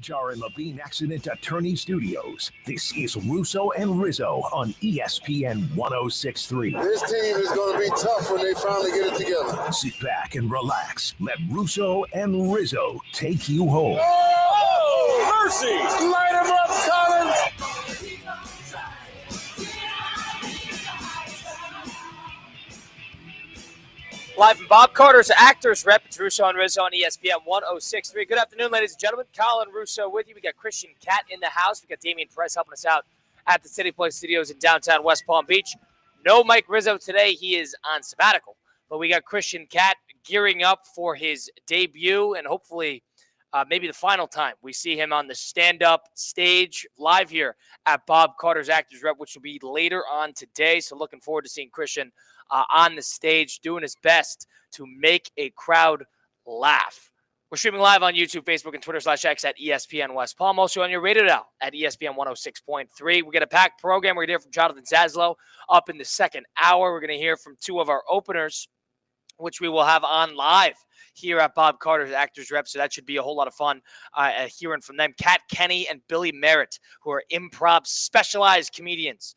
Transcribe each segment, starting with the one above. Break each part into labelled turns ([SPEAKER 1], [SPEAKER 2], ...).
[SPEAKER 1] Jar and Levine Accident Attorney Studios. This is Russo and Rizzo on ESPN 106.3.
[SPEAKER 2] This team is going to be tough when they finally get it together.
[SPEAKER 1] Sit back and relax. Let Russo and Rizzo take you home.
[SPEAKER 2] Oh, mercy! Light him up, Colin!
[SPEAKER 3] Live from Bob Carter's Actors Rep, it's Russo and Rizzo on ESPN 106.3. Good afternoon, ladies and gentlemen. Colin Russo with you. We got Christian Cat in the house. We got Damian Price helping us out at the City Place Studios in downtown West Palm Beach. No Mike Rizzo today. He is on sabbatical. But we got Christian Cat gearing up for his debut and hopefully maybe the final time we see him on the stand-up stage live here at Bob Carter's Actors Rep, which will be later on today. So looking forward to seeing Christian on the stage doing his best to make a crowd laugh. We're streaming live on YouTube, Facebook, and Twitter/X at ESPN West Palm. Also on your radio dial at ESPN 106.3. We got a packed program. We're going to hear from Jonathan Zaslow up in the second hour. We're going to hear from two of our openers, which we will have on live here at Bob Carter's Actors Rep. So that should be a whole lot of fun hearing from them. Kat Kenny and Billy Merritt, who are improv specialized comedians.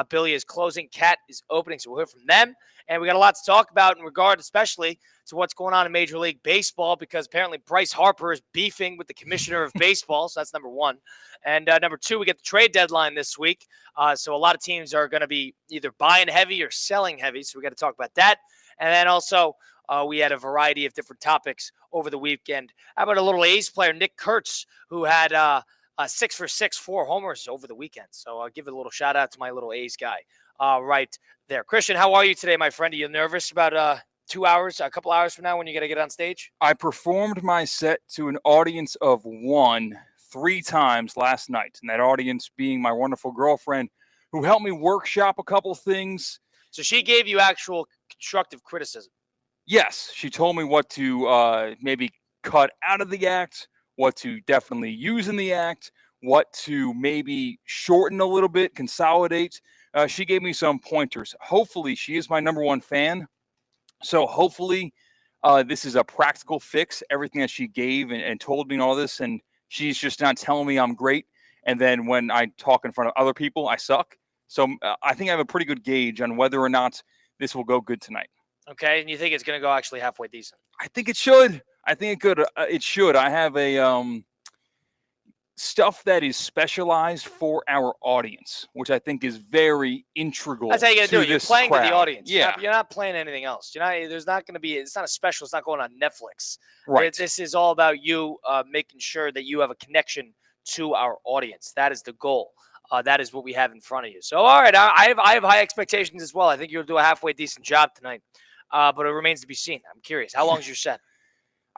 [SPEAKER 3] Billy is closing. Kat is opening. So we'll hear from them. And we got a lot to talk about in regard especially to what's going on in Major League Baseball, because apparently Bryce Harper is beefing with the commissioner of baseball. So that's number one. And number two, we get the trade deadline this week. So a lot of teams are going to be either buying heavy or selling heavy. So we got to talk about that. And then also we had a variety of different topics over the weekend. How about a little A's player, Nick Kurtz, who had 6 for 6, 4 homers over the weekend. So I'll give a little shout out to my little A's guy right there. Christian, how are you today, my friend? Are you nervous about 2 hours, a couple hours from now when you got to get on stage?
[SPEAKER 4] I performed my set to an audience of 1 3 times last night. And that audience being my wonderful girlfriend who helped me workshop a couple things.
[SPEAKER 3] So she gave you actual constructive criticism.
[SPEAKER 4] Yes, she told me what to maybe cut out of the act, what to definitely use in the act, what to maybe shorten a little bit, consolidate. She gave me some pointers. Hopefully, she is my number one fan. So hopefully this is a practical fix, everything that she gave and told me and all this, and she's just not telling me I'm great. And then when I talk in front of other people, I suck. So I think I have a pretty good gauge on whether or not this will go good tonight.
[SPEAKER 3] Okay, and you think it's going to go actually halfway decent?
[SPEAKER 4] I think it should. I think it could. It should. I have a stuff that is specialized for our audience, which I think is very integral.
[SPEAKER 3] That's how you got to do it. You're playing
[SPEAKER 4] crowd.
[SPEAKER 3] to the audience.
[SPEAKER 4] Yeah.
[SPEAKER 3] You're not playing anything else. There's not going to be. It's not a special. It's not going on Netflix.
[SPEAKER 4] Right.
[SPEAKER 3] This is all about you making sure that you have a connection to our audience. That is the goal. That is what we have in front of you. So, all right, I have high expectations as well. I think you'll do a halfway decent job tonight. But it remains to be seen. I'm curious. How long is your set?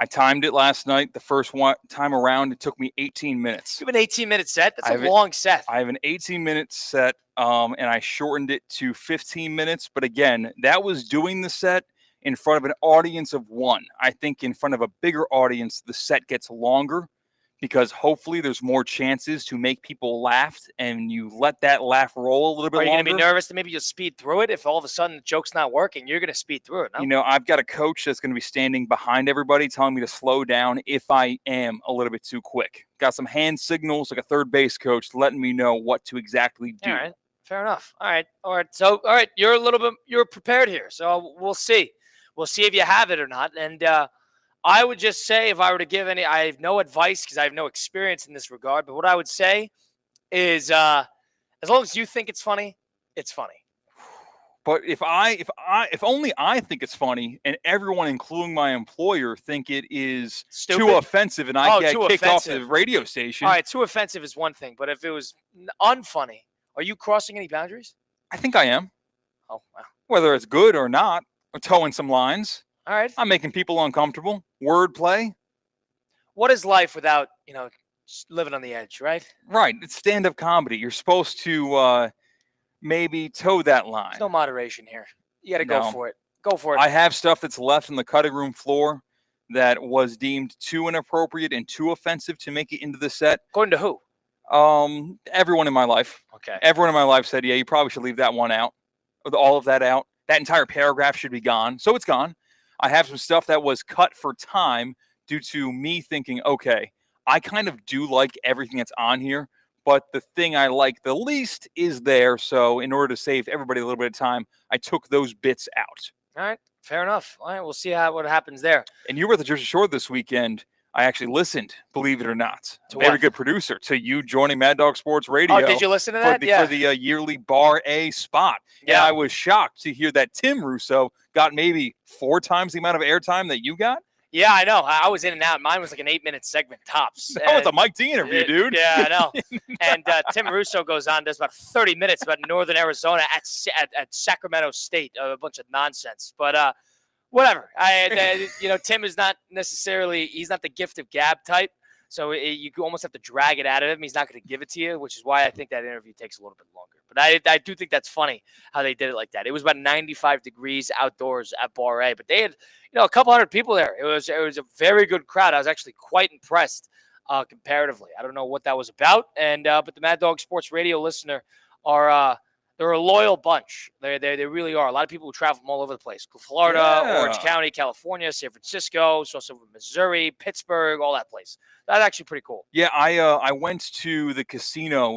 [SPEAKER 4] I timed it last night. The first time around, it took me 18 minutes.
[SPEAKER 3] You have an 18-minute set? That's a long set.
[SPEAKER 4] I have an 18-minute set, and I shortened it to 15 minutes. But again, that was doing the set in front of an audience of 1. I think in front of a bigger audience, the set gets longer because hopefully there's more chances to make people laugh, and you let that laugh roll a little bit longer.
[SPEAKER 3] Are you going to be nervous that maybe you'll speed through it? If all of a sudden the joke's not working, you're going to speed through it, no?
[SPEAKER 4] You know, I've got a coach that's going to be standing behind everybody telling me to slow down if I am a little bit too quick. Got some hand signals, like a third base coach, letting me know what to exactly do.
[SPEAKER 3] All right, fair enough. All right. So, all right, you're prepared here. So we'll see. We'll see if you have it or not. And I would just say, if I were to give any, I have no advice because I have no experience in this regard. But what I would say is, as long as you think it's funny, it's funny.
[SPEAKER 4] But if only I think it's funny, and everyone, including my employer, think it is
[SPEAKER 3] Stupid?
[SPEAKER 4] too offensive, and I get kicked off
[SPEAKER 3] offensive.
[SPEAKER 4] the radio station.
[SPEAKER 3] All right, too offensive is one thing, but if it was unfunny, are you crossing any boundaries?
[SPEAKER 4] I think I am.
[SPEAKER 3] Oh, wow.
[SPEAKER 4] Whether it's good or not, or towing some lines.
[SPEAKER 3] All right.
[SPEAKER 4] I'm making people uncomfortable. Wordplay.
[SPEAKER 3] What is life without, just living on the edge, right?
[SPEAKER 4] Right. It's stand-up comedy. You're supposed to maybe toe that line.
[SPEAKER 3] There's no moderation here. You got to go for it. Go for it.
[SPEAKER 4] I have stuff that's left on the cutting room floor that was deemed too inappropriate and too offensive to make it into the set.
[SPEAKER 3] According to who?
[SPEAKER 4] Everyone in my life.
[SPEAKER 3] Okay.
[SPEAKER 4] Everyone in my life said, yeah, you probably should leave that one out. Or all of that out. That entire paragraph should be gone. So it's gone. I have some stuff that was cut for time due to me thinking, okay, I kind of do like everything that's on here, but the thing I like the least is there. So in order to save everybody a little bit of time, I took those bits out.
[SPEAKER 3] All right, fair enough. All right, we'll see what happens there.
[SPEAKER 4] And you were at the Jersey Shore this weekend. I actually listened, believe it or not.
[SPEAKER 3] To
[SPEAKER 4] Very
[SPEAKER 3] what?
[SPEAKER 4] good producer, to you joining Mad Dog Sports Radio.
[SPEAKER 3] Oh, did you listen to that?
[SPEAKER 4] For the yearly Bar A spot.
[SPEAKER 3] Yeah.
[SPEAKER 4] And I was shocked to hear that Tim Russo got maybe 4 times the amount of airtime that you got.
[SPEAKER 3] Yeah, I know. I was in and out. Mine was like an 8-minute segment tops.
[SPEAKER 4] That was a Mike D interview, dude.
[SPEAKER 3] Yeah, I know. And Tim Russo goes on, does about 30 minutes about Northern Arizona at Sacramento State, a bunch of nonsense. But whatever. Tim is not necessarily, he's not the gift of gab type. So you almost have to drag it out of him. He's not going to give it to you, which is why I think that interview takes a little bit longer. But I do think that's funny how they did it like that. It was about 95 degrees outdoors at Bar A, but they had a couple hundred people there. It was a very good crowd. I was actually quite impressed comparatively. I don't know what that was about, but the Mad Dog Sports Radio listener they're a loyal bunch. They really are. A lot of people who travel from all over the place. Florida, Orange County, California, San Francisco, so also Missouri, Pittsburgh, all that place. That's actually pretty cool.
[SPEAKER 4] Yeah, I went to the casino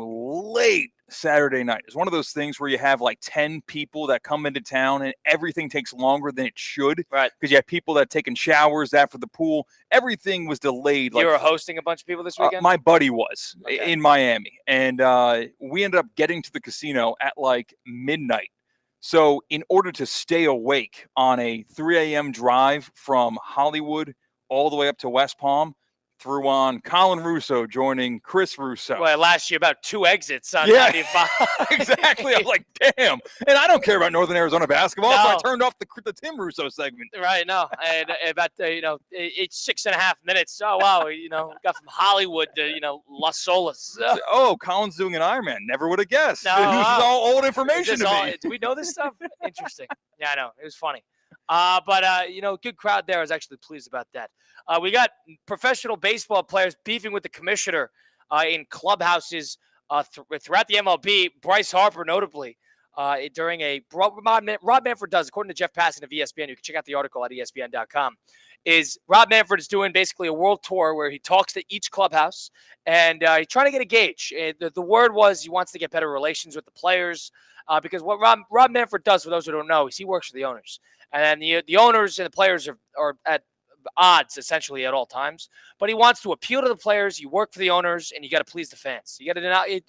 [SPEAKER 4] late Saturday night. It's one of those things where you have like 10 people that come into town and everything takes longer than it should.
[SPEAKER 3] Right.
[SPEAKER 4] Because you have people that are taking showers after the pool. Everything was delayed.
[SPEAKER 3] You were hosting a bunch of people this weekend?
[SPEAKER 4] My buddy was in Miami. And we ended up getting to the casino at like midnight. So in order to stay awake on a 3 a.m. drive from Hollywood all the way up to West Palm, threw on Colin Russo joining Chris Russo.
[SPEAKER 3] Well, last year about 2 exits on 95.
[SPEAKER 4] Exactly. I'm like, damn. And I don't care about Northern Arizona basketball, so I turned off the Tim Russo segment.
[SPEAKER 3] Right, no. And about, it's 6.5 minutes. Oh, wow. Got from Hollywood to, Las Olas.
[SPEAKER 4] Oh, Colin's doing an Ironman. Never would have guessed.
[SPEAKER 3] No,
[SPEAKER 4] this is all old information to me.
[SPEAKER 3] Do we know this stuff? Interesting. Yeah, I know. It was funny. Good crowd there. I was actually pleased about that. We got professional baseball players beefing with the commissioner in clubhouses throughout the MLB. BRYCE HARPER, notably, during Rob Manfred does, according to Jeff Passan of ESPN. You can check out the article at ESPN.com. Rob Manfred is doing basically a world tour where he talks to each clubhouse and he's trying to get a gauge. The word was he wants to get better relations with the players because what Rob Manfred does, for those who don't know, is he works for the owners. And the owners and the players are at odds essentially at all times, but he wants to appeal to the players. You work for the owners and you got to please the fans.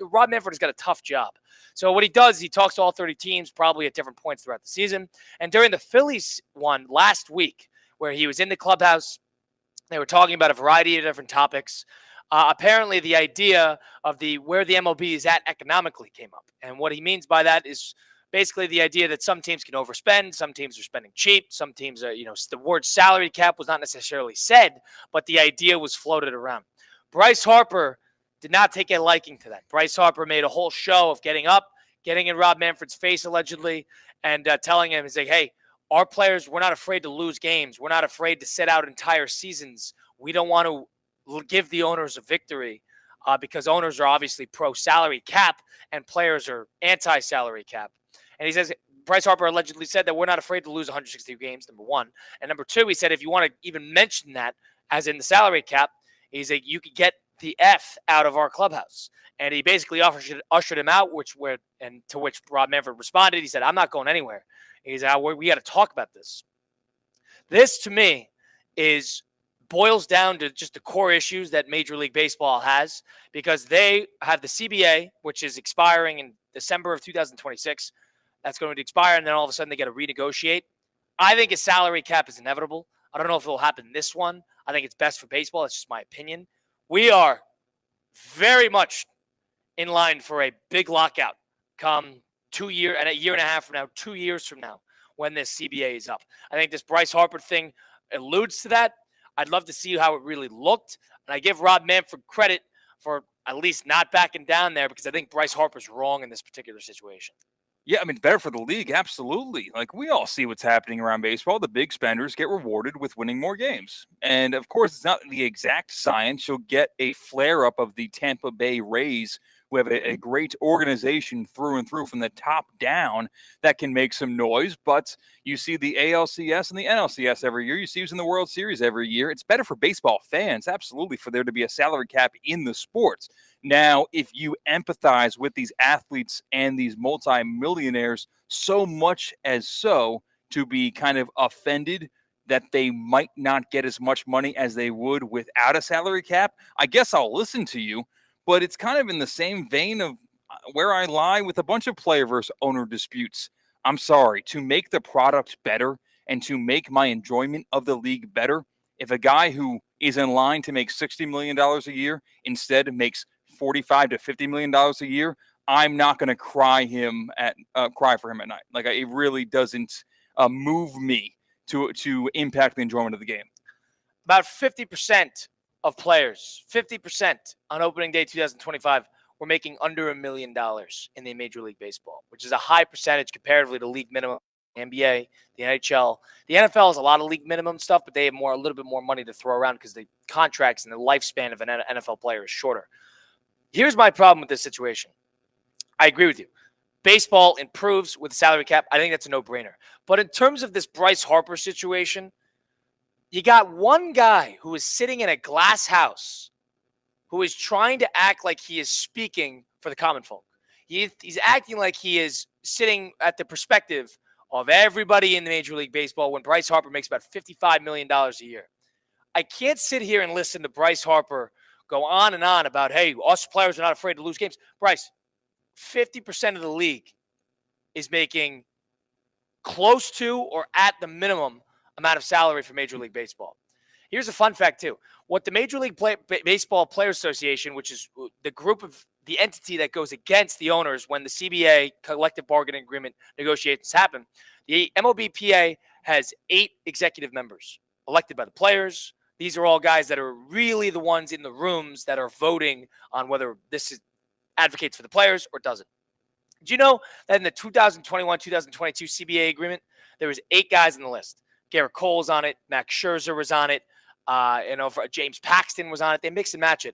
[SPEAKER 3] Rob Manfred has got a tough job. So what he does, he talks to all 30 teams probably at different points throughout the season. And during the Phillies one last week, where he was in the clubhouse, they were talking about a variety of different topics. Apparently the idea of where the MLB is at economically came up. And what he means by that is basically the idea that some teams can overspend, some teams are spending cheap, some teams are, the word salary cap was not necessarily said, but the idea was floated around. BRYCE HARPER did not take a liking to that. BRYCE HARPER made a whole show of getting in Rob Manfred's face allegedly, and telling him, he's like, hey, our players, we're not afraid to lose games. We're not afraid to sit out entire seasons. We don't want to give the owners a victory because owners are obviously pro-salary cap and players are anti-salary cap. And he says BRYCE HARPER allegedly said that we're not afraid to lose 160 games, number one. And number two, he said if you want to even mention that, as in the salary cap, he's like, you could get the F out of our clubhouse. And he basically ushered him out, to which Rob Manfred responded. He said, I'm not going anywhere. He said, we got to talk about this. This, to me, boils down to just the core issues that Major League Baseball has, because they have the CBA, which is expiring in December of 2026. That's going to expire, and then all of a sudden they got to renegotiate. I think a salary cap is inevitable. I don't know if it will happen this one. I think it's best for baseball. That's just my opinion. We are very much in line for a big lockout come a year and a half from now, 2 years from now, when this CBA is up. I think this BRYCE HARPER thing alludes to that. I'd love to see how it really looked. And I give Rob Manfred credit for at least not backing down there, because I think BRYCE HARPER's wrong in this particular situation.
[SPEAKER 4] Yeah, I mean, better for the league, absolutely. Like, we all see what's happening around baseball. The big spenders get rewarded with winning more games. And, of course, it's not the exact science. You'll get a flare-up of the Tampa Bay Rays We have a great organization through and through from the top down that can make some noise. But you see the ALCS and the NLCS every year. You see who's in the World Series every year. It's better for baseball fans, absolutely, for there to be a salary cap in the sports. Now, if you empathize with these athletes and these multimillionaires so much as so to be kind of offended that they might not get as much money as they would without a salary cap, I guess I'll listen to you. But it's kind of in the same vein of where I lie with a bunch of player versus owner disputes. I'm sorry, to make the product better and to make my enjoyment of the league better, if a guy who is in line to make $60 million a year instead makes $45 to $50 million a year, I'm not going to cry for him at night. Like, it really doesn't move me to impact the enjoyment of the game.
[SPEAKER 3] About 50% of players, 50% on opening day 2025, were making under $1 million in the Major League Baseball, which is a high percentage comparatively to league minimum. The NBA, the NHL, the NFL has a lot of league minimum stuff, but they have a little bit more money to throw around because the contracts and the lifespan of an NFL player is shorter. Here's my problem with this situation. I agree with you. Baseball improves with the salary cap. I think that's a no-brainer. But in terms of this Bryce Harper situation, you got one guy who is sitting in a glass house who is trying to act like he is speaking for the common folk. He's acting like he is sitting at the perspective of everybody in the Major League Baseball when Bryce Harper makes about $55 million a year. I can't sit here and listen to Bryce Harper go on and on about, hey, us players are not afraid to lose games. Bryce, 50% of the league is making close to or at the minimum amount of salary for Major League Baseball. Here's a fun fact, too. What the Major League Baseball Players Association, which is the group of the entity that goes against the owners when the CBA, collective bargaining agreement negotiations happen, the MLBPA has 8 executive members elected by the players. These are all guys that are really the ones in the rooms that are voting on whether this advocates for the players or doesn't. Did you know that in the 2021-2022 CBA agreement, there was 8 guys on the list? Garrett Cole was on it. Max Scherzer was on it. James Paxton was on it. They mix and match it.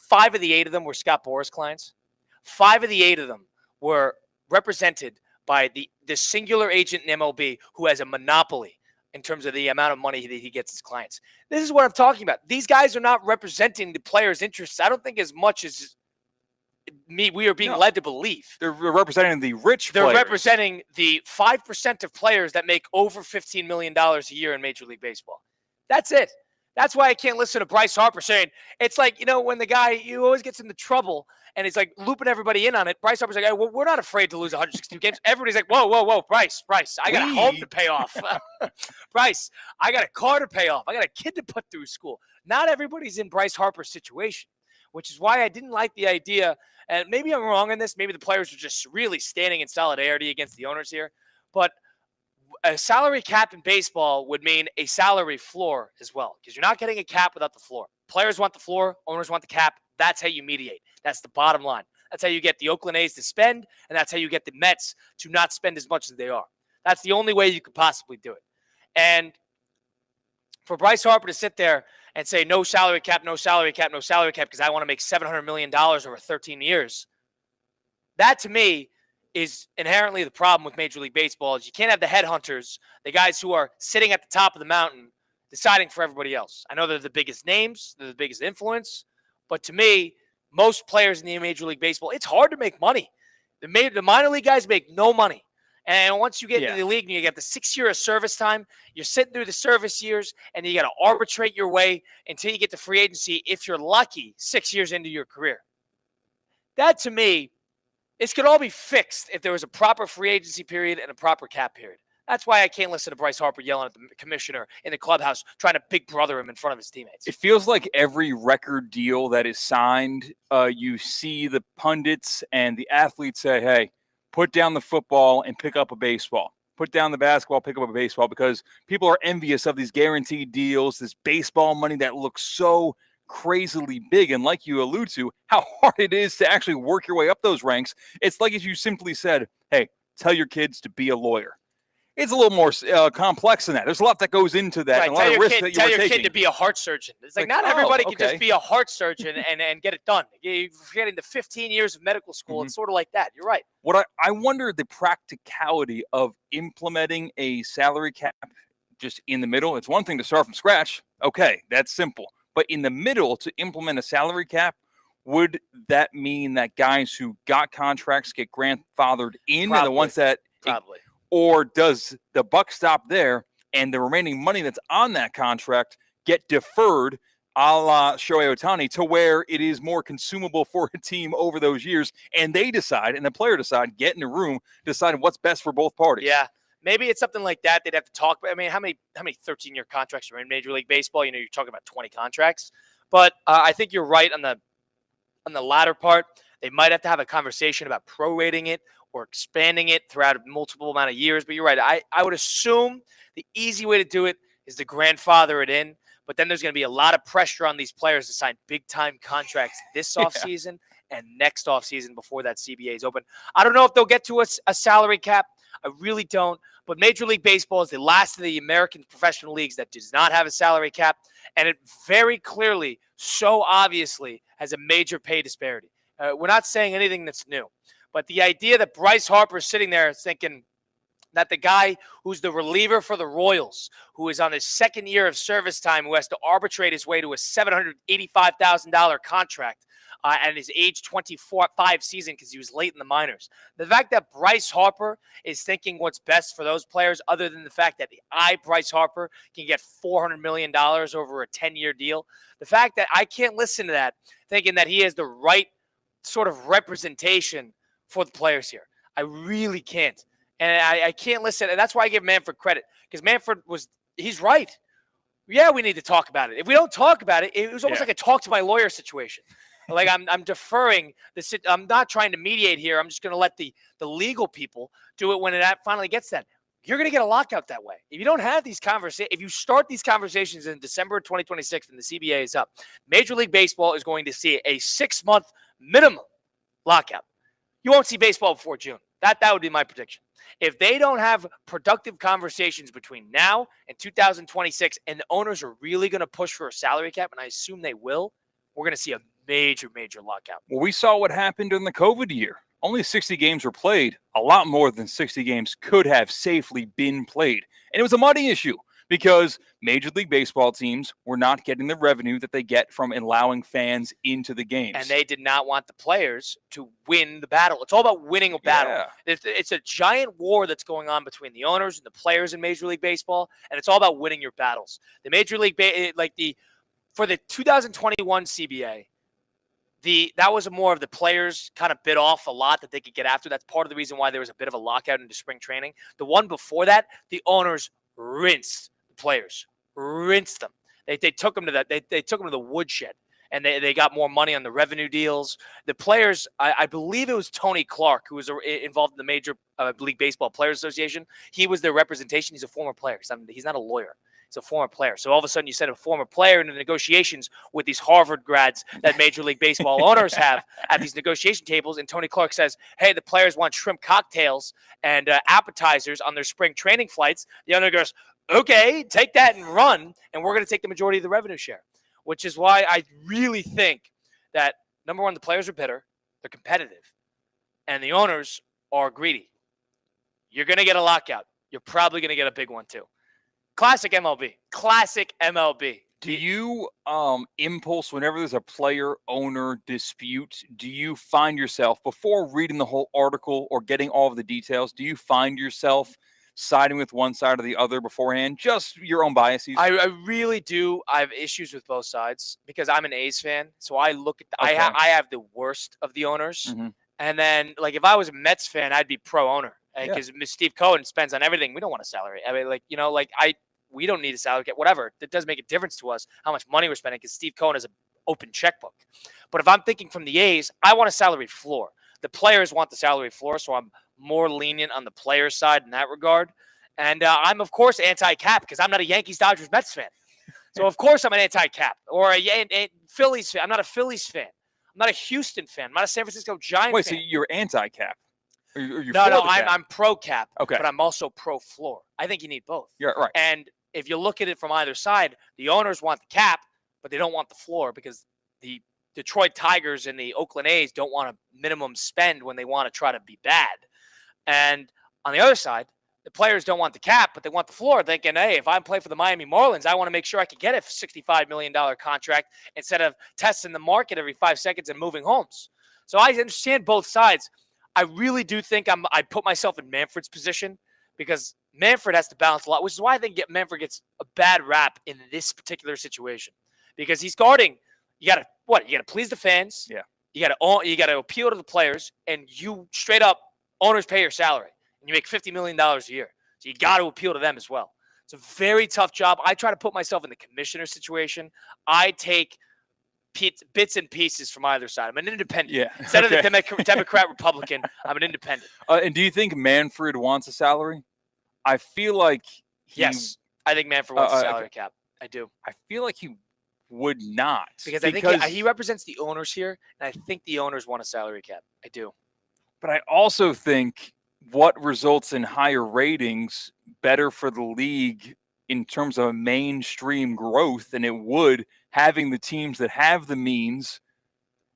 [SPEAKER 3] 5 of the 8 of them were Scott Boras clients. 5 of the 8 of them were represented by the singular agent in MLB who has a monopoly in terms of the amount of money that he gets his clients. This is what I'm talking about. These guys are not representing the players' interests, I don't think, as much as we are being led to believe.
[SPEAKER 4] They're representing the rich
[SPEAKER 3] players.
[SPEAKER 4] They're
[SPEAKER 3] representing the 5% of players that make over $15 million a year in Major League Baseball. That's it. That's why I can't listen to Bryce Harper saying, it's like, when the guy, you always gets into trouble and he's like looping everybody in on it. Bryce Harper's like, hey, well, we're not afraid to lose 162 games. Everybody's like, whoa, Bryce, I got a home to pay off. Bryce, I got a car to pay off. I got a kid to put through school. Not everybody's in Bryce Harper's situation, which is why I didn't like the idea. And maybe I'm wrong on this. Maybe the players are just really standing in solidarity against the owners here. But a salary cap in baseball would mean a salary floor as well, because you're not getting a cap without the floor. Players want the floor. Owners want the cap. That's how you mediate. That's the bottom line. That's how you get the Oakland A's to spend, and that's how you get the Mets to not spend as much as they are. That's the only way you could possibly do it. And for Bryce Harper to sit there and say no salary cap, no salary cap, no salary cap because I want to make $700 million over 13 years, that to me is inherently the problem with Major League Baseball. Is you can't have the headhunters, the guys who are sitting at the top of the mountain deciding for everybody else. I know they're the biggest names, they're the biggest influence, but to me, most players in the Major League Baseball, it's hard to make money. The minor league guys make no money. And once you get into the league and you get the 6 year of service time, you're sitting through the service years and you got to arbitrate your way until you get to free agency, if you're lucky, 6 years into your career. That to me, this could all be fixed if there was a proper free agency period and a proper cap period. That's why I can't listen to Bryce Harper yelling at the commissioner in the clubhouse, trying to big brother him in front of his teammates.
[SPEAKER 4] It feels like every record deal that is signed, you see the pundits and the athletes say, hey, put down the football and pick up a baseball. Put down the basketball, pick up a baseball, because people are envious of these guaranteed deals, this baseball money that looks so crazily big. And like you allude to, how hard it is to actually work your way up those ranks. It's like if you simply said, hey, tell your kids to be a lawyer. It's a little more complex than that. There's a lot that goes into that.
[SPEAKER 3] Right.
[SPEAKER 4] And a lot of risks that
[SPEAKER 3] Tell
[SPEAKER 4] you're
[SPEAKER 3] your
[SPEAKER 4] taking.
[SPEAKER 3] kid to be a heart surgeon. It's like not
[SPEAKER 4] oh,
[SPEAKER 3] everybody can
[SPEAKER 4] okay.
[SPEAKER 3] just be a heart surgeon and get it done. You're getting the 15 years of medical school. It's sort of like that. You're right.
[SPEAKER 4] What I wonder the practicality of implementing a salary cap just in the middle. It's one thing to start from scratch. Okay, that's simple. But in the middle, to implement a salary cap, would that mean that guys who got contracts get grandfathered in,
[SPEAKER 3] Probably.
[SPEAKER 4] and the ones that
[SPEAKER 3] Probably.
[SPEAKER 4] Or does the buck stop there and the remaining money that's on that contract get deferred a la Shohei Ohtani to where it is more consumable for a team over those years, and they decide, and the player decide, get in the room, decide what's best for both parties?
[SPEAKER 3] Yeah. Maybe it's something like that. They'd have to talk about. I mean, how many 13-year contracts are in Major League Baseball? You're talking about 20 contracts. But I think you're right on the latter part. They might have to have a conversation about prorating it or expanding it throughout a multiple amount of years. But you're right. I would assume the easy way to do it is to grandfather it in. But then there's going to be a lot of pressure on these players to sign big-time contracts this offseason and next offseason before that CBA is open. I don't know if they'll get to a salary cap. I really don't. But Major League Baseball is the last of the American professional leagues that does not have a salary cap. And it very clearly, so obviously, has a major pay disparity. We're not saying anything that's new. But the idea that Bryce Harper is sitting there thinking that the guy who's the reliever for the Royals, who is on his second year of service time, who has to arbitrate his way to a $785,000 contract and his age 25 season because he was late in the minors. The fact that Bryce Harper is thinking what's best for those players, other than the fact that Bryce Harper, can get $400 million over a 10-year deal, the fact that I can't listen to that thinking that he has the right sort of representation for the players here. I really can't. And I can't listen. And that's why I give Manfred credit, because Manfred he's right. Yeah, we need to talk about it. If we don't talk about it, it was almost like a talk to my lawyer situation. Like I'm deferring this. I'm not trying to mediate here. I'm just going to let the legal people do it when it finally gets that. You're going to get a lockout that way. If you don't have these conversations, if you start these conversations in December 2026 and the CBA is up, Major League Baseball is going to see a 6-month minimum lockout. You won't see baseball before June. That would be my prediction. If they don't have productive conversations between now and 2026, and the owners are really going to push for a salary cap, and I assume they will, we're going to see a major, major lockout.
[SPEAKER 4] Well, we saw what happened during the COVID year. Only 60 games were played. A lot more than 60 games could have safely been played. And it was a money issue because Major League Baseball teams were not getting the revenue that they get from allowing fans into the games.
[SPEAKER 3] And they did not want the players to win the battle. It's all about winning a battle.
[SPEAKER 4] Yeah.
[SPEAKER 3] It's a giant war that's going on between the owners and the players in Major League Baseball, and it's all about winning your battles. The Major League for the 2021 CBA, that was more of the players kind of bit off a lot that they could get after. That's part of the reason why there was a bit of a lockout into spring training. The one before that, the owners rinsed the players, rinsed them. They took them to that. They took them to the woodshed, and they got more money on the revenue deals. The players, I believe it was Tony Clark, who was involved in the Major League Baseball Players Association. He was their representation. He's a former player. He's not a lawyer. He's a former player. So all of a sudden you send a former player into negotiations with these Harvard grads that Major League Baseball owners have at these negotiation tables. And Tony Clark says, hey, the players want shrimp cocktails and appetizers on their spring training flights. The owner goes, okay, take that and run. And we're going to take the majority of the revenue share, which is why I really think that, number one, the players are bitter. They're competitive. And the owners are greedy. You're going to get a lockout. You're probably going to get a big one too. Classic MLB. Classic MLB.
[SPEAKER 4] Do you impulse whenever there's a player-owner dispute, do you find yourself, before reading the whole article or getting all of the details, do you find yourself siding with one side or the other beforehand? Just your own biases?
[SPEAKER 3] I really do. I have issues with both sides because I'm an A's fan. So I look at
[SPEAKER 4] Okay.
[SPEAKER 3] I have the worst of the owners.
[SPEAKER 4] Mm-hmm.
[SPEAKER 3] And then, like, if I was a Mets fan, I'd be pro-owner. Because Steve Cohen spends on everything. We don't want a salary. I mean, we don't need a salary cap, whatever. It does make a difference to us how much money we're spending because Steve Cohen has an open checkbook. But if I'm thinking from the A's, I want a salary floor. The players want the salary floor, so I'm more lenient on the players' side in that regard. And I'm, of course, anti-cap because I'm not a Yankees, Dodgers, Mets fan. So, of course, I'm an anti-cap. Or a Phillies fan. I'm not a Phillies fan. I'm not a Houston fan. I'm not a San Francisco Giants fan.
[SPEAKER 4] Wait, so you're anti-cap? Are you
[SPEAKER 3] No,
[SPEAKER 4] for
[SPEAKER 3] no,
[SPEAKER 4] the cap?
[SPEAKER 3] I'm pro cap,
[SPEAKER 4] Okay.
[SPEAKER 3] but I'm also pro floor. I think you need both.
[SPEAKER 4] Yeah, right.
[SPEAKER 3] And if you look at it from either side, the owners want the cap, but they don't want the floor because the Detroit Tigers and the Oakland A's don't want a minimum spend when they want to try to be bad. And on the other side, the players don't want the cap, but they want the floor, thinking, hey, if I'm playing for the Miami Marlins, I want to make sure I can get a $65 million contract instead of testing the market every 5 seconds and moving homes. So I understand both sides. I really do think I put myself in Manfred's position because Manfred has to balance a lot, which is why I think Manfred gets a bad rap in this particular situation because he's guarding. You got to please the fans.
[SPEAKER 4] Yeah.
[SPEAKER 3] You got to appeal to the players, and you straight up owners pay your salary, and you make $50 million a year. So you got to appeal to them as well. It's a very tough job. I try to put myself in the commissioner situation. I take bits and pieces from either side. I'm an independent.
[SPEAKER 4] Yeah.
[SPEAKER 3] Instead of the Democrat, Republican, I'm an independent.
[SPEAKER 4] And do you think Manfred wants a salary? I feel like
[SPEAKER 3] Yes. I think Manfred wants a salary cap. I do.
[SPEAKER 4] I feel like he would not.
[SPEAKER 3] Because I think he represents the owners here, and I think the owners want a salary cap. I do.
[SPEAKER 4] But I also think what results in higher ratings better for the league in terms of mainstream growth than it would having the teams that have the means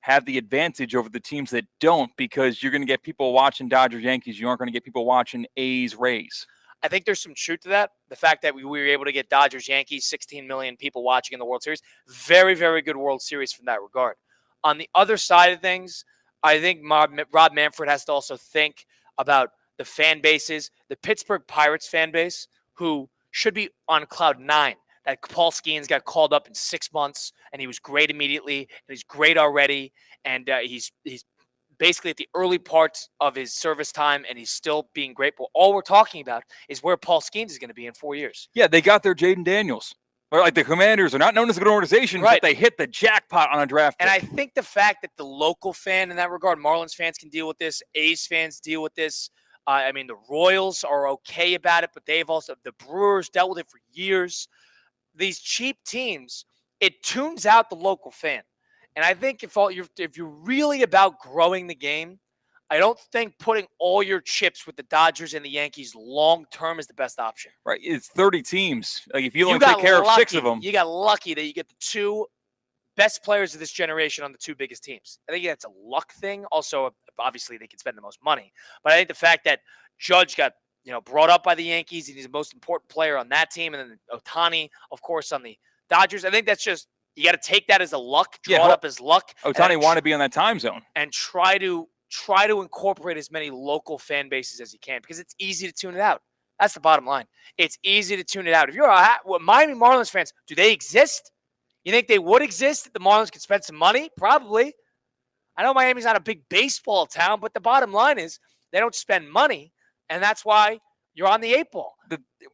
[SPEAKER 4] have the advantage over the teams that don't, because you're going to get people watching Dodgers, Yankees. You aren't going to get people watching A's, Rays.
[SPEAKER 3] I think there's some truth to that. The fact that we were able to get Dodgers, Yankees, 16 million people watching in the World Series. Very, very good World Series from that regard. On the other side of things, I think Rob Manfred has to also think about the fan bases, the Pittsburgh Pirates fan base, who should be on cloud 9. That Paul Skeens got called up in 6 months, and he was great immediately, and he's great already, and he's basically at the early parts of his service time, and he's still being great. But all we're talking about is where Paul Skeens is going to be in 4 years.
[SPEAKER 4] Yeah, they got their Jaden Daniels. Or like the Commanders are not known as a good organization,
[SPEAKER 3] right,
[SPEAKER 4] but they hit the jackpot on a draft pick.
[SPEAKER 3] And I think the fact that the local fan in that regard, Marlins fans can deal with this, A's fans deal with this. I mean, the Royals are okay about it, but they've also, the Brewers dealt with it for years. These cheap teams, it tunes out the local fan. And I think if you're really about growing the game, I don't think putting all your chips with the Dodgers and the Yankees long term is the best option.
[SPEAKER 4] Right, it's 30 teams. Like if you only take care of 6 of them,
[SPEAKER 3] you got lucky that you get the 2 best players of this generation on the 2 biggest teams. I think that's a luck thing. Also, obviously, they can spend the most money. But I think the fact that Judge got brought up by the Yankees, and he's the most important player on that team, and then Ohtani, of course, on the Dodgers. I think that's just, you got to take that as a luck, draw it up as luck.
[SPEAKER 4] Ohtani wanted to be on that time zone.
[SPEAKER 3] And try to incorporate as many local fan bases as you can, because it's easy to tune it out. That's the bottom line. It's easy to tune it out. If you're Miami Marlins fans, do they exist? You think they would exist if the Marlins could spend some money? Probably. I know Miami's not a big baseball town, but the bottom line is they don't spend money, and that's why you're on the 8 ball.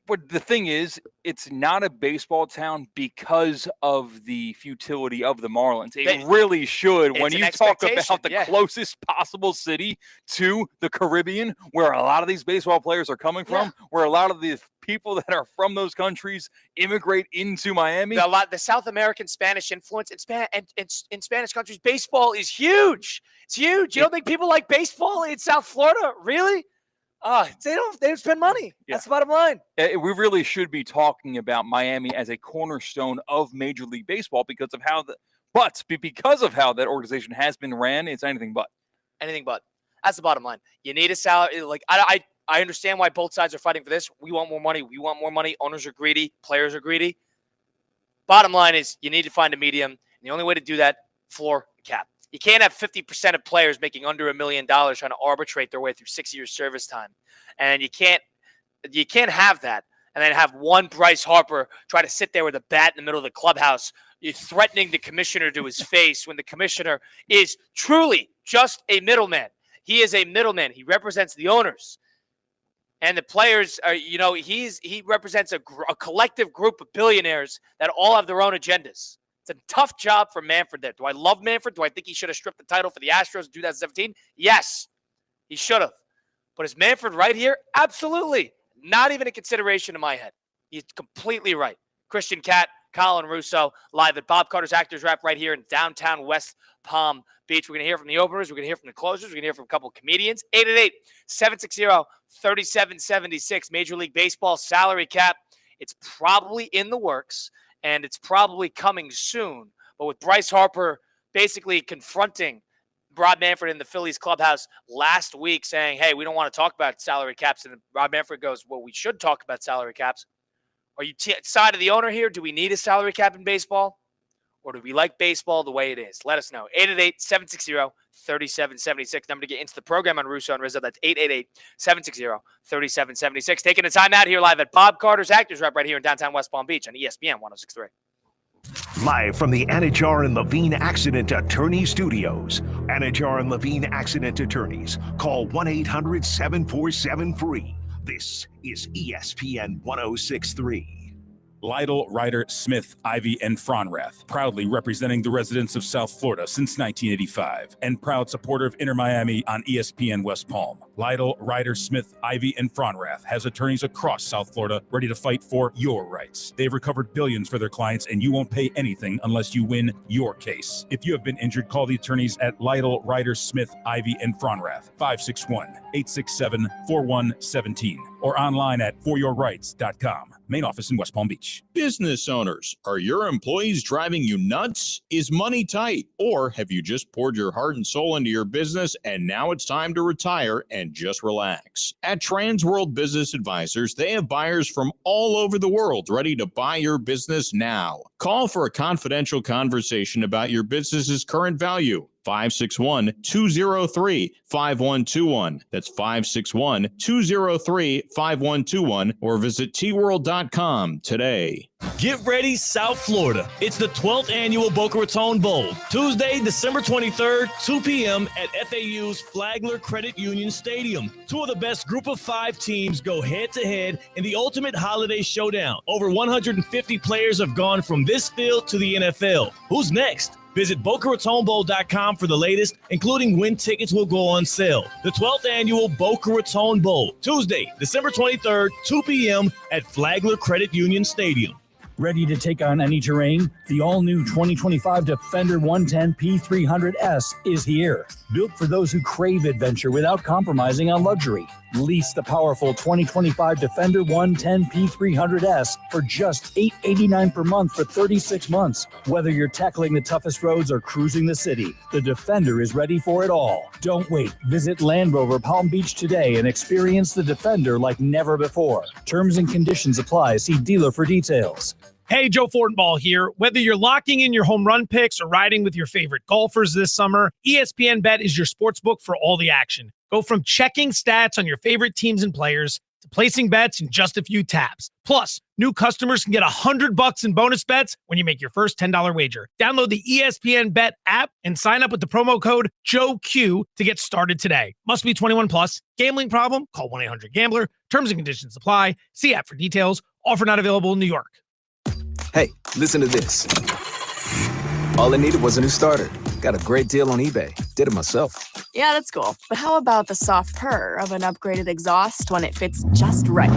[SPEAKER 4] The thing is, it's not a baseball town because of the futility of the Marlins. It really should. When you talk about the closest possible city to the Caribbean, where a lot of these baseball players are coming from, where a lot of the people that are from those countries immigrate into Miami.
[SPEAKER 3] The South American Spanish influence in Spanish countries, baseball is huge. It's huge. You don't think people like baseball in South Florida? Really? They don't spend money. Yeah. That's the bottom line.
[SPEAKER 4] We really should be talking about Miami as a cornerstone of Major League Baseball because of how that organization has been ran. It's anything but.
[SPEAKER 3] Anything but. That's the bottom line. You need a salary. Like I understand why both sides are fighting for this. We want more money. We want more money. Owners are greedy. Players are greedy. Bottom line is you need to find a medium. And the only way to do that, floor cap. You can't have 50% of players making under $1 million trying to arbitrate their way through 6 years service time. And you can't have that. And then have one Bryce Harper try to sit there with a bat in the middle of the clubhouse, threatening the commissioner to his face when the commissioner is truly just a middleman. He is a middleman. He represents the owners. And the players are, he represents a collective group of billionaires that all have their own agendas. It's a tough job for Manfred there. Do I love Manfred? Do I think he should have stripped the title for the Astros in 2017? Yes, he should have. But is Manfred right here? Absolutely. Not even a consideration in my head. He's completely right. Christian Cat, Colin Russo, live at Bob Carter's Actors Rep right here in downtown West Palm Beach. We're going to hear from the openers. We're going to hear from the closers. We're going to hear from a couple of comedians. 888-760-3776. Major League Baseball salary cap. It's probably in the works, and it's probably coming soon. But with Bryce Harper basically confronting Rob Manfred in the Phillies clubhouse last week saying, hey, we don't want to talk about salary caps. And Rob Manfred goes, well, we should talk about salary caps. Are you side of the owner here? Do we need a salary cap in baseball? Or do we like baseball the way it is? Let us know. 888-760-3776. Number to get into the program on Russo and Rizzo. That's 888-760-3776. Taking the time out here live at Bob Carter's Actors Rep right here in downtown West Palm Beach on ESPN 106.3.
[SPEAKER 1] Live from the Anajar and Levine Accident Attorney Studios. Anajar and Levine Accident Attorneys. Call 1-800-747-FREE. This is ESPN 106.3.
[SPEAKER 5] Lytle, Ryder, Smith, Ivy, and Fronrath, proudly representing the residents of South Florida since 1985, and proud supporter of Inter Miami on ESPN West Palm. Lytle, Ryder, Smith, Ivy, and Fronrath has attorneys across South Florida ready to fight for your rights. They've recovered billions for their clients, and you won't pay anything unless you win your case. If you have been injured, call the attorneys at Lytle, Ryder, Smith, Ivy, and Fronrath, 561-867-4117, or online at foryourrights.com. Main office in West Palm Beach.
[SPEAKER 6] Business owners, are your employees driving you nuts? Is money tight? Or have you just poured your heart and soul into your business and now it's time to retire and just relax? At Trans World Business Advisors, they have buyers from all over the world ready to buy your business now. Call for a confidential conversation about your business's current value. 561-203-5121. That's 561-203-5121, or visit tworld.com today.
[SPEAKER 7] Get ready, South Florida. It's the 12th annual Boca Raton Bowl. Tuesday, December 23rd, 2 p.m. at FAU's Flagler Credit Union Stadium. Two of the best group of 5 teams go head-to-head in the ultimate holiday showdown. Over 150 players have gone from this field to the NFL. Who's next? Visit BocaRatonBowl.com for the latest, including when tickets will go on sale. The 12th annual Boca Raton Bowl, Tuesday, December 23rd, 2 p.m. at Flagler Credit Union Stadium.
[SPEAKER 8] Ready to take on any terrain? The all-new 2025 Defender 110 P300S is here. Built for those who crave adventure without compromising on luxury. Lease the powerful 2025 Defender 110 P300S for just $889 per month for 36 months. Whether you're tackling the toughest roads or cruising the city, the Defender is ready for it all. Don't wait. Visit Land Rover Palm Beach today and experience the Defender like never before. Terms and conditions apply. See dealer for details.
[SPEAKER 9] Hey, Joe Fortenbaugh here. Whether you're locking in your home run picks or riding with your favorite golfers this summer, ESPN Bet is your sports book for all the action. Go from checking stats on your favorite teams and players to placing bets in just a few taps. Plus, new customers can get $100 in bonus bets when you make your first $10 wager. Download the ESPN Bet app and sign up with the promo code JOEQ to get started today. Must be 21 plus. Gambling problem? Call 1-800-GAMBLER. Terms and conditions apply. See app for details. Offer not available in New York.
[SPEAKER 10] Hey, listen to this. All I needed was a new starter. Got a great deal on eBay. Did it myself.
[SPEAKER 11] Yeah, that's cool. But how about the soft purr of an upgraded exhaust when it fits just right?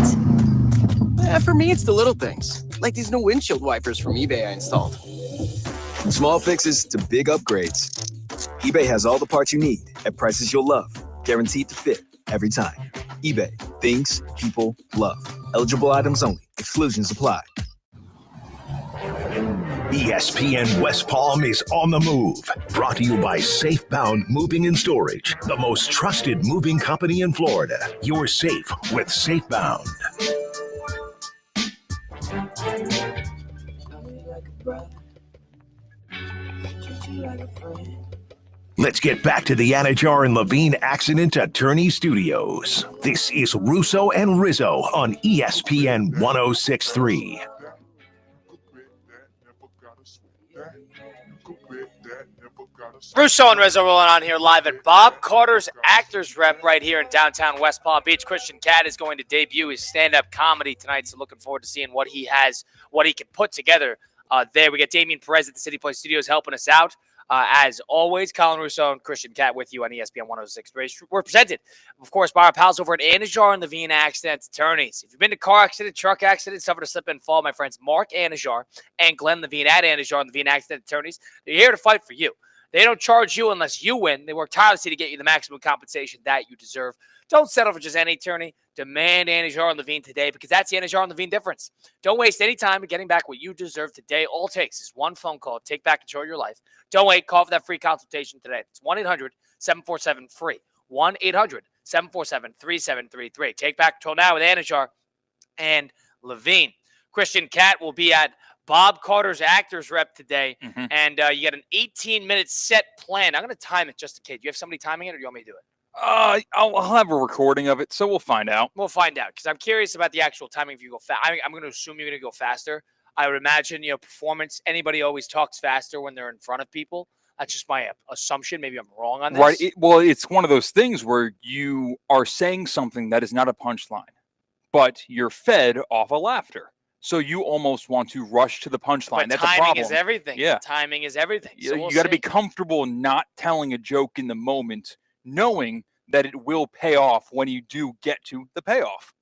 [SPEAKER 12] For me, it's the little things, like these new windshield wipers from eBay I installed.
[SPEAKER 10] From small fixes to big upgrades, eBay has all the parts you need at prices you'll love. Guaranteed to fit every time. eBay. Things people love. Eligible items only. Exclusions apply.
[SPEAKER 1] ESPN West Palm is on the move. Brought to you by Safebound Moving and Storage, the most trusted moving company in Florida. You're safe with Safebound. Let's get back to the Anajar and Levine Accident Attorney Studios. This is Russo and Rizzo on ESPN 106.3.
[SPEAKER 3] Russo and Rizzo rolling on here live at Bob Carter's Actors Rep right here in downtown West Palm Beach. Christian Cat is going to debut his stand-up comedy tonight, so looking forward to seeing what he can put together there. We got Damian Perez at the City Place Studios helping us out. As always, Colin Russo and Christian Cat with you on ESPN 106.3. We're presented, of course, by our pals over at Anajar and Levine Accident Attorneys. If you've been to car accident, truck accident, suffered a slip and fall, my friends Mark Anajar and Glenn Levine at Anajar and Levine Accident Attorneys, they're here to fight for you. They don't charge you unless you win. They work tirelessly to get you the maximum compensation that you deserve. Don't settle for just any attorney. Demand Anajar and Levine today, because that's the Anajar and Levine difference. Don't waste any time in getting back what you deserve today. All it takes is one phone call. Take back control of your life. Don't wait. Call for that free consultation today. It's 1-800-747-FREE. 1-800-747-3733. Take back control now with Anajar and Levine. Christian Cat will be at Bob Carter's Actors Rep today, and you get an 18-minute set plan. I'm going to time it just in case. Do you have somebody timing it, or do you want me to do it?
[SPEAKER 4] I'll have a recording of it, so we'll find out.
[SPEAKER 3] We'll find out, because I'm curious about the actual timing. If you go fast, I'm going to assume you're going to go faster. I would imagine, performance. Anybody always talks faster when they're in front of people. That's just my assumption. Maybe I'm wrong on this.
[SPEAKER 4] Right. It's one of those things where you are saying something that is not a punchline, but you're fed off of laughter. So you almost want to rush to the punchline. That's a problem.
[SPEAKER 3] Timing is everything.
[SPEAKER 4] Yeah.
[SPEAKER 3] Timing is everything. So
[SPEAKER 4] you got to be comfortable not telling a joke in the moment, knowing that it will pay off when you do get to the payoff.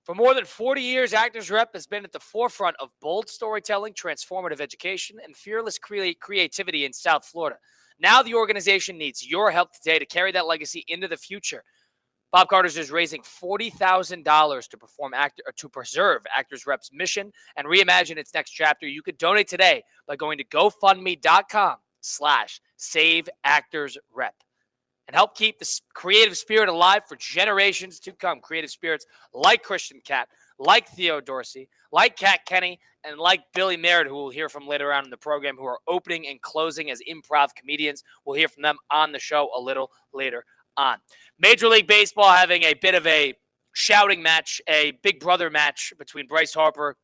[SPEAKER 3] For more than 40 years, Actors Rep has been at the forefront of bold storytelling, transformative education, and fearless creativity in South Florida. Now the organization needs your help today to carry that legacy into the future. Bob Carter's is raising $40,000 to preserve Actors Rep's mission and reimagine its next chapter. You could donate today by going to GoFundMe.com/SaveActorsRep and help keep the creative spirit alive for generations to come. Creative spirits like Christian Cat, like Theo Dorsey, like Kat Kenny, and like Billy Merritt, who we'll hear from later on in the program, who are opening and closing as improv comedians. We'll hear from them on the show a little later on. Major League Baseball having a bit of a shouting match, a big brother match between Bryce Harper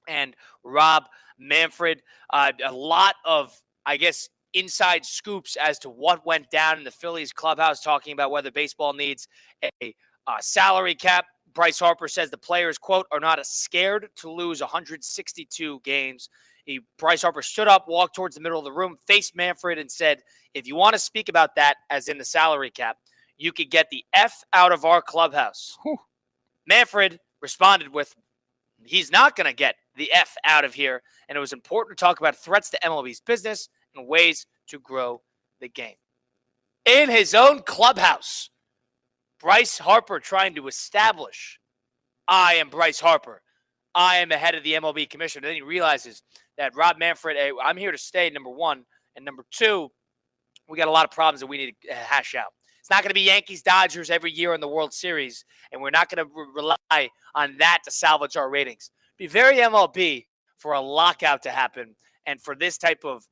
[SPEAKER 3] and Rob Manfred. A lot of, I guess, inside scoops as to what went down in the Phillies clubhouse, talking about whether baseball needs a salary cap. Bryce Harper says the players, quote, are not scared to lose 162 games. Bryce Harper stood up, walked towards the middle of the room, faced Manfred, and said, if you want to speak about that, as in the salary cap, you could get the F out of our clubhouse. Whew. Manfred responded with, he's not going to get the F out of here. And it was important to talk about threats to MLB's business and ways to grow the game. In his own clubhouse, Bryce Harper trying to establish, I am Bryce Harper. I am the head of the MLB commission. And then he realizes that Rob Manfred, I'm here to stay, number one. And number two, we got a lot of problems that we need to hash out. It's not going to be Yankees-Dodgers every year in the World Series, and we're not going to rely on that to salvage our ratings. Be very MLB for a lockout to happen and for this type of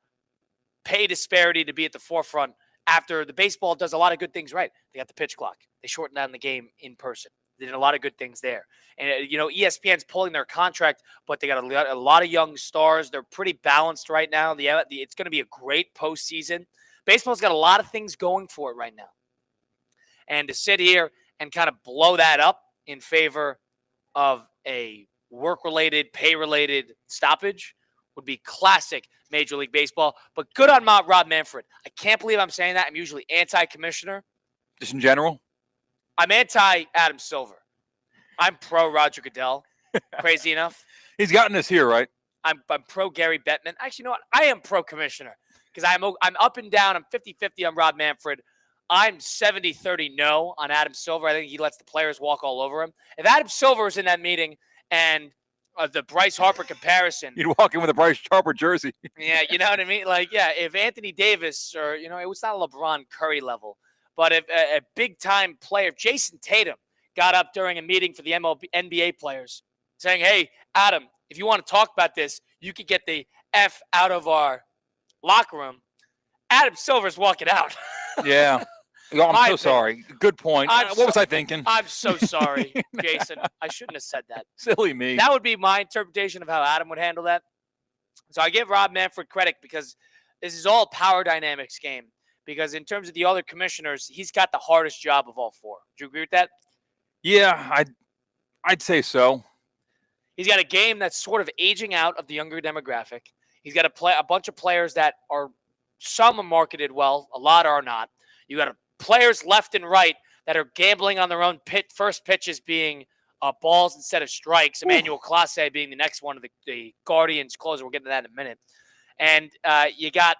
[SPEAKER 3] pay disparity to be at the forefront after the baseball does a lot of good things right. They got the pitch clock. They shortened down the game in person. They did a lot of good things there. And, ESPN's pulling their contract, but they got a lot of young stars. They're pretty balanced right now. It's going to be a great postseason. Baseball's got a lot of things going for it right now. And to sit here and kind of blow that up in favor of a work-related, pay-related stoppage would be classic Major League Baseball. But good on Rob Manfred. I can't believe I'm saying that. I'm usually anti-commissioner.
[SPEAKER 4] Just in general?
[SPEAKER 3] I'm anti-Adam Silver. I'm pro-Roger Goodell. Crazy enough.
[SPEAKER 4] He's gotten us here, right?
[SPEAKER 3] I'm pro-Gary Bettman. Actually, you know what? I am pro-commissioner because I'm up and down. I'm 50-50 on Rob Manfred. I'm 70-30 no on Adam Silver. I think he lets the players walk all over him. If Adam Silver was in that meeting and the Bryce Harper comparison.
[SPEAKER 4] You'd walk in with a Bryce Harper jersey.
[SPEAKER 3] Yeah, you know what I mean? Like, yeah, if Anthony Davis or, it was not a LeBron Curry level, but if a big-time player, Jason Tatum, got up during a meeting for the NBA players saying, hey, Adam, if you want to talk about this, you could get the F out of our locker room. Adam Silver's walking out.
[SPEAKER 4] Yeah. I'm so sorry. Good point. What was I thinking?
[SPEAKER 3] I'm so sorry, Jason. I shouldn't have said that.
[SPEAKER 4] Silly me.
[SPEAKER 3] That would be my interpretation of how Adam would handle that. So I give Rob Manfred credit because this is all a power dynamics game. Because in terms of the other commissioners, he's got the hardest job of all four. Do you agree with that?
[SPEAKER 4] Yeah, I'd say so.
[SPEAKER 3] He's got a game that's sort of aging out of the younger demographic. He's got a bunch of players that are some are marketed well, a lot are not. You got players left and right that are gambling on their own first pitches being balls instead of strikes. Emmanuel Clase being the next one of the Guardians closer. We'll get to that in a minute. And you got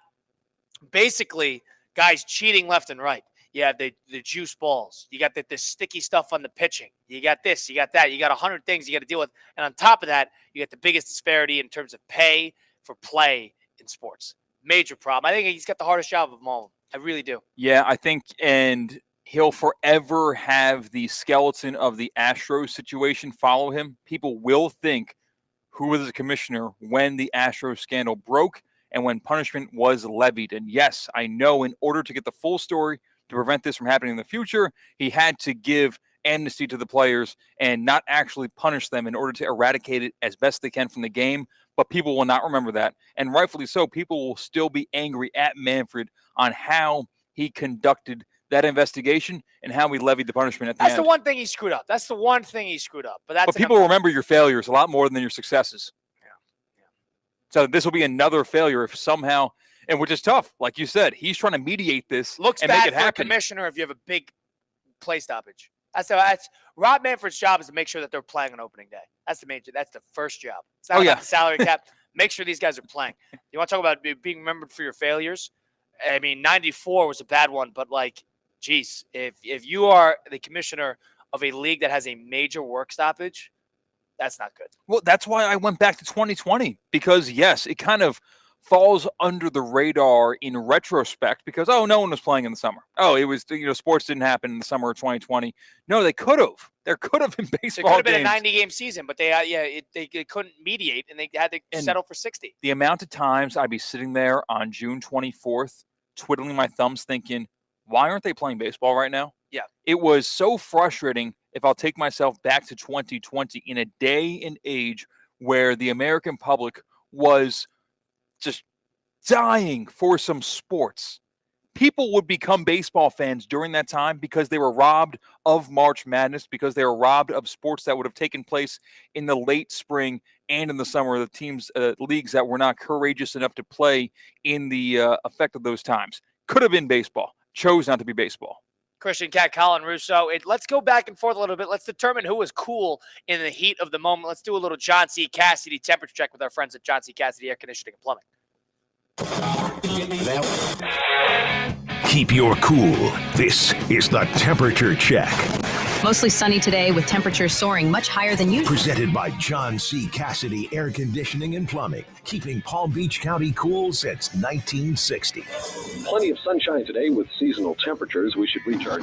[SPEAKER 3] basically guys cheating left and right. You have the juice balls. You got the sticky stuff on the pitching. You got this. You got that. You got 100 things you got to deal with. And on top of that, you get the biggest disparity in terms of pay for play in sports. Major problem. I think he's got the hardest job of them all. I really do.
[SPEAKER 4] Yeah, I think, and he'll forever have the skeleton of the Astros situation follow him. People will think who was the commissioner when the Astros scandal broke and when punishment was levied. And yes, I know in order to get the full story to prevent this from happening in the future, he had to give amnesty to the players and not actually punish them in order to eradicate it as best they can from the game. But people will not remember that. And rightfully so, people will still be angry at Manfred on how he conducted that investigation and how he levied the punishment at the end.
[SPEAKER 3] That's the one thing he screwed up. That's the one thing he screwed up. But
[SPEAKER 4] people remember your failures a lot more than your successes.
[SPEAKER 3] Yeah.
[SPEAKER 4] So this will be another failure if somehow, and which is tough. Like you said, he's trying to mediate this
[SPEAKER 3] Looks
[SPEAKER 4] and
[SPEAKER 3] bad
[SPEAKER 4] make it
[SPEAKER 3] for
[SPEAKER 4] happen.
[SPEAKER 3] a commissioner if you have a big play stoppage. That's Rob Manfred's job is to make sure that they're playing on opening day. That's the first job. It's not about the salary cap. Make sure these guys are playing. You want to talk about being remembered for your failures? I mean, 94 was a bad one, but geez, if you are the commissioner of a league that has a major work stoppage, that's not good.
[SPEAKER 4] Well, that's why I went back to 2020 because, yes, it kind of falls under the radar in retrospect because, no one was playing in the summer. It was, sports didn't happen in the summer of 2020. No, they could have. There could have been baseball
[SPEAKER 3] It could have been
[SPEAKER 4] games.
[SPEAKER 3] a 90-game season, but they couldn't mediate, and they had to settle for 60.
[SPEAKER 4] The amount of times I'd be sitting there on June 24th, twiddling my thumbs thinking, why aren't they playing baseball right now?
[SPEAKER 3] Yeah.
[SPEAKER 4] It was so frustrating if I'll take myself back to 2020 in a day and age where the American public was just dying for some sports. People would become baseball fans during that time because they were robbed of March Madness, because they were robbed of sports that would have taken place in the late spring and in the summer, the teams, leagues that were not courageous enough to play in the effect of those times. Could have been baseball. Chose not to be baseball.
[SPEAKER 3] Christian Cat, Colin Russo. Let's go back and forth a little bit. Let's determine who was cool in the heat of the moment. Let's do a little John C. Cassidy temperature check with our friends at John C. Cassidy Air Conditioning and Plumbing.
[SPEAKER 1] Keep your cool. This is the Temperature Check.
[SPEAKER 13] Mostly sunny today with temperatures soaring much higher than usual.
[SPEAKER 1] Presented by John C. Cassidy Air Conditioning and Plumbing, keeping Palm Beach County cool since 1960.
[SPEAKER 14] Plenty of sunshine today with seasonal temperatures. We should reach our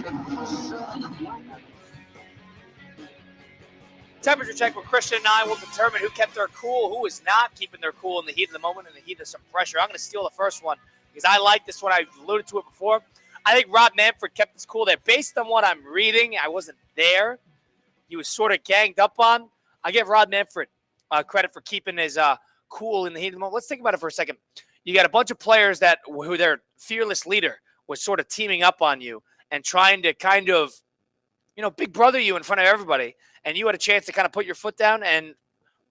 [SPEAKER 3] Temperature check with Christian and I will determine who kept their cool, who is not keeping their cool in the heat of the moment, in the heat of some pressure. I'm going to steal the first one because I like this one. I alluded to it before. I think Rob Manfred kept his cool there. Based on what I'm reading, I wasn't there. He was sort of ganged up on. I give Rob Manfred credit for keeping his cool in the heat of the moment. Let's think about it for a second. You got a bunch of players who their fearless leader was sort of teaming up on you and trying to kind of, big brother you in front of everybody. And you had a chance to kind of put your foot down, and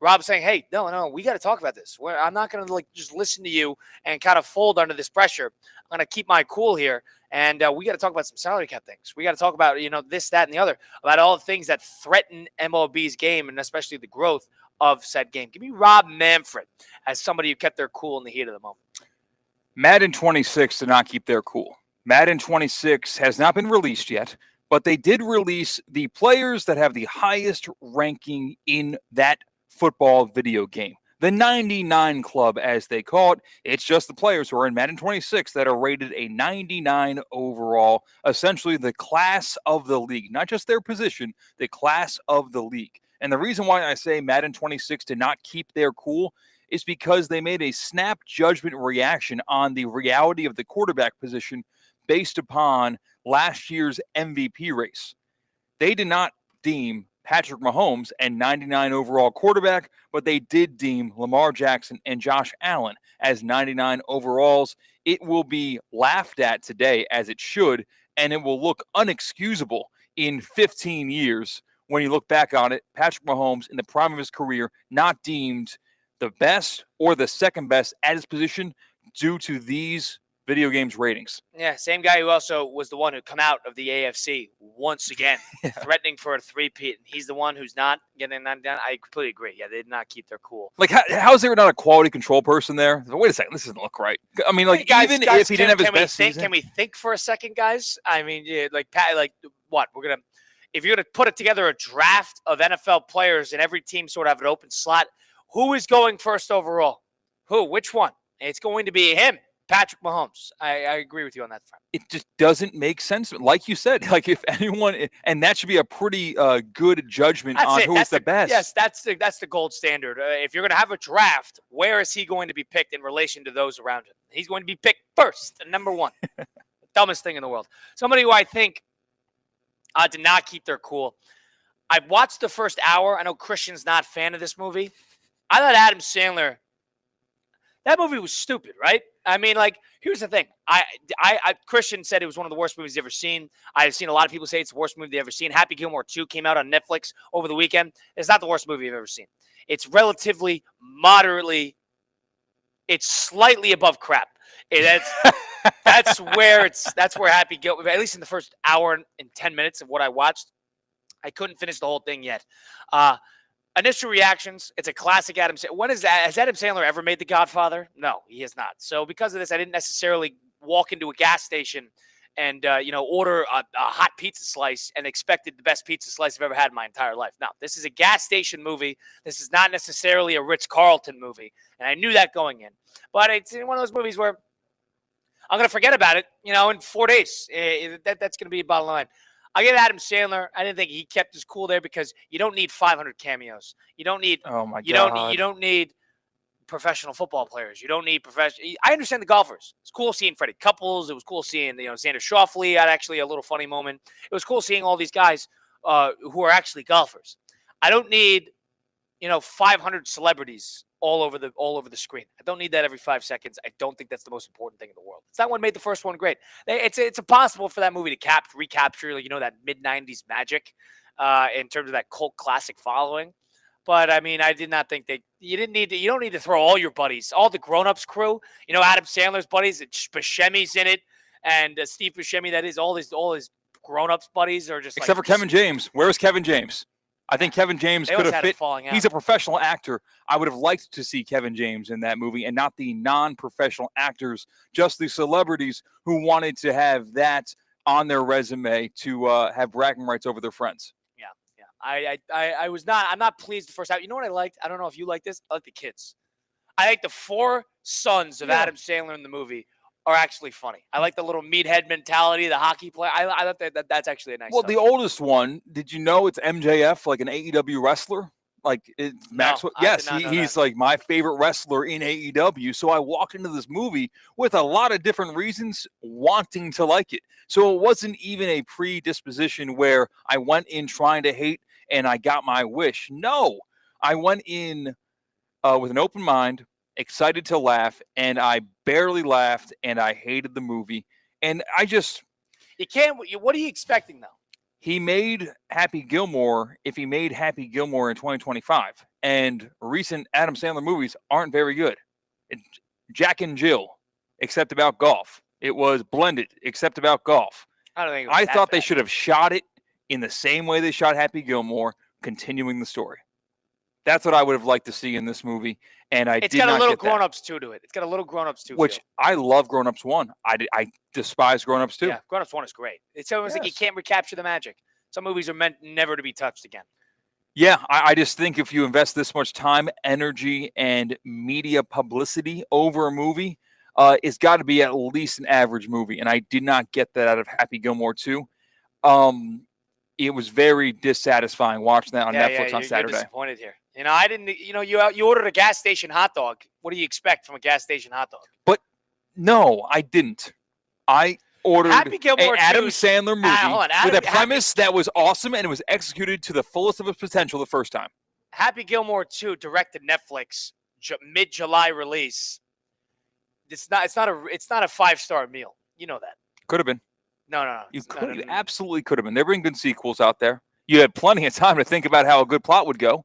[SPEAKER 3] Rob's saying, hey, no, we got to talk about this. I'm not going to just listen to you and kind of fold under this pressure. I'm going to keep my cool here. And we got to talk about some salary cap things. We got to talk about, this, that, and the other, about all the things that threaten MLB's game and especially the growth of said game. Give me Rob Manfred as somebody who kept their cool in the heat of the moment.
[SPEAKER 4] Madden 26 did not keep their cool. Madden 26 has not been released yet, but they did release the players that have the highest ranking in that football video game. The 99 Club, as they call it. It's just the players who are in Madden 26 that are rated a 99 overall, essentially the class of the league, not just their position, the class of the league. And the reason why I say Madden 26 did not keep their cool is because they made a snap judgment reaction on the reality of the quarterback position based upon last year's MVP race. They did not deem Patrick Mahomes and 99 overall quarterback, but they did deem Lamar Jackson and Josh Allen as 99 overalls. It will be laughed at today, as it should, and it will look unexcusable in 15 years when you look back on it. Patrick Mahomes, in the prime of his career, not deemed the best or the second best at his position due to these video games ratings.
[SPEAKER 3] Yeah, same guy who also was the one who come out of the AFC once again, threatening for a three-peat. He's the one who's not getting that done. I completely agree. Yeah, they did not keep their cool.
[SPEAKER 4] Like, how is there not a quality control person there? Wait a second, this doesn't look right. I mean, like,
[SPEAKER 3] Hey, guys,
[SPEAKER 4] if he didn't have his best
[SPEAKER 3] season,
[SPEAKER 4] season,
[SPEAKER 3] can we think for a second, guys? I mean, yeah, like what we're gonna. If you're gonna put it together a draft of NFL players and every team sort of have an open slot, who is going first overall? Who? Which one? It's going to be him. Patrick Mahomes. I agree with you on that front.
[SPEAKER 4] it just doesn't make sense. Like you said, like if anyone, and that should be a pretty good judgment on who is the best.
[SPEAKER 3] Yes, that's the gold standard. If you're going to have a draft, where is he going to be picked in relation to those around him? He's going to be picked first, number one. Dumbest thing in the world. Somebody who I think did not keep their cool. I watched the first hour. I know Christian's not a fan of this movie. I thought Adam Sandler, that movie was stupid, right? I mean, like, here's the thing. Christian said it was one of the worst movies he's ever seen. I've seen a lot of people say it's the worst movie they've ever seen. Happy Gilmore 2 came out on Netflix over the weekend. It's not the worst movie I've ever seen. It's relatively, moderately, it's slightly above crap. That's where Happy Gilmore, at least in the first hour and 10 minutes of what I watched. I couldn't finish the whole thing yet. Initial reactions, it's a classic Adam Sandler. Has Adam Sandler ever made The Godfather? No, he has not. So because of this, I didn't necessarily walk into a gas station and order a hot pizza slice and expected the best pizza slice I've ever had in my entire life. No, this is a gas station movie. This is not necessarily a Ritz-Carlton movie, and I knew that going in. But it's one of those movies where I'm going to forget about it, in 4 days. That's going to be a bottom line. I give Adam Sandler. I didn't think he kept his cool there because you don't need 500 cameos. You don't need.
[SPEAKER 4] Oh my
[SPEAKER 3] God. You don't need professional football players. You don't need professional. I understand the golfers. It's cool seeing Freddie Couples. It was cool seeing Xander Schauffele had actually a little funny moment. It was cool seeing all these guys who are actually golfers. I don't need 500 celebrities all over the screen. I don't need that every 5 seconds. I don't think that's the most important thing in the world. It's not what made the first one great. It's impossible for that movie to recapture that mid-90s magic in terms of that cult classic following. But I mean, I did not think you don't need to throw all your buddies, all the grown-ups crew. Adam Sandler's buddies, Buscemi's in it, and Steve Buscemi. That is all his grown-ups buddies are just
[SPEAKER 4] except for Kevin James. Where is Kevin James? I think Kevin James could have fit. He's a professional actor. I would have liked to see Kevin James in that movie and not the non-professional actors, just the celebrities who wanted to have that on their resume to have bragging rights over their friends.
[SPEAKER 3] Yeah. I'm not pleased the first time. You know what I liked? I don't know if you like this. I like the kids. I like the 4 sons of Adam Sandler in the movie are actually funny. I like the little meathead mentality, the hockey player. I thought that's actually a nice.
[SPEAKER 4] Well,
[SPEAKER 3] touch.
[SPEAKER 4] the oldest one, did you know it's MJF, like an AEW wrestler? Like it's Maxwell. Yes, he's like my favorite wrestler in AEW. So I walked into this movie with a lot of different reasons wanting to like it. So it wasn't even a predisposition where I went in trying to hate and I got my wish. No, I went in with an open mind, excited to laugh, and I barely laughed, and I hated the movie. And
[SPEAKER 3] you can't. What are you expecting though?
[SPEAKER 4] He made Happy Gilmore if he made Happy Gilmore in 2025, and recent Adam Sandler movies aren't very good. Jack and Jill, except about golf. It was Blended, except about golf. I thought they should have shot it in the same way they shot Happy Gilmore, continuing the story. That's what I would have liked to see in this movie, and
[SPEAKER 3] it's got a little grown-ups 2 to it. It's got a little grown-ups 2,
[SPEAKER 4] which I love. Grown-ups 1. I despise Grown-ups 2.
[SPEAKER 3] Yeah, Grown-ups 1 is great. It's almost like you can't recapture the magic. Some movies are meant never to be touched again.
[SPEAKER 4] Yeah, I just think if you invest this much time, energy, and media publicity over a movie, it's got to be at least an average movie, and I did not get that out of Happy Gilmore 2. It was very dissatisfying watching that on Netflix on Saturday.
[SPEAKER 3] You're disappointed here. I didn't. You ordered a gas station hot dog. What do you expect from a gas station hot dog?
[SPEAKER 4] But no, I didn't. I ordered an Adam Sandler movie with a premise that was awesome and it was executed to the fullest of its potential the first time.
[SPEAKER 3] Happy Gilmore 2 directed Netflix mid-July release. It's not a 5-star meal. You know that.
[SPEAKER 4] Could have been.
[SPEAKER 3] No.
[SPEAKER 4] You absolutely could have been. There have been good sequels out there. You had plenty of time to think about how a good plot would go.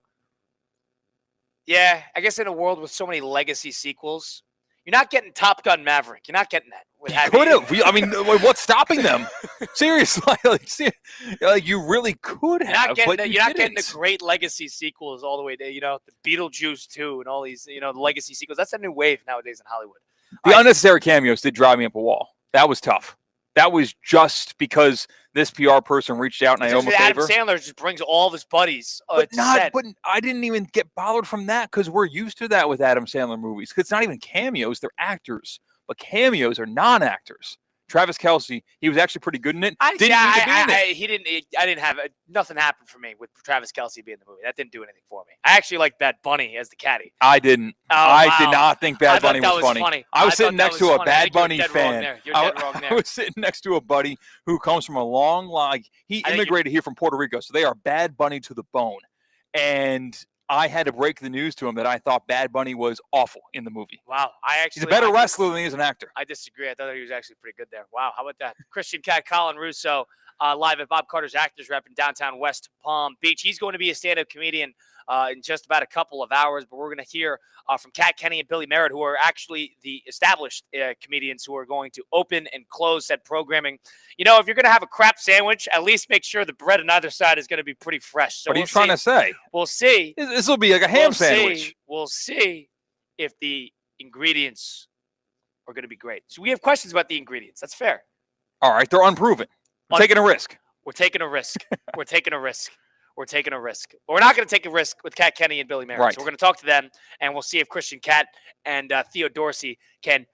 [SPEAKER 3] Yeah, I guess in a world with so many legacy sequels, you're not getting Top Gun Maverick. You're not getting that.
[SPEAKER 4] Could have. I mean, what's stopping them? Seriously, like you really could have.
[SPEAKER 3] You're not getting the great legacy sequels all the way there. The Beetlejuice 2 and all these, the legacy sequels. That's a new wave nowadays in Hollywood.
[SPEAKER 4] The unnecessary cameos did drive me up a wall. That was tough. That was just because this PR person reached out and I almost
[SPEAKER 3] Adam Sandler just brings all of his buddies.
[SPEAKER 4] But I didn't even get bothered from that because we're used to that with Adam Sandler movies. Because it's not even cameos; they're actors. But cameos are non-actors. Travis Kelce, he was actually pretty good in it. Nothing happened for me with Travis Kelce being in the movie. That didn't do anything for me. I actually liked Bad Bunny as the caddy. I didn't. I did not think Bad Bunny was funny. I was sitting next to a Bad Bunny fan.
[SPEAKER 3] You're dead wrong there.
[SPEAKER 4] I was sitting next to a buddy who comes from a long line. He immigrated here from Puerto Rico, so they are Bad Bunny to the bone. And I had to break the news to him that I thought Bad Bunny was awful in the movie.
[SPEAKER 3] Wow.
[SPEAKER 4] He's a better wrestler than he is an actor.
[SPEAKER 3] I disagree. I thought he was actually pretty good there. Wow. How about that? Christian Cat, Colin Russo, live at Bob Carter's Actors Rep in downtown West Palm Beach. He's going to be a stand-up comedian in just about a couple of hours, but we're going to hear from Kat Kenny and Billy Merritt, who are actually the established comedians who are going to open and close said programming. If you're going to have a crap sandwich, at least make sure the bread on either side is going to be pretty fresh. So
[SPEAKER 4] what are you trying to say?
[SPEAKER 3] We'll see.
[SPEAKER 4] This will be like a ham sandwich.
[SPEAKER 3] We'll see if the ingredients are going to be great. So we have questions about the ingredients. That's fair.
[SPEAKER 4] All right. They're unproven. We're taking a risk.
[SPEAKER 3] We're taking a risk. We're taking a risk. We're taking a risk. But we're not going to take a risk with Kat Kenny and Billy Merritt.
[SPEAKER 4] Right.
[SPEAKER 3] So we're going to talk to them, and we'll see if Christian Cat and Theo Dorsey can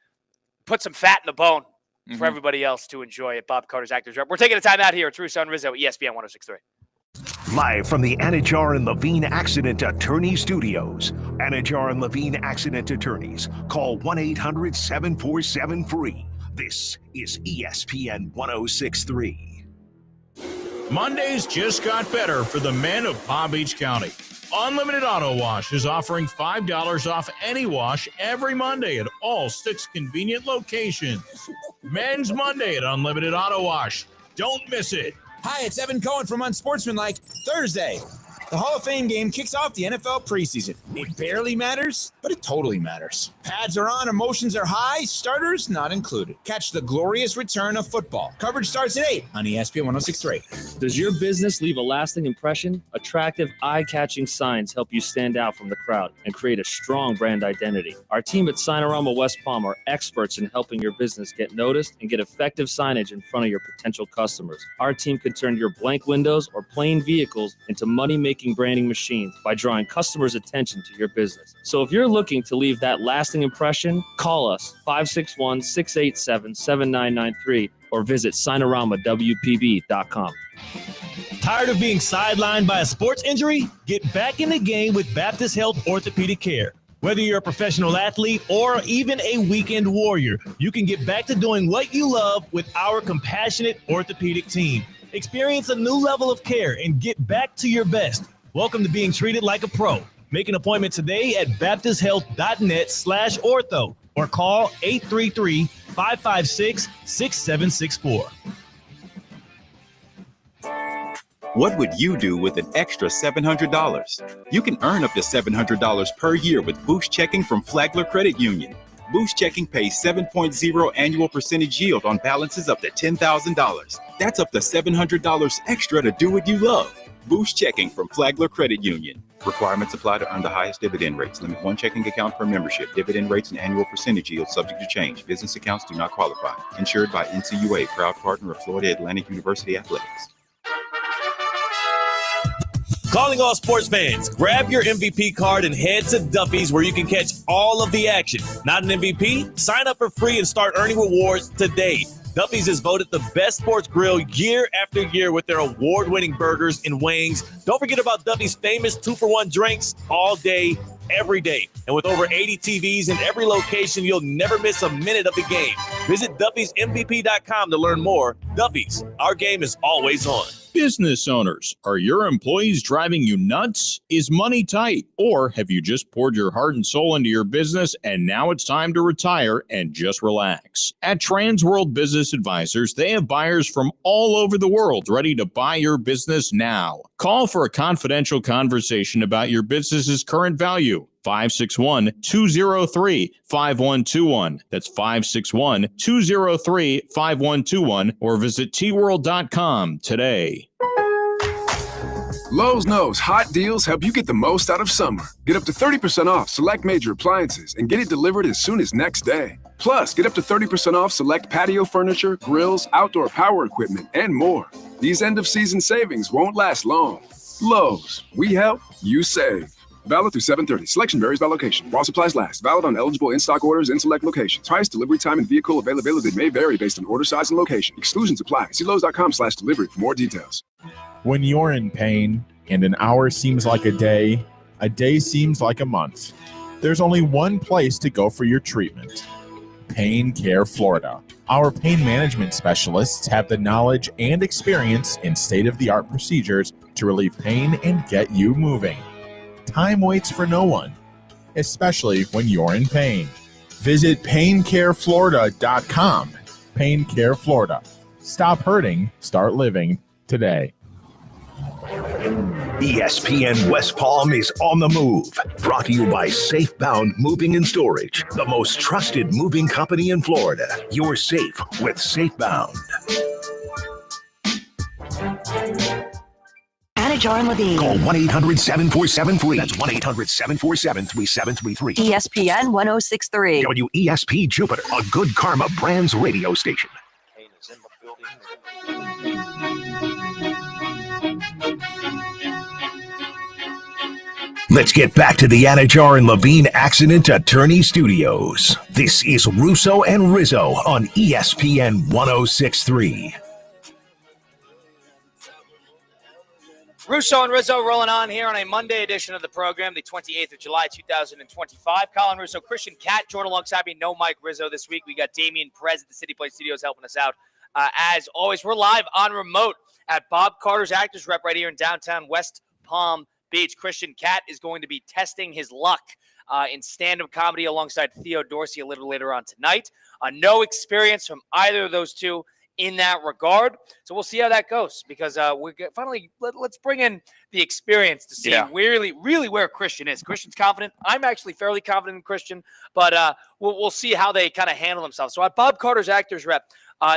[SPEAKER 3] put some fat in the bone for everybody else to enjoy at Bob Carter's Actors Rep. We're taking a time out here. It's Russo and Rizzo, ESPN 106.3.
[SPEAKER 1] Live from the Anajar and Levine Accident Attorney Studios. Anajar and Levine Accident Attorneys. Call 1-800-747-FREE. This is ESPN 106.3.
[SPEAKER 6] Mondays just got better for the men of Palm Beach County. Unlimited Auto Wash is offering $5 off any wash every Monday at all 6 convenient locations. Men's Monday at Unlimited Auto Wash. Don't miss it.
[SPEAKER 15] Hi, it's Evan Cohen from Unsportsmanlike. Thursday, the Hall of Fame game kicks off the NFL preseason. It barely matters, but it totally matters. Pads are on, emotions are high, starters not included. Catch the glorious return of football. Coverage starts at 8 on ESPN 106.3.
[SPEAKER 16] Does your business leave a lasting impression? Attractive, eye-catching signs help you stand out from the crowd and create a strong brand identity. Our team at Signorama West Palm are experts in helping your business get noticed and get effective signage in front of your potential customers. Our team can turn your blank windows or plain vehicles into money-making branding machines by drawing customers' attention to your business. So if you're looking to leave that lasting impression, call us 561-687-7993 or visit signoramawpb.com.
[SPEAKER 7] Tired of being sidelined by a sports injury? Get back in the game with Baptist Health Orthopedic Care. Whether you're a professional athlete or even a weekend warrior, you can get back to doing what you love with our compassionate orthopedic team. Experience a new level of care and get back to your best. Welcome to being treated like a pro. Make an appointment today at baptisthealth.net/ortho or call 833-556-6764.
[SPEAKER 17] What would you do with an extra $700? You can earn up to $700 per year with Boost Checking from Flagler Credit Union. Boost Checking pays 7.0 annual percentage yield on balances up to $10,000. That's up to $700 extra to do what you love. Boost Checking from Flagler Credit Union. Requirements apply to earn the highest dividend rates. Limit one checking account per membership. Dividend rates and annual percentage yield subject to change. Business accounts do not qualify. Insured by NCUA, proud partner of Florida Atlantic University Athletics.
[SPEAKER 7] Calling all sports fans, grab your MVP card and head to Duffy's where you can catch all of the action. Not an MVP? Sign up for free and start earning rewards today. Duffy's is voted the best sports grill year after year with their award-winning burgers and wings. Don't forget about Duffy's famous 2-for-1 drinks all day, every day. And with over 80 TVs in every location, you'll never miss a minute of the game. Visit Duffy'sMVP.com to learn more. Duffy's, our game is always on.
[SPEAKER 6] Business owners, are your employees driving you nuts? Is money tight? Or have you just poured your heart and soul into your business and now it's time to retire and just relax? At Transworld Business Advisors, they have buyers from all over the world ready to buy your business now. Call for a confidential conversation about your business's current value. 561-203-5121. That's 561-203-5121, or visit tworld.com today.
[SPEAKER 18] Lowe's knows hot deals help you get the most out of summer. Get up to 30% off select major appliances and get it delivered as soon as next day. Plus, get up to 30% off select patio furniture, grills, outdoor power equipment, and more. These end-of-season savings won't last long. Lowe's, we help, you save. Valid through 7/30. Selection varies by location. While supplies last. Valid on eligible in-stock orders in select locations. Price, delivery time, and vehicle availability may vary based on order size and location. Exclusions apply. See Lowe's.com/delivery for more details.
[SPEAKER 19] When you're in pain and an hour seems like a day seems like a month, there's only one place to go for your treatment. Pain Care Florida. Our pain management specialists have the knowledge and experience in state-of-the-art procedures to relieve pain and get you moving. Time waits for no one, especially when you're in pain. Visit paincareflorida.com. Pain Care Florida. Stop hurting, start living today.
[SPEAKER 1] ESPN West Palm is on the move. Brought to you by Safebound Moving and Storage, the most trusted moving company in Florida. You're safe with Safebound.
[SPEAKER 20] Jar and Levine.
[SPEAKER 1] Call 1-800-747-FREE. That's 1-800-747-3733.
[SPEAKER 20] ESPN 1063.
[SPEAKER 1] WESP Jupiter, a Good Karma Brands radio station. Let's get back to the Anajar and Levine Accident Attorney Studios. This is Russo and Rizzo on ESPN 1063.
[SPEAKER 3] Russo and Rizzo rolling on here on a Monday edition of the program, the 28th of July, 2025. Colin Russo, Christian Cat, joined alongside me. No Mike Rizzo this week. We got Damian Perez at the City Place Studios helping us out. As always, we're live on remote at Bob Carter's Actors Rep right here in downtown West Palm Beach. Christian Cat is going to be testing his luck in stand-up comedy alongside Theo Dorsey a little later on tonight. No experience from either of those two in that regard. So we'll see how that goes, because let's bring in the experience to see really where Christian is. Christian's confident. I'm actually fairly confident in Christian, but we'll see how they kind of handle themselves. So at Bob Carter's Actors Rep,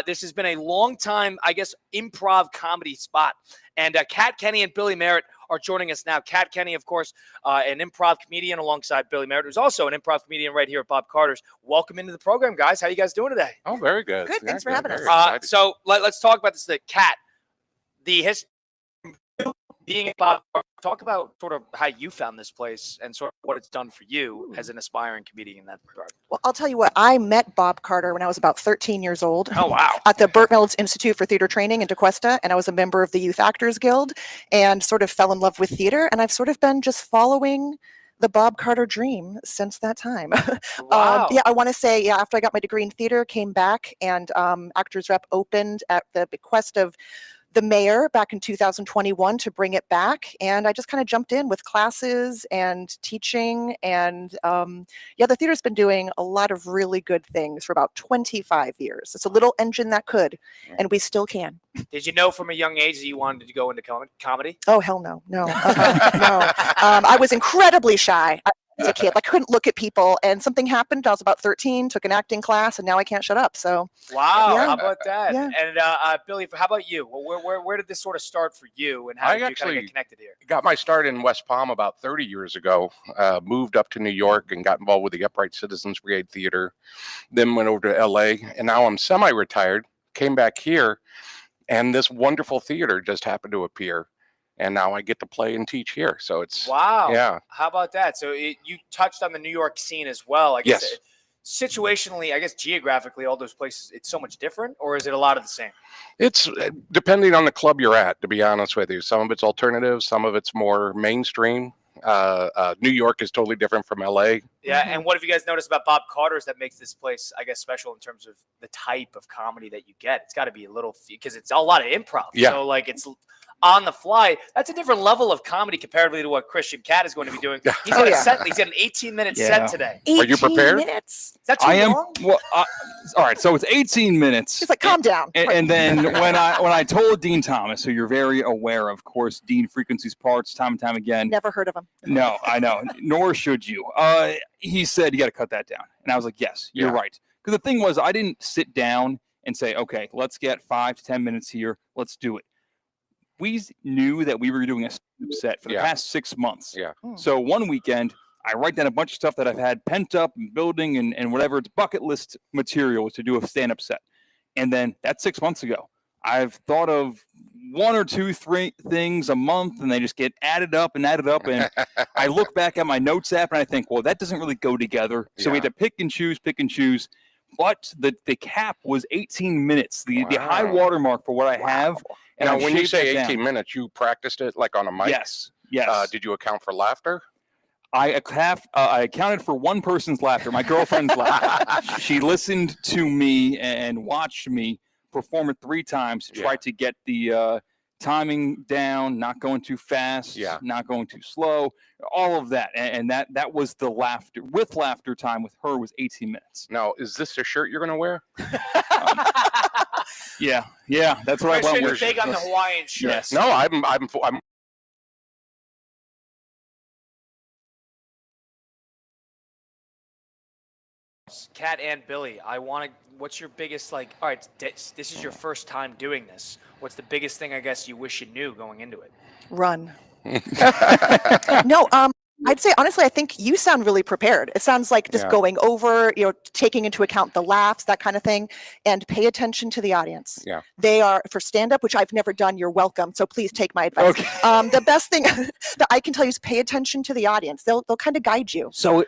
[SPEAKER 3] this has been a long time, I guess, improv comedy spot. And Kat Kenny and Billy Merritt are joining us now. Kat Kenny, of course, an improv comedian alongside Billy Merritt, who's also an improv comedian right here at Bob Carter's. Welcome into the program, guys. How you guys doing today?
[SPEAKER 21] Oh, very good.
[SPEAKER 20] Good. Thanks for having us.
[SPEAKER 3] So let's talk about this. The Kat, the history being at Bob Carter. Talk about sort of how you found this place and sort of what it's done for you as an aspiring comedian in that regard.
[SPEAKER 22] Well, I'll tell you what, I met Bob Carter when I was about 13 years old.
[SPEAKER 3] Oh, wow.
[SPEAKER 22] At the Burt Reynolds Institute for Theater Training in DeQuesta, and I was a member of the Youth Actors Guild and sort of fell in love with theater, and I've sort of been just following the Bob Carter dream since that time.
[SPEAKER 3] Wow.
[SPEAKER 22] I want to say, after I got my degree in theater, came back, and Actors Rep opened at the bequest of the mayor back in 2021 to bring it back. And I just kind of jumped in with classes and teaching. And the theater's been doing a lot of really good things for about 25 years. It's a little engine that could, and we still can.
[SPEAKER 3] Did you know from a young age that you wanted to go into comedy?
[SPEAKER 22] Oh, hell no. No. No. I was incredibly shy as a kid. Like, I couldn't look at people, and something happened. I was about 13, took an acting class, and now I can't shut up. So,
[SPEAKER 3] wow,
[SPEAKER 22] yeah.
[SPEAKER 3] How about that?
[SPEAKER 22] Yeah.
[SPEAKER 3] And Billy, how about you? Well, where did this sort of start for you, and how did you kind of get connected here?
[SPEAKER 21] Got my start in West Palm about 30 years ago. Moved up to New York and got involved with the Upright Citizens Brigade Theater. Then went over to LA, and now I'm semi-retired. Came back here, and this wonderful theater just happened to appear. And now I get to play and teach here. So it's
[SPEAKER 3] wow.
[SPEAKER 21] Yeah.
[SPEAKER 3] How about that? So you touched on the New York scene as well. I guess
[SPEAKER 21] yes.
[SPEAKER 3] Situationally, I guess geographically, all those places, it's so much different, or is it a lot of the same?
[SPEAKER 21] It's depending on the club you're at, to be honest with you. Some of it's alternative, some of it's more mainstream. New York is totally different from LA.
[SPEAKER 3] Yeah, and what have you guys noticed about Bob Carter's that makes this place, I guess, special in terms of the type of comedy that you get? It's got to be a little, because it's a lot of improv.
[SPEAKER 21] Yeah.
[SPEAKER 3] So, like, it's on the fly. That's a different level of comedy comparatively to what Christian Cat is going to be doing. He's got a set. He's got an 18-minute set today.
[SPEAKER 21] Are you prepared?
[SPEAKER 22] Minutes.
[SPEAKER 3] Is that too long?
[SPEAKER 4] Well, all right. So it's 18 minutes.
[SPEAKER 22] He's like, calm down.
[SPEAKER 4] And then when I told Dean Thomas, who you're very aware of course, Dean frequencies parts time and time again.
[SPEAKER 22] Never heard of him.
[SPEAKER 4] No, I know. Nor should you. He said, you got to cut that down. And I was like, yes, you're right. Because the thing was, I didn't sit down and say, okay, let's get 5 to 10 minutes here. Let's do it. We knew that we were doing a set for the past 6 months.
[SPEAKER 21] Yeah.
[SPEAKER 4] So one weekend, I write down a bunch of stuff that I've had pent up and building and whatever. It's bucket list material to do a stand-up set. And then that's 6 months ago. I've thought of 1 or 2, 3 things a month, and they just get added up. And I look back at my notes app, and I think, well, that doesn't really go together. So we had to pick and choose. But the cap was 18 minutes, the high watermark for what I have. And
[SPEAKER 21] now,
[SPEAKER 4] I've
[SPEAKER 21] when you
[SPEAKER 4] shaved
[SPEAKER 21] say
[SPEAKER 4] that
[SPEAKER 21] 18
[SPEAKER 4] down.
[SPEAKER 21] minutes, you practiced it like on a mic?
[SPEAKER 4] Yes.
[SPEAKER 21] Did you account for laughter?
[SPEAKER 4] I accounted for one person's laughter, my girlfriend's laughter. She listened to me and watched me perform it 3 times to try to get the timing down, not going too fast, not going too slow, all of that. And that was the laughter. With laughter time with her was 18 minutes.
[SPEAKER 21] Now, is this the shirt you're going to wear?
[SPEAKER 4] Yeah, that's what I went with.
[SPEAKER 3] Big on the Hawaiian shirt.
[SPEAKER 4] Yes.
[SPEAKER 21] No, I'm
[SPEAKER 3] Kat and Billy, what's your biggest, all right, this is your first time doing this. What's the biggest thing, I guess, you wish you knew going into it?
[SPEAKER 22] Run. No, I'd say, honestly, I think you sound really prepared. It sounds like just going over, taking into account the laughs, that kind of thing, and pay attention to the audience.
[SPEAKER 21] Yeah.
[SPEAKER 22] They are, for stand-up, which I've never done, you're welcome, so please take my advice.
[SPEAKER 4] Okay.
[SPEAKER 22] The best thing that I can tell you is pay attention to the audience. They'll kind of guide you.
[SPEAKER 4] So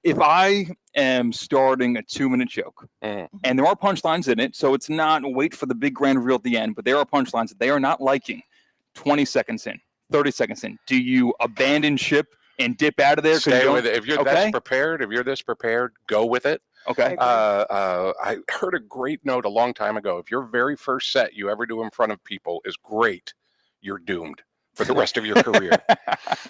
[SPEAKER 4] if I am starting a 2-minute joke, and there are punchlines in it, so it's not wait for the big grand reveal at the end, but there are punchlines that they are not liking 20 seconds in, 30 seconds in. Do you abandon ship and dip out of there?
[SPEAKER 21] Stay with it. If you're this prepared, go with it.
[SPEAKER 4] Okay.
[SPEAKER 21] I heard a great note a long time ago. If your very first set you ever do in front of people is great, you're doomed for the rest of your career.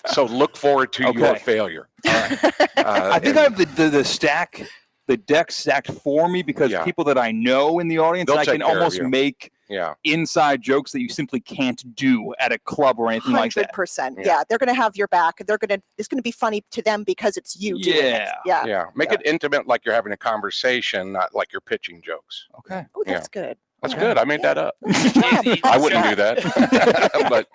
[SPEAKER 21] So look forward to your failure.
[SPEAKER 4] I think I have the deck stacked for me because people that I know in the audience, I can almost make inside jokes that you simply can't do at a club or anything like that.
[SPEAKER 22] 100%. Yeah, they're going to have your back. It's going to be funny to them because it's you doing it. Yeah.
[SPEAKER 21] Make it intimate, like you're having a conversation, not like you're pitching jokes.
[SPEAKER 4] Okay.
[SPEAKER 22] Oh, that's good.
[SPEAKER 21] That's good. I made that up. I wouldn't do that. But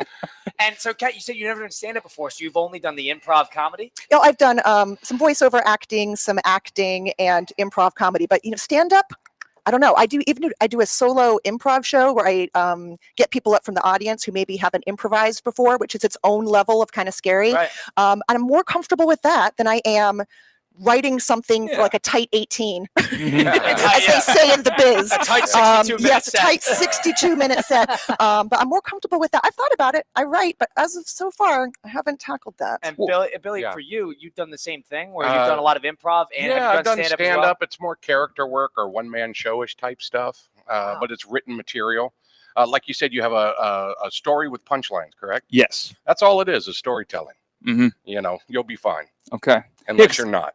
[SPEAKER 3] and so, Kat, you said you've never done stand-up before, so you've only done the improv comedy?
[SPEAKER 22] I've done some voiceover acting, some acting, and improv comedy. But stand-up, I don't know. I do a solo improv show where I get people up from the audience who maybe haven't improvised before, which is its own level of kind of scary.
[SPEAKER 3] Right.
[SPEAKER 22] And I'm more comfortable with that than I am writing something for like a tight 18, as they say in the biz.
[SPEAKER 3] A tight 62-minute set.
[SPEAKER 22] Yes, a tight 62-minute set. But I'm more comfortable with that. I've thought about it. I write, but as of so far, I haven't tackled that.
[SPEAKER 3] And Billy, for you, you've done the same thing where you've done a lot of improv and
[SPEAKER 21] I've done
[SPEAKER 3] stand-up
[SPEAKER 21] stand-up.
[SPEAKER 3] as well?
[SPEAKER 21] It's more character work or one-man showish type stuff, but it's written material. Like you said, you have a story with punchlines, correct?
[SPEAKER 4] Yes.
[SPEAKER 21] That's all it is storytelling.
[SPEAKER 4] Mm-hmm.
[SPEAKER 21] You'll be fine.
[SPEAKER 4] Okay.
[SPEAKER 21] Unless you're not.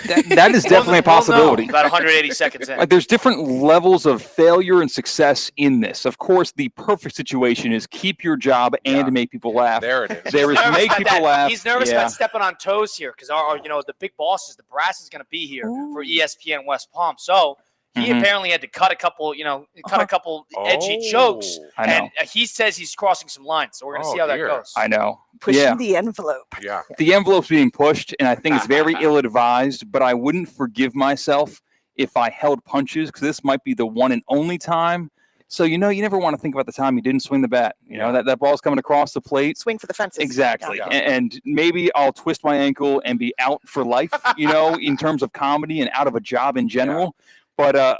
[SPEAKER 4] That is definitely a possibility.
[SPEAKER 3] About 180 seconds in.
[SPEAKER 4] Like, there's different levels of failure and success in this. Of course, the perfect situation is keep your job and make people laugh.
[SPEAKER 21] There it is.
[SPEAKER 4] There is make people laugh.
[SPEAKER 3] He's nervous about stepping on toes here because the big bosses, the brass is going to be here for ESPN West Palm. So he apparently had to cut a couple, edgy jokes.
[SPEAKER 4] I know.
[SPEAKER 3] And he says he's crossing some lines. So we're going to see how that goes.
[SPEAKER 4] I know.
[SPEAKER 22] Pushing the envelope.
[SPEAKER 21] Yeah.
[SPEAKER 4] The envelope's being pushed, and I think it's very ill-advised, but I wouldn't forgive myself if I held punches because this might be the one and only time. So, you never want to think about the time you didn't swing the bat. That ball's coming across the plate.
[SPEAKER 22] Swing for the fences.
[SPEAKER 4] Exactly.
[SPEAKER 22] Yeah.
[SPEAKER 4] And maybe I'll twist my ankle and be out for life, in terms of comedy and out of a job in general. But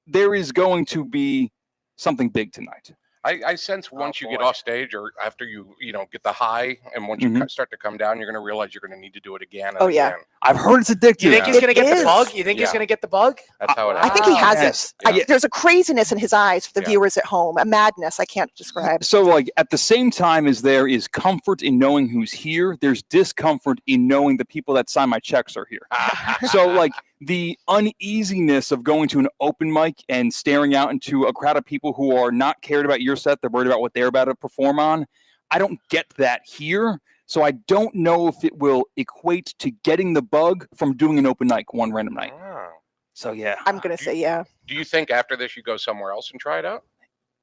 [SPEAKER 4] there is going to be something big tonight.
[SPEAKER 21] I sense once you get off stage or after you get the high and once you start to come down, you're going to realize you're going to need to do it again. And again.
[SPEAKER 4] I've heard it's addictive.
[SPEAKER 3] You think he's going to get the bug? You think he's going to get the bug?
[SPEAKER 21] That's how it is.
[SPEAKER 22] I think he has it. There's a craziness in his eyes for the viewers at home, a madness I can't describe.
[SPEAKER 4] So, like, at the same time as there is comfort in knowing who's here, there's discomfort in knowing the people that sign my checks are here. So, like, the uneasiness of going to an open mic and staring out into a crowd of people who are not cared about your set, they're worried about what they're about to perform on. I don't get that here. So I don't know if it will equate to getting the bug from doing an open night one random night.
[SPEAKER 21] Oh.
[SPEAKER 4] So, yeah.
[SPEAKER 22] I'm going to say, yeah.
[SPEAKER 21] Do you think after this you go somewhere else and try it out?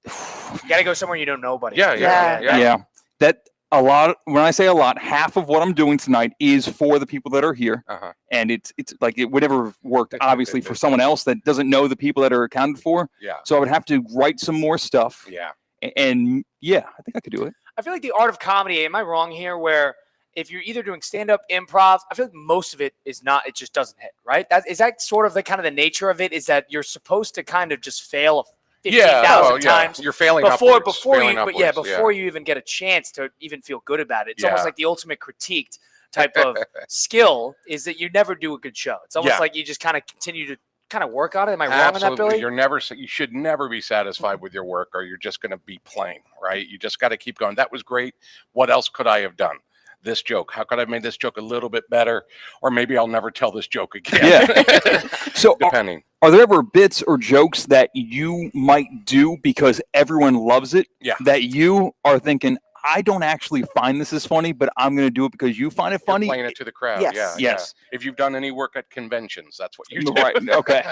[SPEAKER 3] You got to go somewhere you know nobody.
[SPEAKER 21] Yeah.
[SPEAKER 4] That a lot. When I say a lot, half of what I'm doing tonight is for the people that are here, and it's like it would never have worked obviously for someone else that doesn't know the people that are accounted for.
[SPEAKER 21] Yeah.
[SPEAKER 4] So I would have to write some more stuff.
[SPEAKER 21] Yeah.
[SPEAKER 4] And yeah, I think I could do it.
[SPEAKER 3] I feel like the art of comedy, am I wrong here, where if you're either doing stand-up, improv, I feel like most of it is not, it just doesn't hit, right? Is that sort of the kind of the nature of it, is that you're supposed to kind of just fail 15,000 times.
[SPEAKER 21] You're failing
[SPEAKER 3] before
[SPEAKER 21] upwards,
[SPEAKER 3] you even get a chance to even feel good about it. It's almost like the ultimate critiqued type of skill is that you never do a good show. It's almost like you just kind of continue to kind of work on it. Am I wrong on that, Billy?
[SPEAKER 21] You should never be satisfied with your work, or you're just going to be plain, right? You just got to keep going. That was great. What else could I have done? This joke. How could I have made this joke a little bit better? Or maybe I'll never tell this joke again.
[SPEAKER 4] Yeah. So
[SPEAKER 21] depending.
[SPEAKER 4] Are there ever bits or jokes that you might do because everyone loves it?
[SPEAKER 21] Yeah.
[SPEAKER 4] That you are thinking, I don't actually find this as funny, but I'm going to do it because you find it funny.
[SPEAKER 21] You're playing it to the crowd.
[SPEAKER 22] Yes.
[SPEAKER 4] Yes.
[SPEAKER 21] If you've done any work at conventions, that's what you do.
[SPEAKER 4] Right. Okay.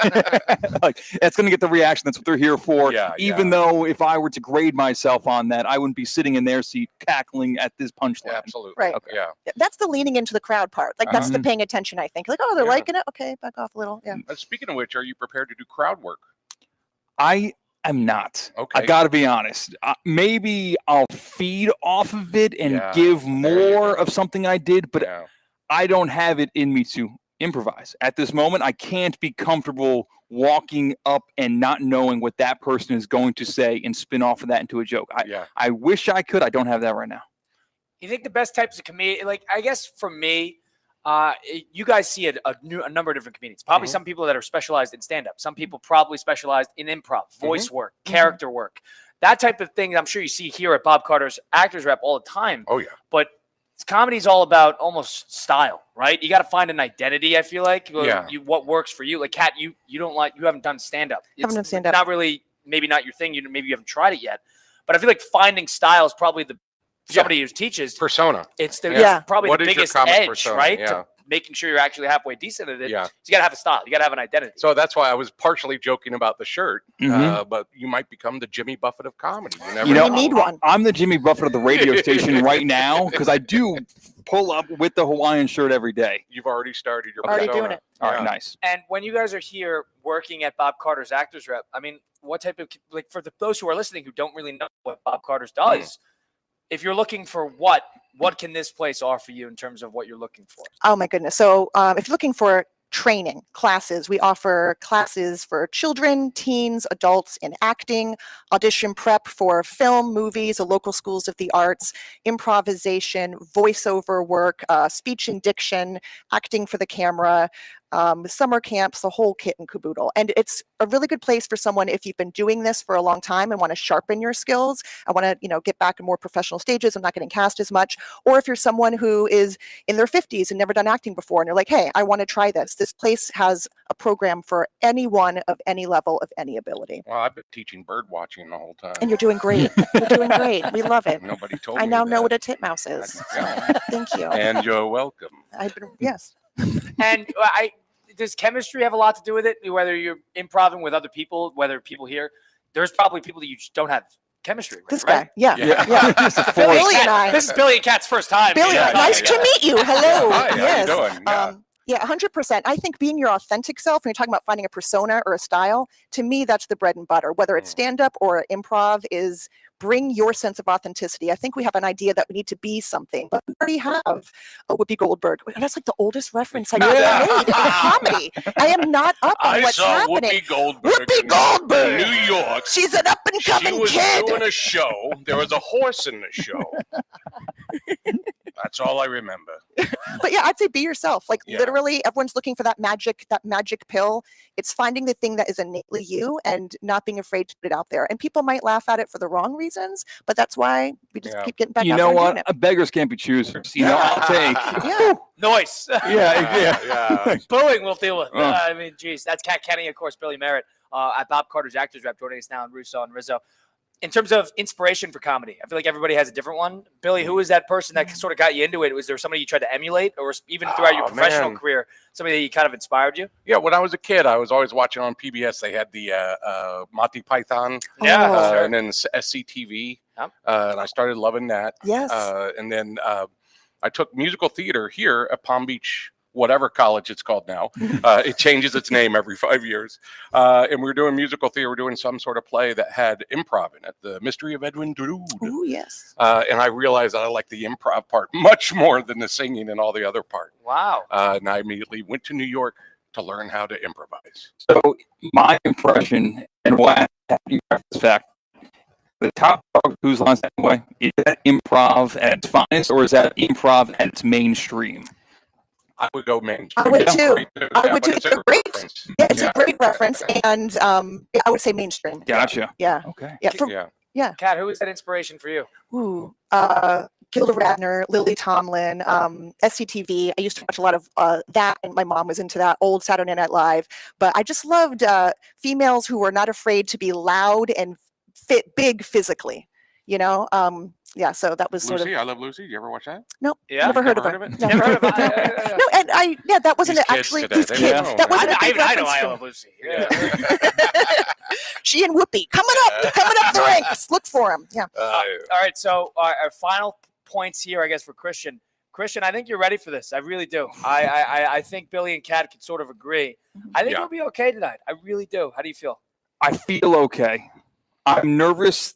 [SPEAKER 4] Like, that's going to get the reaction. That's what they're here for. Even though if I were to grade myself on that, I wouldn't be sitting in their seat cackling at this punchline.
[SPEAKER 21] Absolutely.
[SPEAKER 22] Right.
[SPEAKER 4] Okay.
[SPEAKER 21] Yeah.
[SPEAKER 22] That's the leaning into the crowd part. Like, that's the paying attention, I think. Like, oh, they're liking it. Okay, back off a little. Yeah.
[SPEAKER 21] Speaking of which, are you prepared to do crowd work?
[SPEAKER 4] I am not.
[SPEAKER 21] Okay.
[SPEAKER 4] I got to be honest. Maybe I'll feed off of it and give more of something I did, but I don't have it in me to improvise. At this moment, I can't be comfortable walking up and not knowing what that person is going to say and spin off of that into a joke. I wish I could. I don't have that right now.
[SPEAKER 3] You think the best types of comedian, like, I guess for me, you guys see a number of different comedians. Probably some people that are specialized in stand-up. Some people probably specialized in improv, voice work, character work. That type of thing I'm sure you see here at Bob Carter's Actors Rep all the time.
[SPEAKER 21] Oh, yeah.
[SPEAKER 3] But comedy is all about almost style, right? You got to find an identity, I feel like. What works for you. Like, Kat, you haven't done stand-up.
[SPEAKER 22] Haven't done stand-up.
[SPEAKER 3] Not really, maybe not your thing. Maybe you haven't tried it yet. But I feel like finding style is probably somebody who teaches
[SPEAKER 21] persona.
[SPEAKER 3] It's probably the biggest edge, persona? Right? To making sure you're actually halfway decent at it.
[SPEAKER 21] Yeah.
[SPEAKER 3] So you got to have a style. You got to have an identity.
[SPEAKER 21] So that's why I was partially joking about the shirt. But you might become the Jimmy Buffett of comedy. You
[SPEAKER 22] need one.
[SPEAKER 4] I'm the Jimmy Buffett of the radio station right now because I do pull up with the Hawaiian shirt every day.
[SPEAKER 21] You've already started your
[SPEAKER 22] already
[SPEAKER 21] persona.
[SPEAKER 22] doing it.
[SPEAKER 4] All right, nice.
[SPEAKER 3] And when you guys are here working at Bob Carter's Actors Rep, I mean, what type of, like, for those who are listening who don't really know what Bob Carter's does, if you're looking for what can this place offer you in terms of what you're looking for?
[SPEAKER 22] Oh, my goodness. So if you're looking for training classes, we offer classes for children, teens, adults in acting, audition prep for film, movies, the local schools of the arts, improvisation, voiceover work, speech and diction, acting for the camera, summer camps, the whole kit and caboodle. And it's a really good place for someone if you've been doing this for a long time and want to sharpen your skills. I want to, get back in more professional stages. I'm not getting cast as much. Or if you're someone who is in their 50s and never done acting before, and you're like, hey, I want to try this. This place has a program for anyone of any level of any ability.
[SPEAKER 21] Well, I've been teaching bird watching the whole time.
[SPEAKER 22] And you're doing great. You're doing great. We love it.
[SPEAKER 21] Nobody told me
[SPEAKER 22] I now
[SPEAKER 21] that.
[SPEAKER 22] know what a titmouse is. Thank you.
[SPEAKER 21] And you're welcome.
[SPEAKER 22] Yes.
[SPEAKER 3] And does chemistry have a lot to do with it? Whether you're improvising with other people, whether people here, there's probably people that you just don't have chemistry with.
[SPEAKER 22] This
[SPEAKER 3] right?
[SPEAKER 22] guy, yeah.
[SPEAKER 3] Billy and I. This is Billy and Kat's first time.
[SPEAKER 22] Billy, nice to meet you. Hello.
[SPEAKER 21] Hi,
[SPEAKER 22] yes.
[SPEAKER 21] how you doing?
[SPEAKER 22] Yeah, 100%. I think being your authentic self, when you're talking about finding a persona or a style, to me, that's the bread and butter. Whether it's stand-up or improv, is bring your sense of authenticity. I think we have an idea that we need to be something, but we already have Whoopi Goldberg. That's like the oldest reference I've ever made in comedy. I am not up on what's happening.
[SPEAKER 21] Whoopi Goldberg in New York
[SPEAKER 22] She's an up and coming
[SPEAKER 21] She was
[SPEAKER 22] kid.
[SPEAKER 21] doing a show. There was a horse in the show. That's all I remember.
[SPEAKER 22] But yeah, I'd say be yourself. Like
[SPEAKER 21] Yeah.
[SPEAKER 22] literally, everyone's looking for that magic pill. It's finding the thing that is innately you and not being afraid to put it out there. And people might laugh at it for the wrong reasons, but that's why we just keep getting back
[SPEAKER 4] You
[SPEAKER 22] out
[SPEAKER 4] know
[SPEAKER 22] there and
[SPEAKER 4] what?
[SPEAKER 22] doing it.
[SPEAKER 4] Beggars can't be choosers. You know, I'll take.
[SPEAKER 22] Yeah.
[SPEAKER 3] Noise.
[SPEAKER 4] Yeah.
[SPEAKER 3] Booing we'll deal with.
[SPEAKER 4] Oh.
[SPEAKER 3] I mean, geez. That's Kat Kenny, of course, Billy Merritt at Bob Carter's Actors Rep, joining us now in Russo and Rizzo. In terms of inspiration for comedy, I feel like everybody has a different one. Billy, who was that person that sort of got you into it? Was there somebody you tried to emulate, or even throughout your professional career, somebody that kind of inspired you?
[SPEAKER 21] Yeah, when I was a kid, I was always watching on PBS. They had the Monty Python,
[SPEAKER 3] sure.
[SPEAKER 21] and then SCTV, and I started loving that.
[SPEAKER 22] Yes.
[SPEAKER 21] And then I took musical theater here at Palm Beach, whatever college it's called now. It changes its name every 5 years. And we were doing musical theater. We're doing some sort of play that had improv in it, The Mystery of Edwin Drood.
[SPEAKER 22] Oh, yes.
[SPEAKER 21] And I realized that I like the improv part much more than the singing and all the other part.
[SPEAKER 3] Wow.
[SPEAKER 21] And I immediately went to New York to learn how to improvise.
[SPEAKER 4] So my impression, and why I have this fact, the top dog who's lines anyway, is that improv at its finest, or is that improv at its mainstream?
[SPEAKER 21] I would go mainstream.
[SPEAKER 22] I would too. I would too.
[SPEAKER 21] It's
[SPEAKER 22] It's
[SPEAKER 21] a
[SPEAKER 22] a great.
[SPEAKER 21] reference.
[SPEAKER 22] Yeah, it's a great reference, and yeah, I would say mainstream.
[SPEAKER 4] Gotcha.
[SPEAKER 22] Yeah.
[SPEAKER 4] Okay.
[SPEAKER 22] Yeah.
[SPEAKER 3] Kat, who is that inspiration for you?
[SPEAKER 22] Ooh, Gilda Radner, Lily Tomlin, SCTV. I used to watch a lot of that, and my mom was into that, old Saturday Night Live. But I just loved females who were not afraid to be loud and fit big physically. You know, yeah. So that was sort
[SPEAKER 21] Lucy,
[SPEAKER 22] of.
[SPEAKER 21] I Love Lucy. Did you ever watch that?
[SPEAKER 22] Nope.
[SPEAKER 3] Yeah?
[SPEAKER 22] Never heard of
[SPEAKER 21] Never
[SPEAKER 22] it.
[SPEAKER 21] heard of it?
[SPEAKER 22] Never heard of it. No, and that wasn't
[SPEAKER 21] These kids
[SPEAKER 22] actually
[SPEAKER 21] today,
[SPEAKER 22] these
[SPEAKER 21] they
[SPEAKER 22] kids.
[SPEAKER 21] don't know,
[SPEAKER 22] That
[SPEAKER 21] man.
[SPEAKER 22] wasn't a big
[SPEAKER 3] I know
[SPEAKER 22] reference
[SPEAKER 3] I
[SPEAKER 22] to
[SPEAKER 3] Love Lucy.
[SPEAKER 22] She and Whoopi coming up the ranks. Look for him. Yeah.
[SPEAKER 3] All right, so our final points here, I guess, for Christian. Christian, I think you're ready for this. I really do. I think Billy and Kat can sort of agree. I think you'll be okay tonight. I really do. How do you feel?
[SPEAKER 4] I feel okay. I'm nervous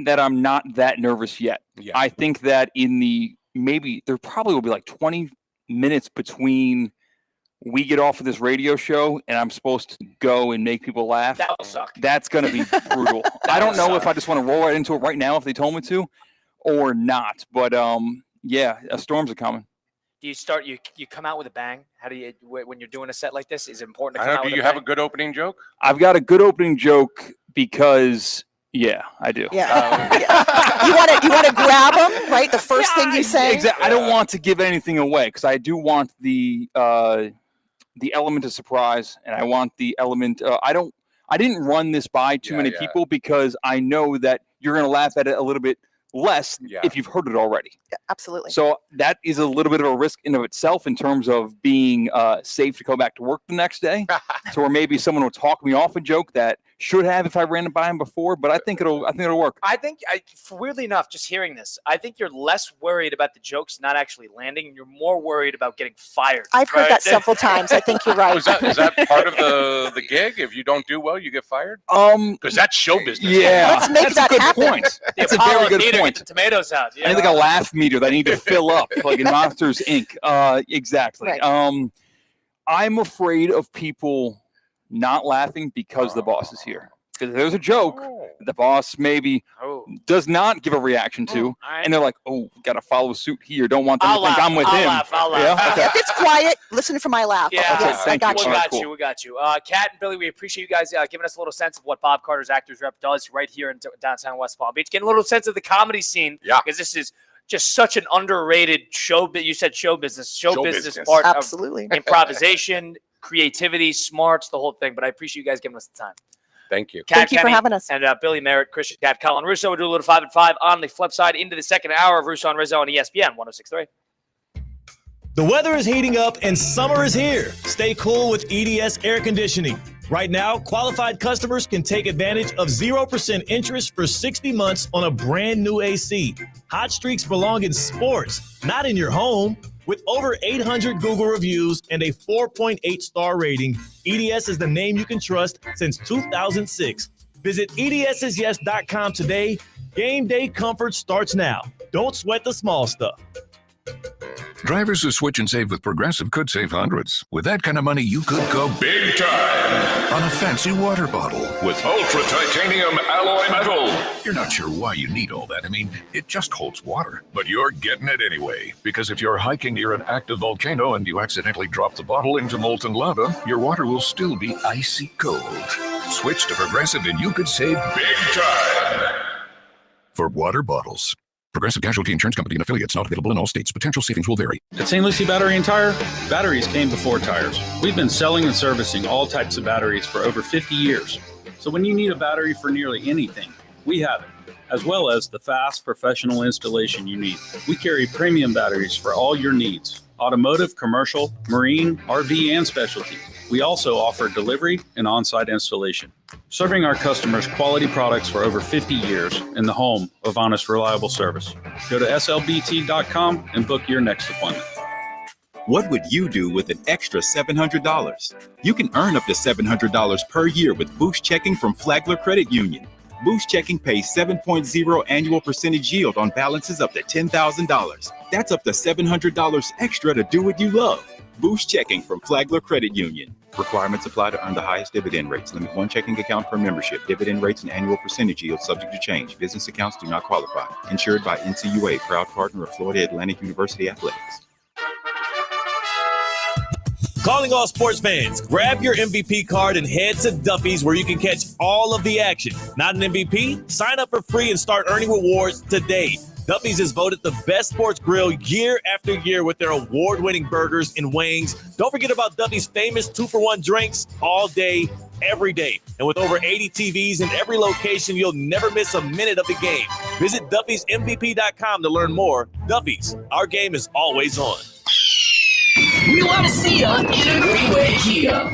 [SPEAKER 4] that I'm not that nervous yet.
[SPEAKER 21] Yeah.
[SPEAKER 4] I think that there probably will be like 20 minutes between we get off of this radio show and I'm supposed to go and make people laugh.
[SPEAKER 3] That will suck.
[SPEAKER 4] That's going to be brutal. I don't know if I just want to roll right into it right now if they told me to or not. But yeah, storms are coming.
[SPEAKER 3] Do you start? You come out with a bang? How do you when you're doing a set like this? Is it important to
[SPEAKER 21] I
[SPEAKER 3] come
[SPEAKER 21] don't
[SPEAKER 3] out
[SPEAKER 21] know,
[SPEAKER 3] with
[SPEAKER 21] do you
[SPEAKER 3] a
[SPEAKER 21] have
[SPEAKER 3] bang?
[SPEAKER 21] a good opening joke?
[SPEAKER 4] I've got a good opening joke because yeah, I do.
[SPEAKER 22] Yeah. You want to grab them, right? The first thing you say.
[SPEAKER 4] Exactly. I don't want to give anything away because I do want the element of surprise, and I want the element. I didn't run this by too many people because I know that you're going to laugh at it a little bit less if you've heard it already.
[SPEAKER 22] Yeah, absolutely.
[SPEAKER 4] So that is a little bit of a risk in of itself in terms of being safe to go back to work the next day. So or maybe someone will talk me off a joke that should have if I ran it by him before, but I think it'll work.
[SPEAKER 3] I think, weirdly enough, just hearing this, I think you're less worried about the jokes not actually landing, and you're more worried about getting fired.
[SPEAKER 22] I've heard that several times. I think you're right.
[SPEAKER 21] Is that part of the gig? If you don't do well, you get fired? Because that's show business.
[SPEAKER 4] Yeah,
[SPEAKER 22] Let's make
[SPEAKER 4] that's
[SPEAKER 22] that
[SPEAKER 4] a good
[SPEAKER 22] happen.
[SPEAKER 4] point.
[SPEAKER 3] The
[SPEAKER 4] That's a
[SPEAKER 3] Apollo
[SPEAKER 4] very good
[SPEAKER 3] Theater,
[SPEAKER 4] point.
[SPEAKER 3] Get the tomatoes out.
[SPEAKER 4] I need like a laugh meter that I need to fill up, like in Monsters Inc. Exactly.
[SPEAKER 22] Right.
[SPEAKER 4] I'm afraid of people not laughing because the boss is here. Because there's a joke the boss maybe does not give a reaction to, and they're like, "Oh, got to follow suit here. Don't want them to think I'm with him."
[SPEAKER 3] I'll laugh.
[SPEAKER 4] Yeah? Okay.
[SPEAKER 22] If it's quiet, listen for my laugh.
[SPEAKER 3] Yeah,
[SPEAKER 22] Yes, I got you.
[SPEAKER 3] We got you. Kat and Billy, we appreciate you guys giving us a little sense of what Bob Carter's Actors Rep does right here in downtown West Palm Beach. Getting a little sense of the comedy scene.
[SPEAKER 21] Yeah.
[SPEAKER 3] Because this is just such an underrated show. You said show business
[SPEAKER 21] business.
[SPEAKER 3] part
[SPEAKER 22] Absolutely.
[SPEAKER 3] of improvisation, creativity, smarts, the whole thing. But I appreciate you guys giving us the time.
[SPEAKER 21] Thank you.
[SPEAKER 3] Kat
[SPEAKER 22] Thank you for
[SPEAKER 3] Kenny
[SPEAKER 22] having us.
[SPEAKER 3] And Billy Merritt, Christian Kat, Colin Russo. We'll do a little 5 and 5 on the flip side into the second hour of Russo and Rizzo on ESPN 106.3.
[SPEAKER 7] The weather is heating up and summer is here. Stay cool with EDS air conditioning. Right now, qualified customers can take advantage of 0% interest for 60 months on a brand new AC. Hot streaks belong in sports, not in your home. With over 800 Google reviews and a 4.8 star rating, EDS is the name you can trust since 2006. Visit EDSIsYes.com today. Game day comfort starts now. Don't sweat the small stuff.
[SPEAKER 2] Drivers who switch and save with Progressive could save hundreds. With that kind of money, you could go big time on a fancy water bottle with ultra titanium alloy metal. You're not sure why you need all that. I mean, it just holds water. But you're getting it anyway. Because if you're hiking near an active volcano and you accidentally drop the bottle into molten lava, your water will still be icy cold. Switch to Progressive and you could save big time. For water bottles. Progressive Casualty Insurance Company and affiliates, not available in all states. Potential savings will vary.
[SPEAKER 5] At St. Lucie Battery and Tire, batteries came before tires. We've been selling and servicing all types of batteries for over 50 years. So when you need a battery for nearly anything, we have it, as well as the fast professional installation you need. We carry premium batteries for all your needs: automotive, commercial, marine, RV, and specialty. We also offer delivery and on-site installation, serving our customers quality products for over 50 years in the home of honest, reliable service. Go to slbt.com and book your next appointment.
[SPEAKER 17] What would you do with an extra $700? You can earn up to $700 per year with Boost Checking from Flagler Credit Union. Boost Checking pays 7.0 annual percentage yield on balances up to $10,000. That's up to $700 extra to do what you love. Boost Checking from Flagler Credit Union. Requirements apply to earn the highest dividend rates. Limit one checking account per membership. Dividend rates and annual percentage yield subject to change. Business accounts do not qualify. Insured by NCUA, proud partner of Florida Atlantic University Athletics.
[SPEAKER 7] Calling all sports fans, grab your MVP card and head to Duffy's where you can catch all of the action. Not an MVP? Sign up for free and start earning rewards today. Duffy's is voted the best sports grill year after year with their award-winning burgers and wings. Don't forget about Duffy's famous 2-for-1 drinks all day, every day. And with over 80 TVs in every location, you'll never miss a minute of the game. Visit Duffy'sMVP.com to learn more. Duffy's, our game is always on.
[SPEAKER 23] We want to see you in a Greenway Kia.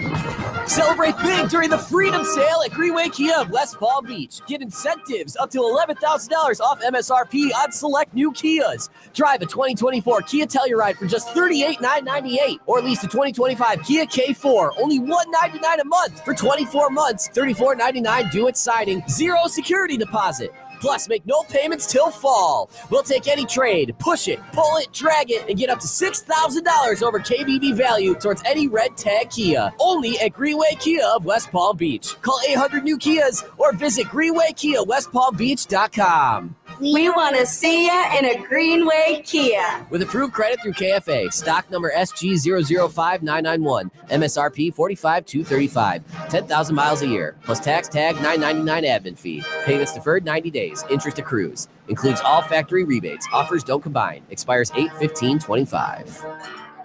[SPEAKER 23] Celebrate big during the Freedom Sale at Greenway Kia of West Palm Beach. Get incentives up to $11,000 off MSRP on select new Kias. Drive a 2024 Kia Telluride for just $38,998, or lease a 2025 Kia K4, only $199 a month for 24 months, $34.99 due at signing, 0 security deposit. Plus, make no payments till fall. We'll take any trade, push it, pull it, drag it, and get up to $6,000 over KBB value towards any red tag Kia. Only at Greenway Kia of West Palm Beach. Call 800 New Kias or visit GreenwayKiaWestPalmBeach.com.
[SPEAKER 24] We want to see you in a Greenway Kia.
[SPEAKER 23] With approved credit through KFA. Stock number SG005991. MSRP $45,235. 10,000 miles a year. Plus tax tag $999 admin fee. Payments deferred 90 days. Interest accrues. Includes all factory rebates. Offers don't combine. Expires 8/15/25.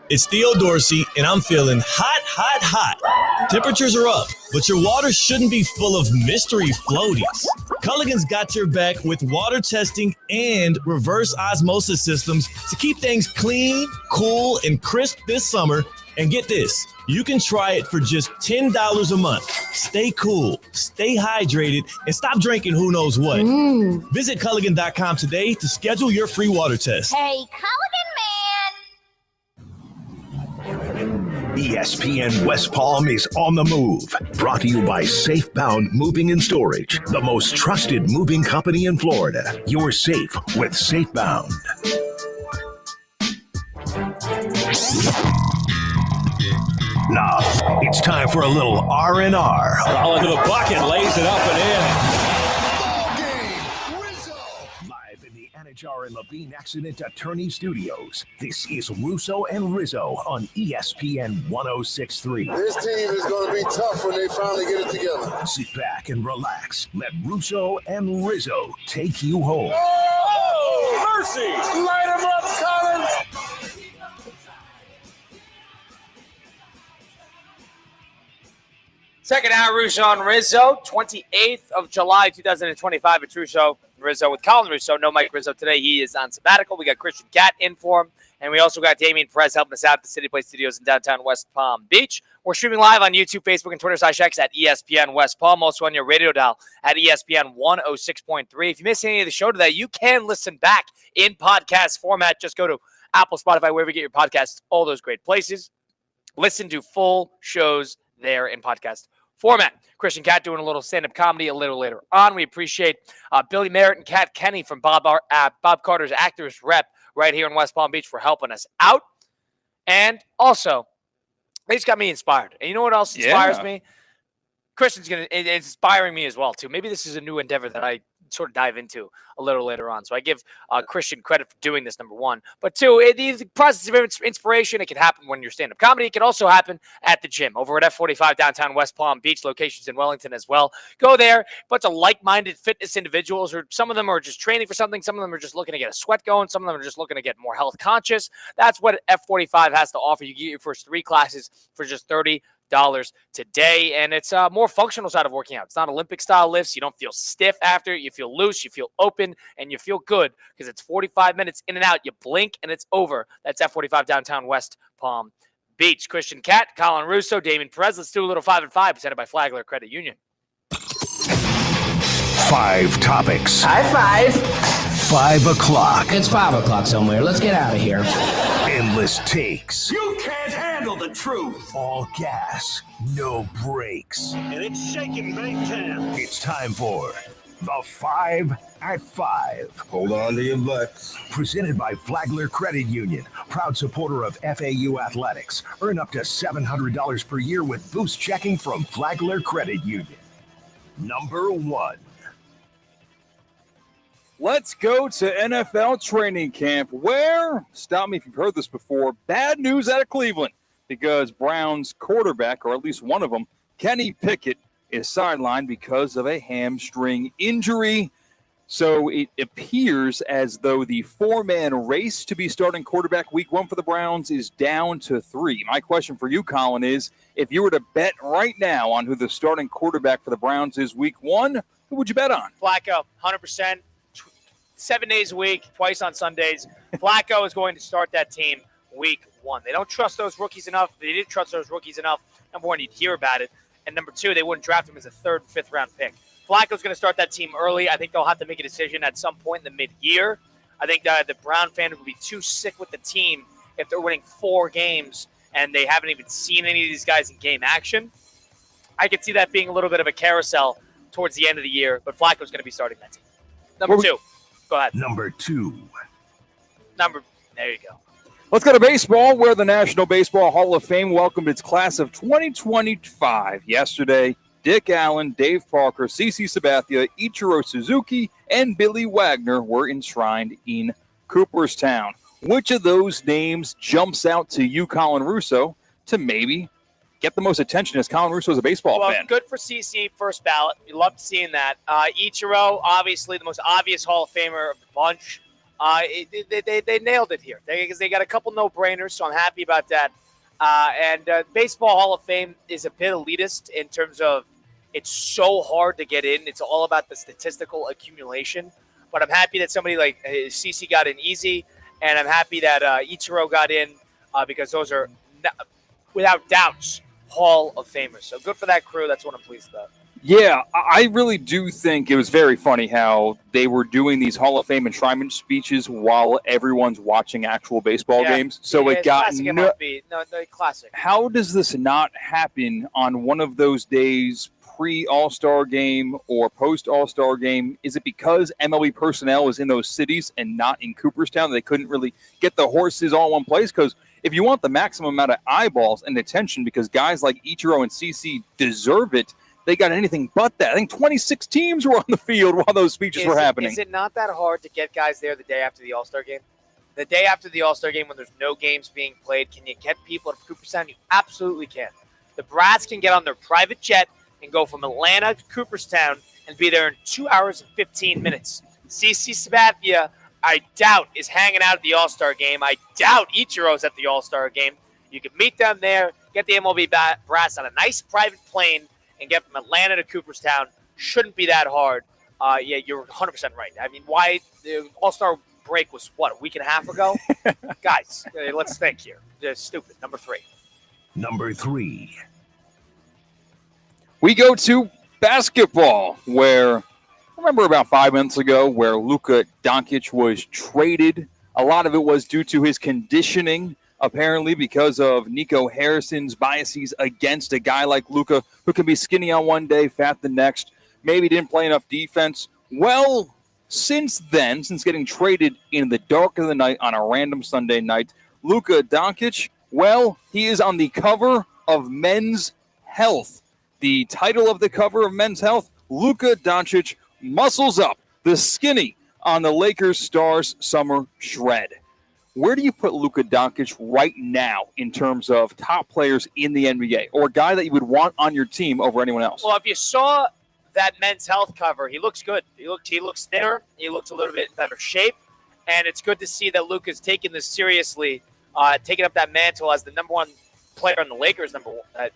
[SPEAKER 7] It's Theo Dorsey, and I'm feeling hot, hot, hot. Temperatures are up, but your water shouldn't be full of mystery floaties. Culligan's got your back with water testing and reverse osmosis systems to keep things clean, cool, and crisp this summer. And get this, you can try it for just $10 a month. Stay cool, stay hydrated, and stop drinking who knows what. Visit Culligan.com today to schedule your free water test.
[SPEAKER 24] Hey, Culligan man!
[SPEAKER 1] ESPN West Palm is on the move. Brought to you by Safebound Moving and Storage, the most trusted moving company in Florida. You're safe with Safebound. Now, it's time for a little R&R.
[SPEAKER 7] All into the bucket, lays it up and in.
[SPEAKER 1] Live in the Anajar and Levine Accident Attorney Studios, this is Russo and Rizzo on ESPN 106.3.
[SPEAKER 25] This team is going to be tough when they finally get it together.
[SPEAKER 1] Sit back and relax. Let Russo and Rizzo take you home.
[SPEAKER 25] Oh, mercy! Light him up, Colin!
[SPEAKER 3] Second hour, Russo and Rizzo, 28th of July, 2025. It's Russo and Rizzo with Colin Russo. No Mike Rizzo today. He is on sabbatical. We got Christian Cat in for him. And we also got Damian Perez helping us out at the City Place Studios in downtown West Palm Beach. We're streaming live on YouTube, Facebook, and Twitter /X at ESPN West Palm. Also on your radio dial at ESPN 106.3. If you missed any of the show today, you can listen back in podcast format. Just go to Apple, Spotify, wherever you get your podcasts, all those great places. Listen to full shows there in podcast format. Christian Cat doing a little stand-up comedy a little later on. We appreciate Billy Merritt and Kat Kenny from Bob Carter's Actors Rep right here in West Palm Beach for helping us out. And also, they just got me inspired. And you know what else inspires me? Christian's it's inspiring me as well, too. Maybe this is a new endeavor that I sort of dive into a little later on. So I give Christian credit for doing this, number one. But two, the process of inspiration, it can happen when you're stand-up comedy. It can also happen at the gym over at F45 downtown West Palm Beach, locations in Wellington as well. Go there, bunch of like-minded fitness individuals, or some of them are just training for something. Some of them are just looking to get a sweat going. Some of them are just looking to get more health conscious. That's what F45 has to offer. You get your first 3 classes for just $30 today, and it's more functional side of working out. It's not Olympic style lifts. You don't feel stiff after. You feel loose, you feel open, and you feel good because it's 45 minutes in and out. You blink and it's over. That's F45 downtown West Palm Beach. Christian Cat, Colin Russo, Damien Perez. Let's do a little 5 and 5 presented by Flagler Credit Union.
[SPEAKER 1] 5 topics.
[SPEAKER 23] High five.
[SPEAKER 1] 5 o'clock.
[SPEAKER 23] It's 5 o'clock somewhere. Let's get out of here.
[SPEAKER 1] Endless takes.
[SPEAKER 23] You can't handle the truth.
[SPEAKER 1] All gas, no brakes.
[SPEAKER 23] And it's shaking big time.
[SPEAKER 1] It's time for the 5 at 5. Hold on to your butts. Presented by Flagler Credit Union, proud supporter of FAU athletics. Earn up to $700 per year with boost checking from Flagler Credit Union. Number 1.
[SPEAKER 4] Let's go to NFL training camp where, stop me if you've heard this before, bad news out of Cleveland because Browns quarterback, or at least one of them, Kenny Pickett, is sidelined because of a hamstring injury. So it appears as though the 4-man race to be starting quarterback week 1 for the Browns is down to 3. My question for you, Colin, is if you were to bet right now on who the starting quarterback for the Browns is week 1, who would you bet on?
[SPEAKER 3] Flacco, 100%. 7 days a week, twice on Sundays. Flacco is going to start that team week 1. They don't trust those rookies enough. They didn't trust those rookies enough. Number 1, you'd hear about it. And number 2, they wouldn't draft him as a 3rd and 5th round pick. Flacco's going to start that team early. I think they'll have to make a decision at some point in the mid-year. I think the Brown fans will be too sick with the team if they're winning 4 games and they haven't even seen any of these guys in game action. I could see that being a little bit of a carousel towards the end of the year, but Flacco's going to be starting that team. Number 2. Go ahead.
[SPEAKER 1] Number 2.
[SPEAKER 3] There you go.
[SPEAKER 4] Let's go to baseball, where the National Baseball Hall of Fame welcomed its class of 2025 yesterday. Dick Allen, Dave Parker, CC Sabathia, Ichiro Suzuki, and Billy Wagner were enshrined in Cooperstown. Which of those names jumps out to you, Colin Russo, to maybe get the most attention as Colin Russo is a baseball fan?
[SPEAKER 3] Good for CC, first ballot. We loved seeing that. Ichiro, obviously the most obvious Hall of Famer of the bunch. They nailed it here because they got a couple no-brainers, so I'm happy about that. Baseball Hall of Fame is a bit elitist in terms of it's so hard to get in. It's all about the statistical accumulation. But I'm happy that somebody like CC got in easy, and I'm happy that Ichiro got in because those are, without doubts, Hall of Famers. So good for that crew. That's what I'm pleased about.
[SPEAKER 4] Yeah, I really do think it was very funny how they were doing these Hall of Fame enshrinement speeches while everyone's watching actual baseball games. So it got
[SPEAKER 3] classic.
[SPEAKER 4] How does this not happen on one of those days pre-All-Star game or post-All-Star game? Is it because MLB personnel is in those cities and not in Cooperstown? They couldn't really get the horses all in one place? Because if you want the maximum amount of eyeballs and attention, because guys like Ichiro and CC deserve it, they got anything but that. I think 26 teams were on the field while those speeches were happening.
[SPEAKER 3] Is it not that hard to get guys there the day after the All-Star game? The day after the All-Star game when there's no games being played, can you get people to Cooperstown? You absolutely can. The Brats can get on their private jet and go from Atlanta to Cooperstown and be there in 2 hours and 15 minutes. CC Sabathia, I doubt, is hanging out at the All-Star game. I doubt Ichiro's at the All-Star game. You can meet them there, get the MLB Brats on a nice private plane, and get from Atlanta to Cooperstown. Shouldn't be that hard. Yeah, you're 100% right. I mean, why the All-Star break was, what, a week and a half ago? Guys, let's think here. They're stupid. Number 3.
[SPEAKER 1] Number 3.
[SPEAKER 4] We go to basketball, where, remember about 5 minutes ago, where Luka Doncic was traded. A lot of it was due to his conditioning, apparently because of Nico Harrison's biases against a guy like Luka, who can be skinny on one day, fat the next, maybe didn't play enough defense. Well, since then, since getting traded in the dark of the night on a random Sunday night, Luka Doncic, Well, he is on the cover of Men's Health. The title of the cover of Men's Health, Luka Doncic muscles up, the skinny on the Lakers Stars Summer Shred. Where do you put Luka Doncic right now in terms of top players in the NBA, or a guy that you would want on your team over anyone else?
[SPEAKER 3] Well, if you saw that Men's Health cover, he looks good. He looks thinner. He looks a little bit in better shape. And it's good to see that Luka's taking this seriously, taking up that mantle as the number one player on the Lakers,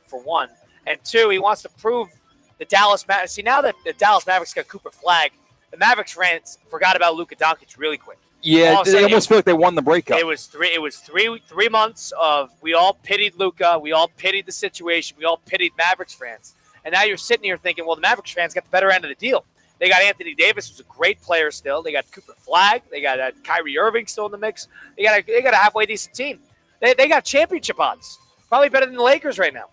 [SPEAKER 3] for one. And two, he wants to prove the Dallas Mavericks. See, now that the Dallas Mavericks got Cooper Flag, the Mavericks fans forgot about Luka Doncic really quick.
[SPEAKER 4] Yeah, they almost feel like they won the breakup.
[SPEAKER 3] It was 3 months of we all pitied Luka, we all pitied the situation, we all pitied Mavericks fans. And now you're sitting here thinking, well, the Mavericks fans got the better end of the deal. They got Anthony Davis, who's a great player still. They got Cooper Flag. They got Kyrie Irving still in the mix. They got a halfway decent team. They got championship odds, probably better than the Lakers right now.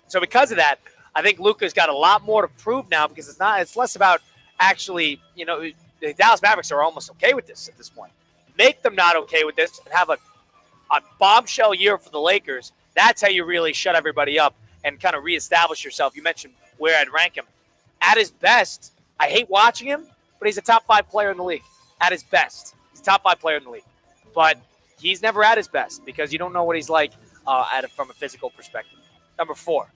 [SPEAKER 3] So because of that, I think Luka's got a lot more to prove now because it's less about actually, the Dallas Mavericks are almost okay with this at this point. Make them not okay with this and have a bombshell year for the Lakers. That's how you really shut everybody up and kind of reestablish yourself. You mentioned where I'd rank him. At his best, I hate watching him, but he's a top 5 player in the league. At his best. He's a top 5 player in the league. But he's never at his best because you don't know what he's like from a physical perspective. Number 4.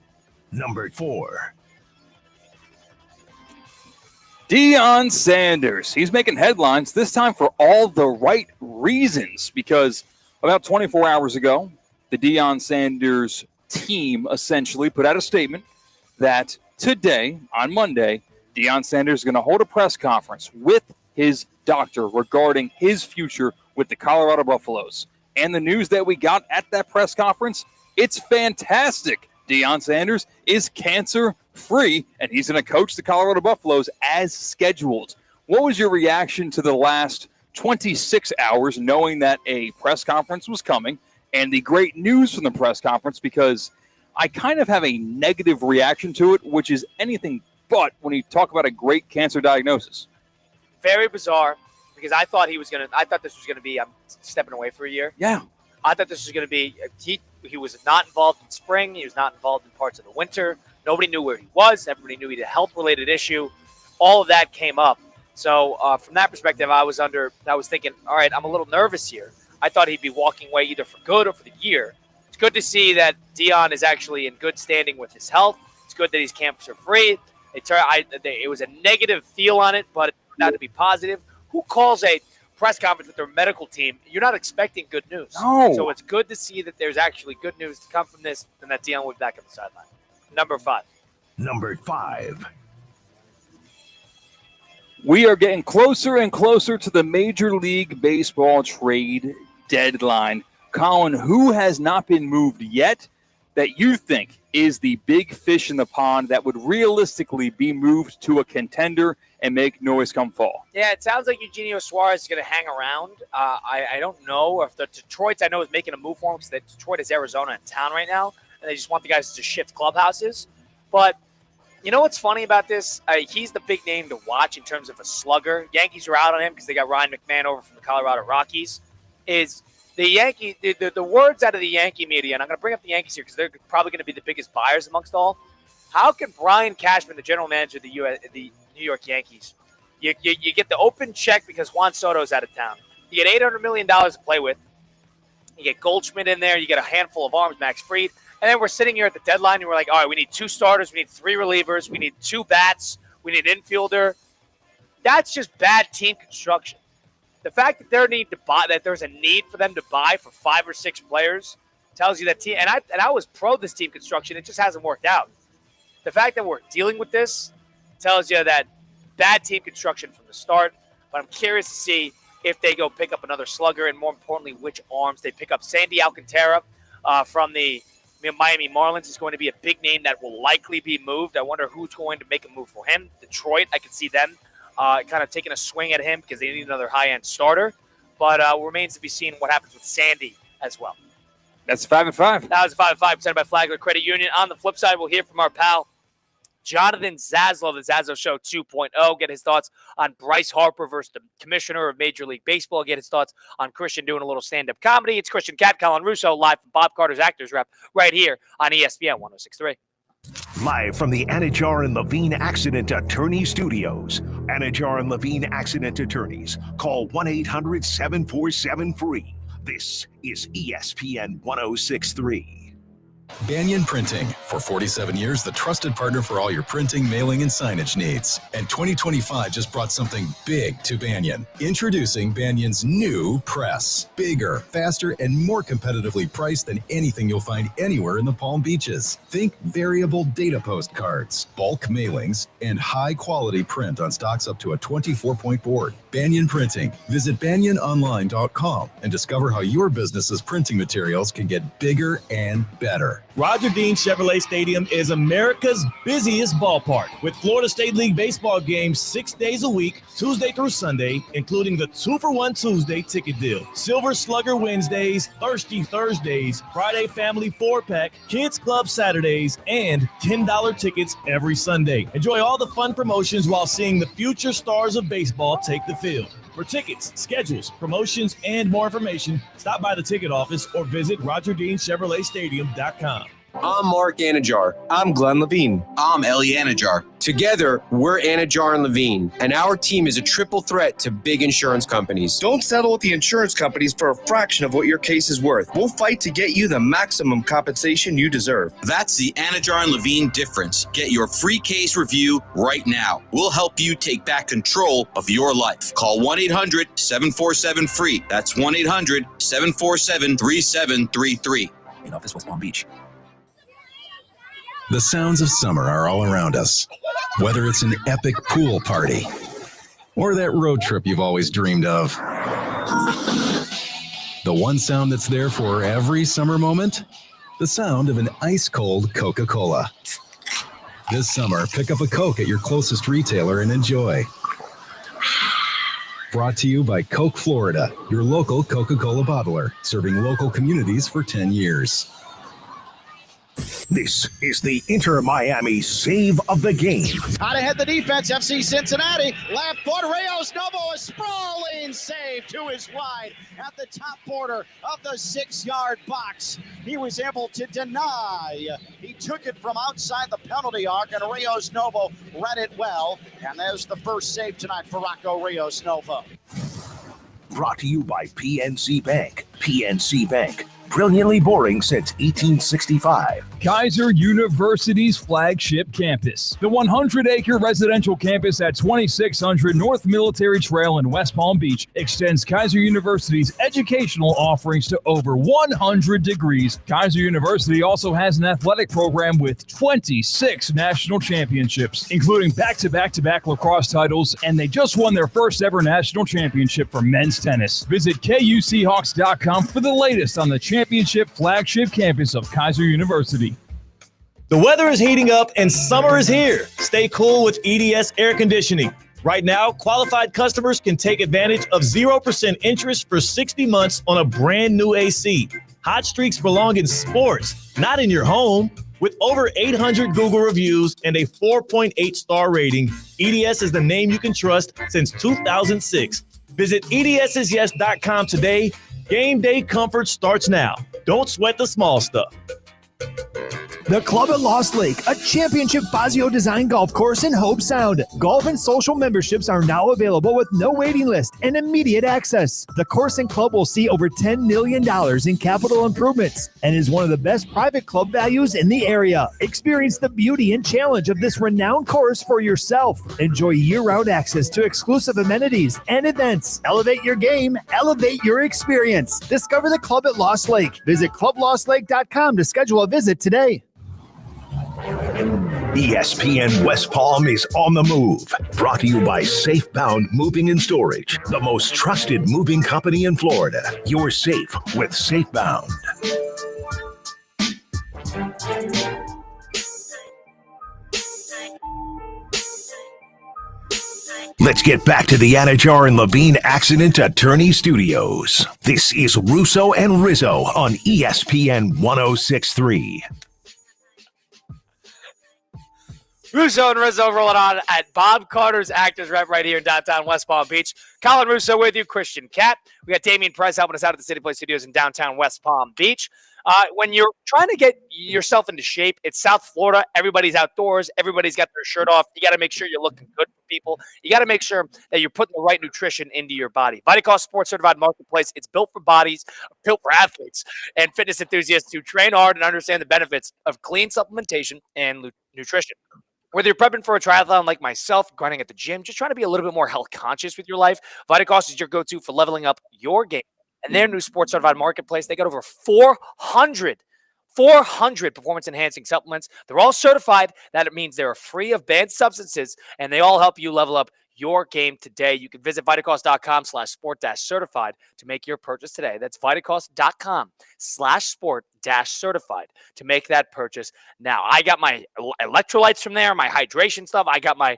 [SPEAKER 4] Deion Sanders. He's making headlines, this time for all the right reasons, because about 24 hours ago, the Deion Sanders team essentially put out a statement that today, on Monday, Deion Sanders is going to hold a press conference with his doctor regarding his future with the Colorado Buffaloes. And the news that we got at that press conference, it's fantastic. Deion Sanders is cancer-free, and he's going to coach the Colorado Buffaloes as scheduled. What was your reaction to the last 26 hours knowing that a press conference was coming and the great news from the press conference? Because I kind of have a negative reaction to it, which is anything but when you talk about a great cancer diagnosis.
[SPEAKER 3] Very bizarre because I thought this was going to be, I'm stepping away for a year.
[SPEAKER 4] Yeah.
[SPEAKER 3] I thought this was going to be, he was not involved in spring. He was not involved in parts of the winter. Nobody knew where he was. Everybody knew he had a health-related issue. All of that came up. So from that perspective, I was thinking, all right, I'm a little nervous here. I thought he'd be walking away either for good or for the year. It's good to see that Deion is actually in good standing with his health. It's good that he's cancer-free. It was a negative feel on it, but it turned out to be positive. Who calls a press conference with their medical team? You're not expecting good news.
[SPEAKER 4] No.
[SPEAKER 3] So it's good to see that there's actually good news to come from this and that Deion will be back on the sideline. Number 5.
[SPEAKER 4] We are getting closer and closer to the Major League Baseball trade deadline. Colin, who has not been moved yet that you think is the big fish in the pond that would realistically be moved to a contender and make noise come fall?
[SPEAKER 3] Yeah, it sounds like Eugenio Suarez is going to hang around. I don't know if the Detroit, I know, is making a move for him because Detroit is Arizona in town right now, and they just want the guys to shift clubhouses. But you know what's funny about this? He's the big name to watch in terms of a slugger. Yankees are out on him because they got Ryan McMahon over from the Colorado Rockies. Is the words out of the Yankee media, and I'm going to bring up the Yankees here because they're probably going to be the biggest buyers amongst all. How can Brian Cashman, the general manager of the New York Yankees, you get the open check because Juan Soto's out of town. You get $800 million to play with. You get Goldschmidt in there. You get a handful of arms, Max Fried. And then we're sitting here at the deadline, and we're like, all right, we need 2 starters. We need 3 relievers. We need 2 bats. We need an infielder. That's just bad team construction. The fact that there's a need for them to buy for 5 or 6 players tells you that team. And I was pro this team construction. It just hasn't worked out. The fact that we're dealing with this tells you that bad team construction from the start. But I'm curious to see if they go pick up another slugger, and more importantly, which arms they pick up. Sandy Alcantara from the Miami Marlins is going to be a big name that will likely be moved. I wonder who's going to make a move for him. Detroit, I could see them kind of taking a swing at him because they need another high-end starter. But remains to be seen what happens with Sandy as well.
[SPEAKER 4] That's 5-5.
[SPEAKER 3] That was 5-5 presented by Flagler Credit Union. On the flip side, we'll hear from our pal Jonathan Zaslow, the Zaslow Show 2.0. Get his thoughts on Bryce Harper versus the commissioner of Major League Baseball. Get his thoughts on Christian doing a little stand-up comedy. It's Christian Cat, Colin Russo, live from Bob Carter's Actors Rep right here on ESPN 106.3.
[SPEAKER 1] Live from the Anajar and Levine Accident Attorney Studios. Anajar and Levine Accident Attorneys. Call 1-800-747-FREE. This is ESPN 106.3.
[SPEAKER 8] Banyan Printing. For 47 years, the trusted partner for all your printing, mailing, and signage needs. And 2025 just brought something big to Banyan. Introducing Banyan's new press. Bigger, faster, and more competitively priced than anything you'll find anywhere in the Palm Beaches. Think variable data postcards, bulk mailings, and high-quality print on stocks up to a 24-point board. Banyan Printing. Visit banyanonline.com and discover how your business's printing materials can get bigger and better.
[SPEAKER 7] Roger Dean Chevrolet Stadium is America's busiest ballpark, with Florida State League baseball games 6 days a week, Tuesday through Sunday, including the 2-for-1 Tuesday ticket deal, Silver Slugger Wednesdays, Thirsty Thursdays, Friday Family 4-pack, Kids Club Saturdays, and $10 tickets every Sunday. Enjoy all the fun promotions while seeing the future stars of baseball take the field. For tickets, schedules, promotions, and more information, stop by the ticket office or visit RogerDeanChevroletStadium.com.
[SPEAKER 9] I'm Mark Anajar. I'm Glenn Levine. I'm Ellie Anajar. Together, we're Anajar and Levine, and our team is a triple threat to big insurance companies. Don't settle with the insurance companies for a fraction of what your case is worth. We'll fight to get you the maximum compensation you deserve.
[SPEAKER 10] That's the Anajar and Levine difference. Get your free case review right now. We'll help you take back control of your life. Call 1-800-747-FREE. That's 1-800-747-3733.
[SPEAKER 8] In office, West Palm Beach. The sounds of summer are all around us. Whether it's an epic pool party or that road trip you've always dreamed of. The one sound that's there for every summer moment? The sound of an ice-cold Coca-Cola. This summer, pick up a Coke at your closest retailer and enjoy. Brought to you by Coke Florida, your local Coca-Cola bottler, serving local communities for 10 years.
[SPEAKER 1] This is the Inter-Miami Save of the Game.
[SPEAKER 11] Out ahead the defense, FC Cincinnati. Left foot, Reyes Novo, a sprawling save to his wide at the top border of the 6-yard box. He was able to deny. He took it from outside the penalty arc, and Reyes Novo read it well. And there's the first save tonight for Rocco Reyes Novo.
[SPEAKER 1] Brought to you by PNC Bank. PNC Bank. Brilliantly boring since 1865.
[SPEAKER 12] Kaiser University's flagship campus. The 100-acre residential campus at 2600 North Military Trail in West Palm Beach extends Kaiser University's educational offerings to over 100 degrees. Kaiser University also has an athletic program with 26 national championships, including back-to-back-to-back lacrosse titles, and they just won their first ever national championship for men's tennis. Visit KUCHawks.com for the latest on the championship flagship campus of Kaiser University.
[SPEAKER 7] The weather is heating up and summer is here. Stay cool with EDS air conditioning. Right now, qualified customers can take advantage of 0% interest for 60 months on a brand new AC. Hot streaks belong in sports, not in your home. With over 800 Google reviews and a 4.8 star rating, EDS is the name you can trust since 2006. Visit EDSIsYes.com today. Game day comfort starts now. Don't sweat the small stuff.
[SPEAKER 26] The Club at Lost Lake, a championship Fazio design golf course in Hope Sound. Golf and social memberships are now available with no waiting list and immediate access. The course and club will see over $10 million in capital improvements and is one of the best private club values in the area. Experience the beauty and challenge of this renowned course for yourself. Enjoy year-round access to exclusive amenities and events. Elevate your game, elevate your experience. Discover the Club at Lost Lake. Visit clublostlake.com to schedule a visit today.
[SPEAKER 1] ESPN West Palm is on the move. Brought to you by Safebound Moving and Storage, the most trusted moving company in Florida. You're safe with Safebound. Let's get back to the Anajar and Levine Accident Attorney Studios. This is Russo and Rizzo on ESPN 106.3.
[SPEAKER 3] Russo and Rizzo rolling on at Bob Carter's Actors Rep right here in downtown West Palm Beach. Colin Russo with you, Christian Cat. We got Damian Price helping us out at the City Place Studios in downtown West Palm Beach. When you're trying to get yourself into shape, it's South Florida. Everybody's outdoors. Everybody's got their shirt off. You got to make sure you're looking good for people. You got to make sure that you're putting the right nutrition into your body. VitaCost Sports Certified Marketplace. It's built for bodies, built for athletes, and fitness enthusiasts who train hard and understand the benefits of clean supplementation and nutrition. Whether you're prepping for a triathlon like myself, grinding at the gym, just trying to be a little bit more health conscious with your life, VitaCost is your go-to for leveling up your game. And their new sports certified marketplace, they got over 400 performance-enhancing supplements. They're all certified. That means they're free of banned substances, and they all help you level up your game today. You can visit VitaCost.com/sport-certified to make your purchase today. That's VitaCost.com/sport-certified to make that purchase now. I got my electrolytes from there, my hydration stuff. I got my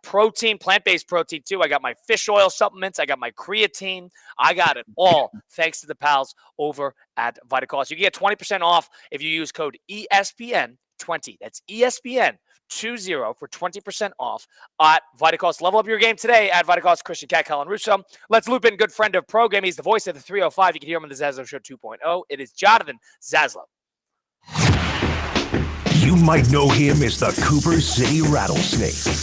[SPEAKER 3] protein, plant-based protein too. I got my fish oil supplements. I got my creatine. I got it all thanks to the pals over at VitaCost. You can get 20% off if you use code ESPN20. That's ESPN20 for 20% off at VitaCost. Level up your game today at VitaCost. Christian Cat, Colin Russo. Let's loop in good friend of program. He's the voice of the 305. You can hear him on the Zaslow Show 2.0. It is Jonathan Zaslow.
[SPEAKER 1] You might know him as the Cooper City Rattlesnake.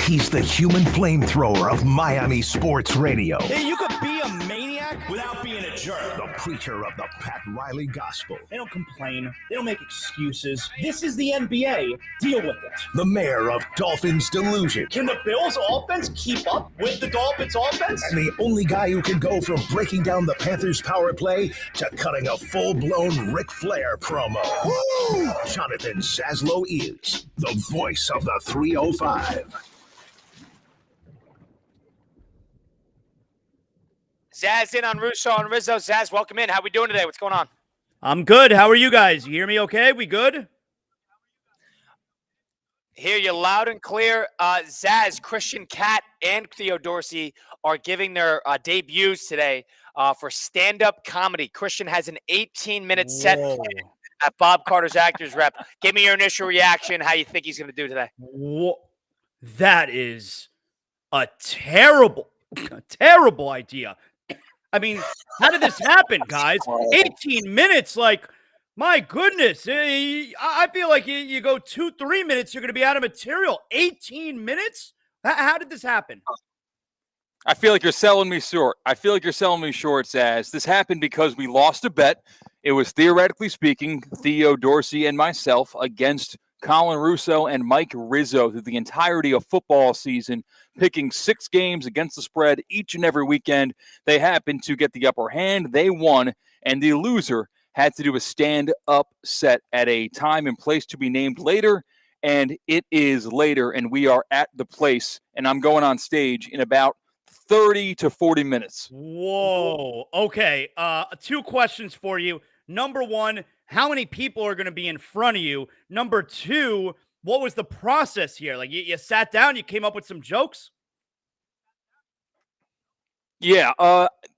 [SPEAKER 1] He's the human flamethrower of Miami sports radio.
[SPEAKER 6] Hey, you could be a maniac without being a jerk.
[SPEAKER 1] The preacher of the Pat Riley gospel.
[SPEAKER 6] They don't complain. They don't make excuses. This is the NBA. Deal with it.
[SPEAKER 1] The mayor of Dolphins Delusion.
[SPEAKER 6] Can the Bills' offense keep up with the Dolphins' offense?
[SPEAKER 1] And the only guy who can go from breaking down the Panthers' power play to cutting a full-blown Ric Flair promo. Woo! Jonathan Zaslow is the voice of the 305.
[SPEAKER 3] Zaz in on Russo and Rizzo. Zaz, welcome in. How we doing today? What's going on?
[SPEAKER 13] I'm good. How are you guys? You hear me okay? We good?
[SPEAKER 3] Hear you loud and clear. Zaz, Christian Cat, and Theo Dorsey are giving their debuts today for stand-up comedy. Christian has an 18-minute set at Bob Carter's Actors Rep. Give me your initial reaction, how you think he's going to do today.
[SPEAKER 13] That is a terrible idea. I mean, how did this happen, guys? 18 minutes, like, my goodness. I feel like you go 2-3 minutes, you're going to be out of material. 18 minutes? How did this happen?
[SPEAKER 4] I feel like you're selling me short. Zaz. This happened because we lost a bet. It was, theoretically speaking, Theo Dorsey and myself against Colin Russo and Mike Rizzo through the entirety of football season, picking 6 games against the spread each and every weekend. They happened to get the upper hand. They won, and the loser had to do a stand-up set at a time and place to be named later, and it is later, and we are at the place, and I'm going on stage in about 30 to 40 minutes.
[SPEAKER 13] Whoa. Okay. 2 questions for you. Number 1, how many people are going to be in front of you? Number 2, what was the process here? Like, you sat down, you came up with some jokes?
[SPEAKER 4] Yeah.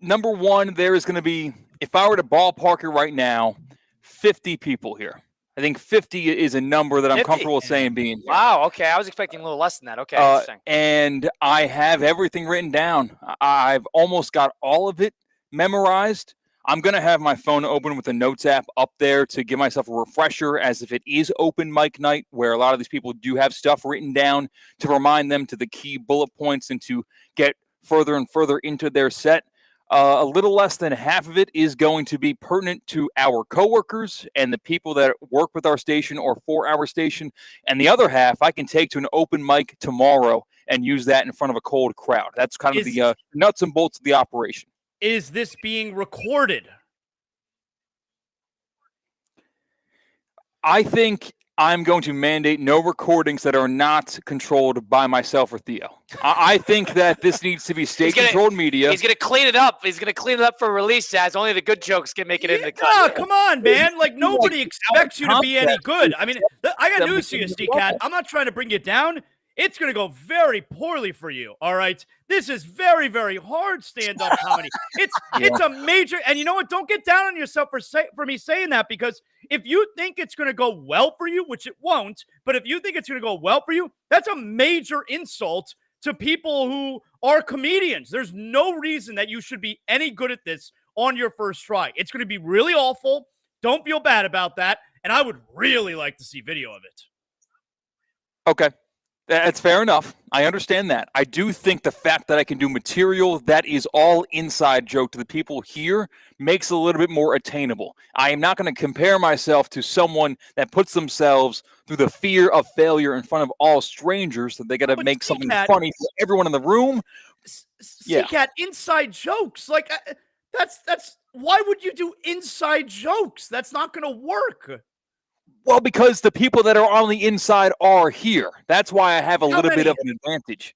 [SPEAKER 4] Number 1, there is going to be, if I were to ballpark it right now, 50 people here. I think 50 is a number that I'm
[SPEAKER 3] 50?
[SPEAKER 4] Comfortable saying being here.
[SPEAKER 3] Wow, okay. I was expecting a little less than that. Okay, interesting.
[SPEAKER 4] And I have everything written down. I've almost got all of it memorized. I'm going to have my phone open with the Notes app up there to give myself a refresher as if it is open mic night, where a lot of these people do have stuff written down to remind them to the key bullet points and to get further and further into their set. A little less than half of it is going to be pertinent to our coworkers and the people that work with our station or for our station. And the other half I can take to an open mic tomorrow and use that in front of a cold crowd. That's kind of the nuts and bolts of the operation.
[SPEAKER 13] Is this being recorded?
[SPEAKER 4] I think I'm going to mandate no recordings that are not controlled by myself or Theo. I think that this needs to be state-controlled media.
[SPEAKER 3] He's going to clean it up. He's going to clean it up for release, as only the good jokes can make it in the cut.
[SPEAKER 13] Oh, come on, man. Like, nobody expects you to be any good. I mean, I got news for you, Steve Cat. I'm not trying to bring you down. it's going to go very poorly for you. All right. This is very, very hard stand-up comedy. It's a major, and you know what? Don't get down on yourself for me saying that, because if you think it's going to go well for you, which it won't, but if you think it's going to go well for you, that's a major insult to people who are comedians. There's no reason that you should be any good at this on your first try. It's going to be really awful. Don't feel bad about that. And I would really like to see video of it.
[SPEAKER 4] Okay. That's fair enough. I understand that. I do think the fact that I can do material that is all inside joke to the people here makes it a little bit more attainable. I am not going to compare myself to someone that puts themselves through the fear of failure in front of all strangers, that they got to make something funny for everyone in the room.
[SPEAKER 13] C-Cat, inside jokes. Like, that's why would you do inside jokes? That's not going to work.
[SPEAKER 4] Well, because the people that are on the inside are here. That's why I have a little bit of an advantage.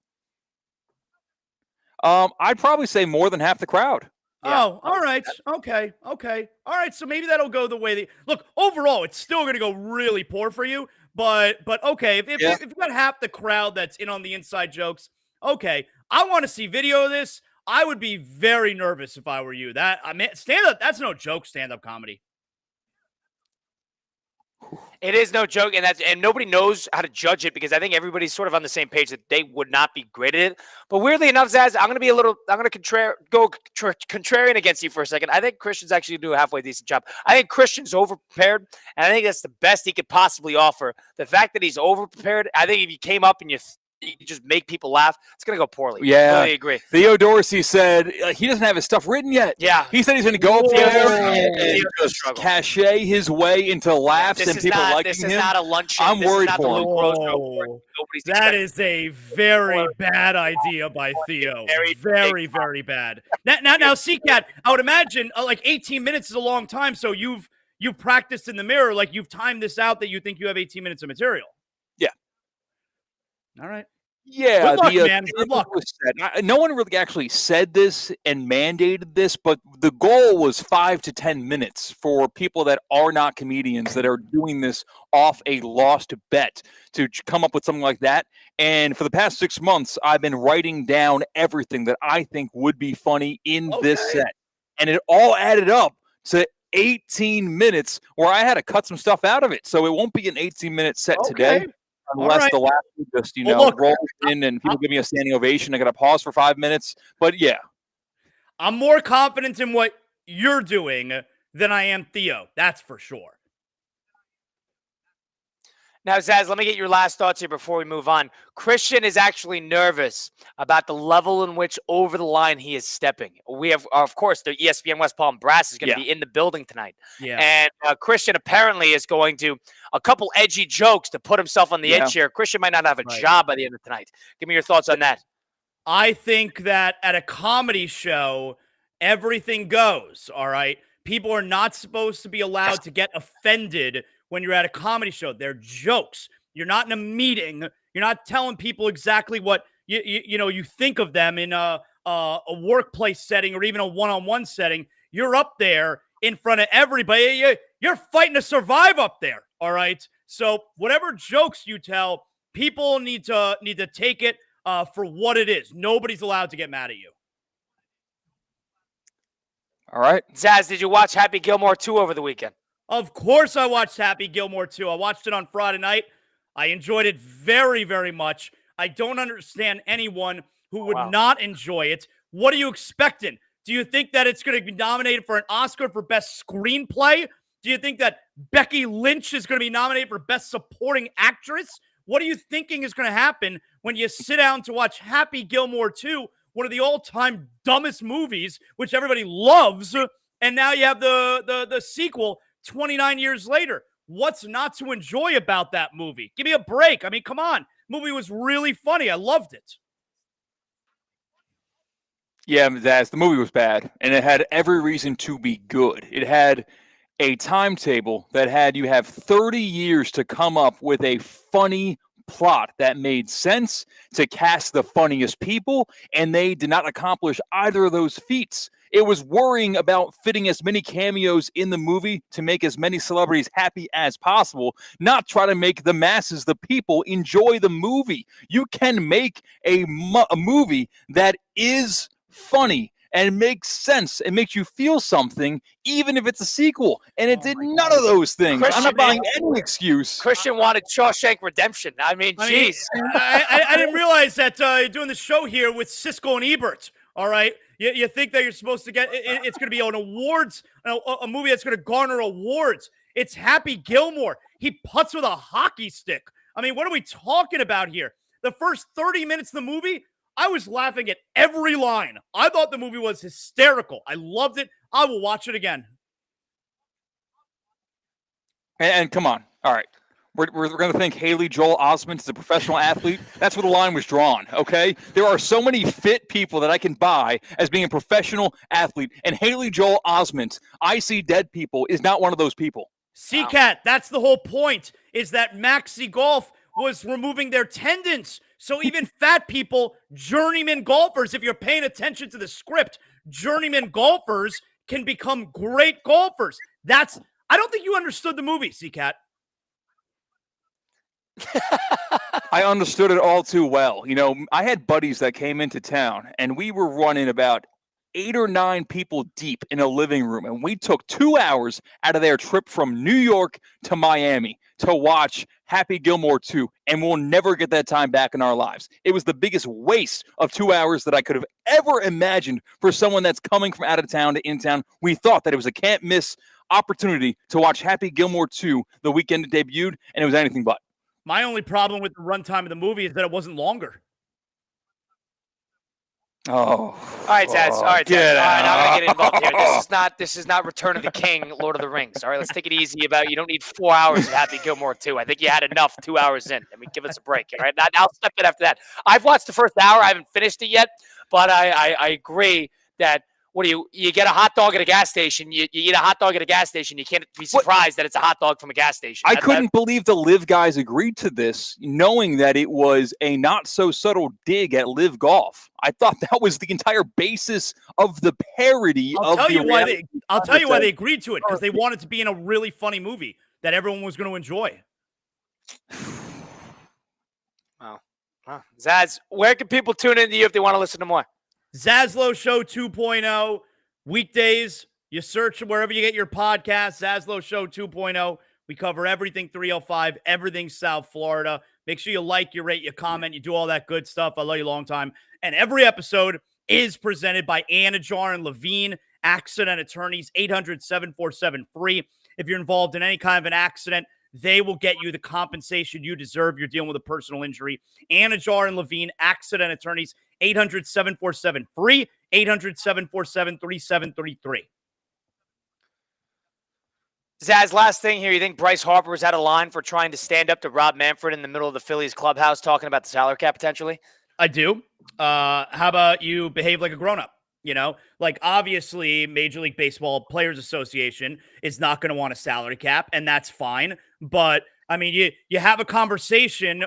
[SPEAKER 4] I'd probably say more than half the crowd.
[SPEAKER 13] Yeah. Oh, all right. Okay. All right. So maybe that'll go the way look, overall, it's still going to go really poor for you. But okay, if you got half the crowd that's in on the inside jokes, okay. I want to see video of this. I would be very nervous if I were you. Stand-up, that's no joke, stand-up comedy.
[SPEAKER 3] It is no joke, and nobody knows how to judge it, because I think everybody's sort of on the same page that they would not be great at it. But weirdly enough, Zaz, I'm going to go contrarian against you for a second. I think Christian's actually doing a halfway decent job. I think Christian's overprepared, and I think that's the best he could possibly offer. The fact that he's overprepared, I think if you came up and you just make people laugh, it's going to go poorly.
[SPEAKER 4] Yeah.
[SPEAKER 3] I agree.
[SPEAKER 4] Theo Dorsey said he doesn't have his stuff written yet.
[SPEAKER 3] Yeah.
[SPEAKER 4] He said he's going to go up there and just cachet his way into laughs and people liking him.
[SPEAKER 3] This is not a luncheon.
[SPEAKER 4] I'm worried for him.
[SPEAKER 13] That is a very bad idea by Theo. Very, very bad. Now, C-Cat, I would imagine like 18 minutes is a long time, so you've practiced in the mirror, like you've timed this out that you think you have 18 minutes of material.
[SPEAKER 4] Yeah.
[SPEAKER 13] All right.
[SPEAKER 4] Yeah,
[SPEAKER 13] good luck, man. Good luck.
[SPEAKER 4] No one really actually said this and mandated this, but the goal was 5 to 10 minutes for people that are not comedians that are doing this off a lost bet to come up with something like that. And for the past 6 months, I've been writing down everything that I think would be funny in this set. And it all added up to 18 minutes where I had to cut some stuff out of it. So it won't be an 18-minute set today. Unless the last just, rolls in and people give me a standing ovation. I got to pause for 5 minutes. But, yeah.
[SPEAKER 13] I'm more confident in what you're doing than I am Theo. That's for sure.
[SPEAKER 3] Now, Zaz, let me get your last thoughts here before we move on. Christian is actually nervous about the level in which over the line he is stepping. We have, of course, the ESPN West Palm Brass is going to be in the building tonight.
[SPEAKER 13] Yeah.
[SPEAKER 3] And Christian apparently is going to a couple edgy jokes to put himself on the edge here. Christian might not have a job by the end of tonight. Give me your thoughts on that.
[SPEAKER 13] I think that at a comedy show, everything goes, all right? People are not supposed to be allowed to get offended when you're at a comedy show. They're jokes. You're not in a meeting. You're not telling people exactly what you think of them in a workplace setting or even a one-on-one setting. You're up there in front of everybody. You're fighting to survive up there, all right? So whatever jokes you tell, people need to take it for what it is. Nobody's allowed to get mad at you.
[SPEAKER 4] All right.
[SPEAKER 3] Zaz, did you watch Happy Gilmore 2 over the weekend?
[SPEAKER 13] Of course I watched Happy Gilmore 2. I watched it on Friday night. I enjoyed it very, very much. I don't understand anyone who would not enjoy it. What are you expecting? Do you think that it's going to be nominated for an Oscar for Best Screenplay? Do you think that Becky Lynch is going to be nominated for Best Supporting Actress? What are you thinking is going to happen when you sit down to watch Happy Gilmore 2, one of the all-time dumbest movies, which everybody loves, and now you have the sequel 29 years later? What's not to enjoy about that movie? Give me a break. I mean, come on. The movie was really funny. I loved it.
[SPEAKER 4] Yeah, the movie was bad, and it had every reason to be good. It had a timetable that had you have 30 years to come up with a funny plot that made sense, to cast the funniest people, and they did not accomplish either of those feats. It was worrying about fitting as many cameos in the movie to make as many celebrities happy as possible, not try to make the masses, the people, enjoy the movie. You can make a movie that is funny and makes sense and makes you feel something, even if it's a sequel. And it did none of those things. I'm not buying any excuse.
[SPEAKER 3] Christian wanted Shawshank Redemption. I mean, jeez.
[SPEAKER 13] I didn't realize that you're doing the show here with Siskel and Ebert. All right, you think that you're supposed to get it's going to be an awards, a movie that's going to garner awards. It's Happy Gilmore. He putts with a hockey stick. I mean, what are we talking about here? The first 30 minutes of the movie, I was laughing at every line. I thought the movie was hysterical. I loved it. I will watch it again.
[SPEAKER 4] And come on. All right. We're going to think Haley Joel Osment is a professional athlete. That's where the line was drawn, okay? There are so many fit people that I can buy as being a professional athlete. And Haley Joel Osment, I See Dead People, is not one of those people.
[SPEAKER 13] C-Cat, that's the whole point, is that Maxi Golf was removing their tendons. So even fat people, journeyman golfers, if you're paying attention to the script, journeyman golfers can become great golfers. I don't think you understood the movie, C-Cat.
[SPEAKER 4] I understood it all too well. You know, I had buddies that came into town, and we were running about 8 or 9 people deep in a living room, and we took 2 hours out of their trip from New York to Miami to watch Happy Gilmore 2, and we'll never get that time back in our lives. It was the biggest waste of 2 hours that I could have ever imagined for someone that's coming from out of town to in town. We thought that it was a can't-miss opportunity to watch Happy Gilmore 2 the weekend it debuted, and it was anything but.
[SPEAKER 13] My only problem with the runtime of the movie is that it wasn't longer.
[SPEAKER 4] Oh.
[SPEAKER 3] All right, Zaz. All right, Zaz. All right, I'm going to get involved here. This is not Return of the King, Lord of the Rings. All right, let's take it easy about you don't need 4 hours of Happy Gilmore 2. I think you had enough 2 hours in. I mean, give us a break. All right, I'll step in after that. I've watched the first hour. I haven't finished it yet, but I agree that you get a hot dog at a gas station. You eat a hot dog at a gas station. You can't be surprised that it's a hot dog from a gas station.
[SPEAKER 4] I couldn't believe the Live guys agreed to this, knowing that it was a not so subtle dig at Live Golf. I thought that was the entire basis of the parody.
[SPEAKER 13] I'll tell you why they agreed to it, because they wanted to be in a really funny movie that everyone was going to enjoy.
[SPEAKER 3] Wow. Zaz, where can people tune in to you if they want to listen to more?
[SPEAKER 13] Zaslow Show 2.0, weekdays. You search wherever you get your podcast, Zaslow Show 2.0. We cover everything 305, everything South Florida. Make sure you like, you rate, you comment, you do all that good stuff. I love you a long time. And every episode is presented by Anajar and Levine, accident attorneys, 800-747-FREE. If you're involved in any kind of an accident, they will get you the compensation you deserve. You're dealing with a personal injury. Anajar and Levine, accident attorneys, 800-747-FREE, 800-747-3733.
[SPEAKER 3] Zaz, last thing here. You think Bryce Harper was out of line for trying to stand up to Rob Manfred in the middle of the Phillies clubhouse talking about the salary cap potentially?
[SPEAKER 13] I do. How about you behave like a grown-up? You know, like obviously Major League Baseball Players Association is not going to want a salary cap, and that's fine. But I mean, you have a conversation,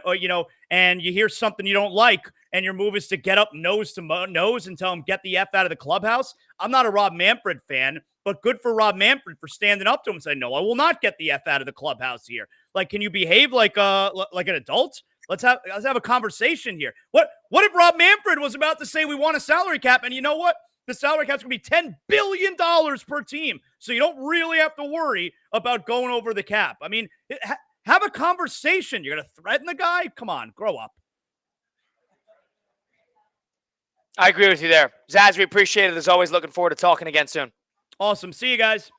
[SPEAKER 13] and you hear something you don't like, and your move is to get up nose to nose and tell him, get the F out of the clubhouse. I'm not a Rob Manfred fan, but good for Rob Manfred for standing up to him and saying, no, I will not get the F out of the clubhouse here. Like, can you behave like an adult? Let's have a conversation here. What if Rob Manfred was about to say we want a salary cap, and you know what? The salary cap's going to be $10 billion per team, so you don't really have to worry about going over the cap. I mean, have a conversation. You're going to threaten the guy? Come on, grow up.
[SPEAKER 3] I agree with you there. Zaz, we appreciate it. As always, looking forward to talking again soon.
[SPEAKER 13] Awesome. See you guys.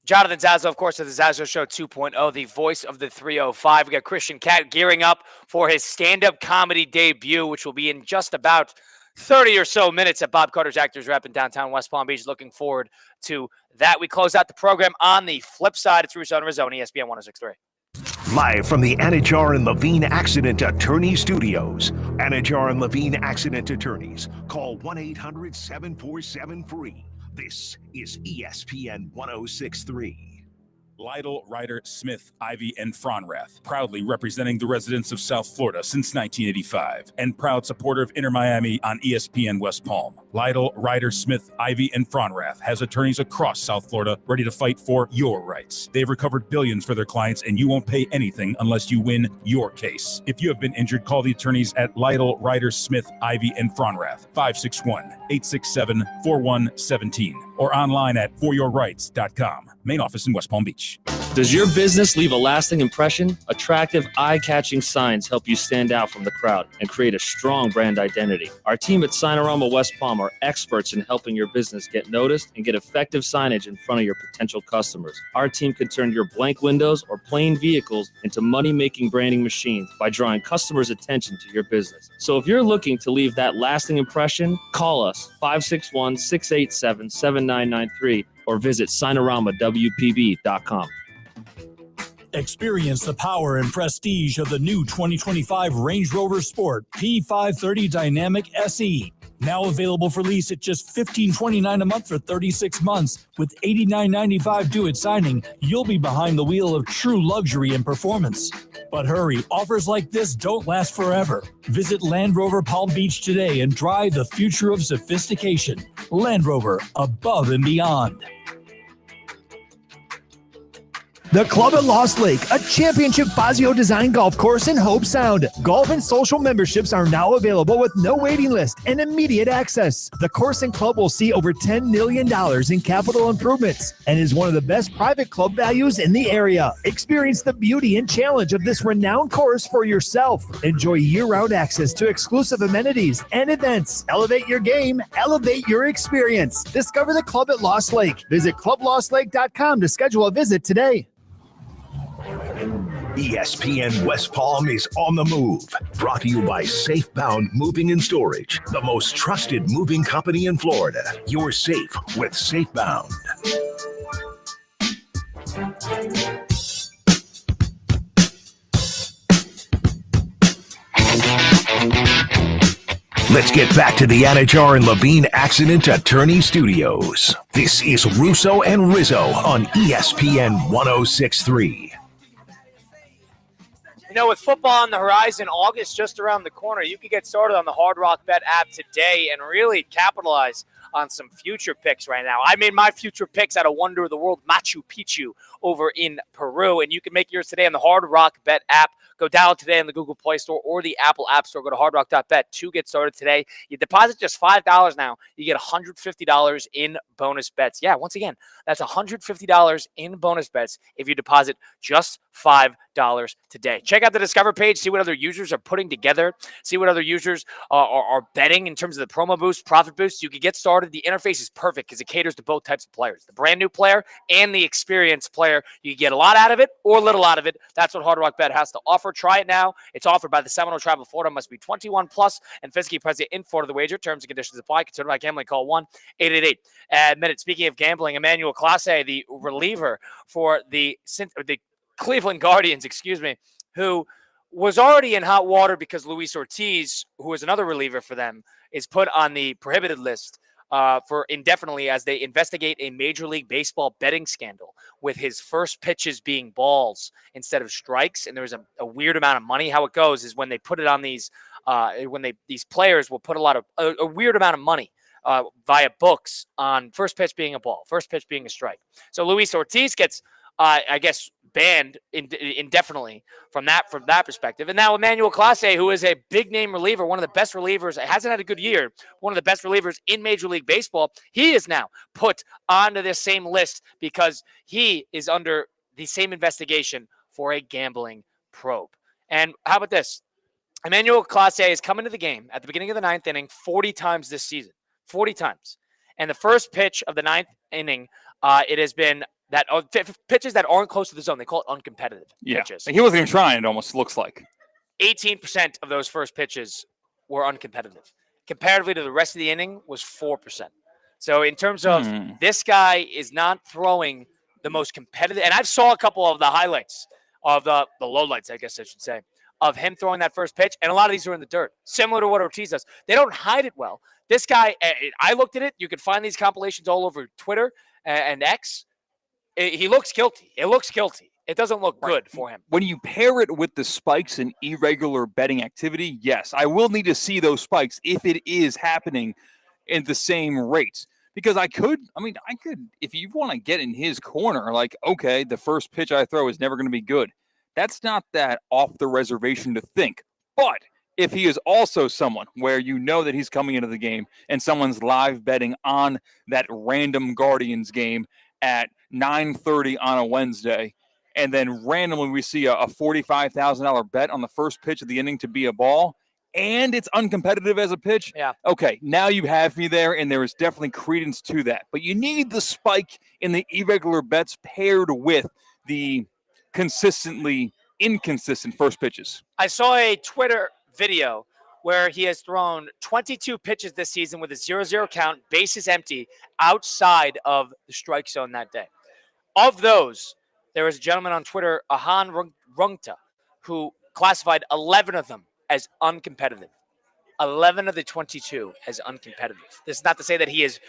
[SPEAKER 3] Jonathan Zazo, of course, of the Zazo Show 2.0, the voice of the 305. We got Christian Cat gearing up for his stand-up comedy debut, which will be in just about 30 or so minutes at Bob Carter's Actors Rep in downtown West Palm Beach. Looking forward to that. We close out the program on the flip side. It's Russo Rizzo on ESPN 106.3.
[SPEAKER 1] Live from the Anajar and Levine Accident Attorney Studios. Anajar and Levine Accident Attorneys. Call 1-800-747-FREE. This is ESPN 106.3.
[SPEAKER 14] Lytle, Ryder, Smith, Ivy, and Fronrath, proudly representing the residents of South Florida since 1985, and proud supporter of Inter Miami on ESPN West Palm. Lytle, Ryder, Smith, Ivy, and Fronrath has attorneys across South Florida ready to fight for your rights. They've recovered billions for their clients, and you won't pay anything unless you win your case. If you have been injured, call the attorneys at Lytle, Ryder, Smith, Ivy, and Fronrath, 561-867-4117, or online at foryourrights.com. Main office in West Palm Beach.
[SPEAKER 15] Does your business leave a lasting impression? Attractive, eye-catching signs help you stand out from the crowd and create a strong brand identity. Our team at Signorama West Palm are experts in helping your business get noticed and get effective signage in front of your potential customers. Our team can turn your blank windows or plain vehicles into money-making branding machines by drawing customers' attention to your business. So if you're looking to leave that lasting impression, call us 561-687-7993 or visit signoramawpb.com.
[SPEAKER 16] Experience the power and prestige of the new 2025 Range Rover Sport P530 Dynamic SE. Now available for lease at just $15.29 a month for 36 months. With $89.95 due at signing, you'll be behind the wheel of true luxury and performance. But hurry, offers like this don't last forever. Visit Land Rover Palm Beach today and drive the future of sophistication. Land Rover, above and beyond.
[SPEAKER 26] The Club at Lost Lake, a championship Fazio design golf course in Hope Sound. Golf and social memberships are now available with no waiting list and immediate access. The course and club will see over $10 million in capital improvements and is one of the best private club values in the area. Experience the beauty and challenge of this renowned course for yourself. Enjoy year-round access to exclusive amenities and events. Elevate your game, elevate your experience. Discover the Club at Lost Lake. Visit clublostlake.com to schedule a visit today.
[SPEAKER 1] ESPN West Palm is on the move. Brought to you by Safebound Moving and Storage, the most trusted moving company in Florida. You're safe with Safebound. Let's get back to the Anajar and Levine Accident Attorney Studios. This is Russo and Rizzo on ESPN 106.3.
[SPEAKER 3] You know, with football on the horizon, August just around the corner, you can get started on the Hard Rock Bet app today and really capitalize on some future picks right now. I made my future picks out of Wonder of the World, Machu Picchu, over in Peru, and you can make yours today on the Hard Rock Bet app. Go download today on the Google Play Store or the Apple App Store. Go to hardrock.bet to get started today. You deposit just $5 now. You get $150 in bonus bets. Yeah, once again, that's $150 in bonus bets if you deposit just $5 today. Check out the Discover page. See what other users are putting together. See what other users are betting in terms of the promo boost, profit boost. You can get started. The interface is perfect because it caters to both types of players, the brand new player and the experienced player. You can get a lot out of it or little out of it. That's what Hard Rock Bet has to offer. Try it now. It's offered by the Seminole Tribe of Florida. Must be 21 plus and physically present in Florida. The wager. Terms and conditions apply. Consider by gambling. Call 1-888. Speaking of gambling, Emmanuel Clase, the reliever for the Cleveland Guardians, who was already in hot water because Luis Ortiz, who was another reliever for them, is put on the prohibited list for indefinitely as they investigate a Major League Baseball betting scandal with his first pitches being balls instead of strikes. And there was a weird amount of money. How it goes is when they put it on these, these players will put a weird amount of money via books on first pitch being a ball, first pitch being a strike. So Luis Ortiz gets, banned indefinitely from that perspective. And now Emmanuel Clase, who is a big name reliever, one of the best relievers, hasn't had a good year, one of the best relievers in Major League Baseball, he is now put onto this same list because he is under the same investigation for a gambling probe. And how about this? Emmanuel Clase has come into the game at the beginning of the ninth inning 40 times this season, 40 times. And the first pitch of the ninth inning, it has been that pitches that aren't close to the zone. They call it uncompetitive pitches.
[SPEAKER 4] He wasn't even trying, it almost looks like.
[SPEAKER 3] 18% of those first pitches were uncompetitive. Comparatively to the rest of the inning was 4%. So in terms of this guy is not throwing the most competitive, and I've saw a couple of the highlights of the lowlights, I guess I should say, of him throwing that first pitch, and a lot of these are in the dirt, similar to what Ortiz does. They don't hide it well. This guy, I looked at it. You can find these compilations all over Twitter and X. he looks guilty. It looks guilty. It doesn't look good for him.
[SPEAKER 4] When you pair it with the spikes in irregular betting activity, yes, I will need to see those spikes if it is happening in the same rates. Because I could, if you want to get in his corner, like, okay, the first pitch I throw is never going to be good. That's not that off the reservation to think. But if he is also someone where you know that he's coming into the game and someone's live betting on that random Guardians game at 9:30 on a Wednesday, and then randomly we see a $45,000 bet on the first pitch of the inning to be a ball, and it's uncompetitive as a pitch, okay, now you have me there, and there is definitely credence to that. But you need the spike in the irregular bets paired with the consistently inconsistent first pitches.
[SPEAKER 3] I saw a Twitter video where he has thrown 22 pitches this season with a 0-0 count, bases empty, outside of the strike zone that day. Of those, there was a gentleman on Twitter, Ahan Rungta, who classified 11 of them as uncompetitive. 11 of the 22 as uncompetitive. This is not to say that he is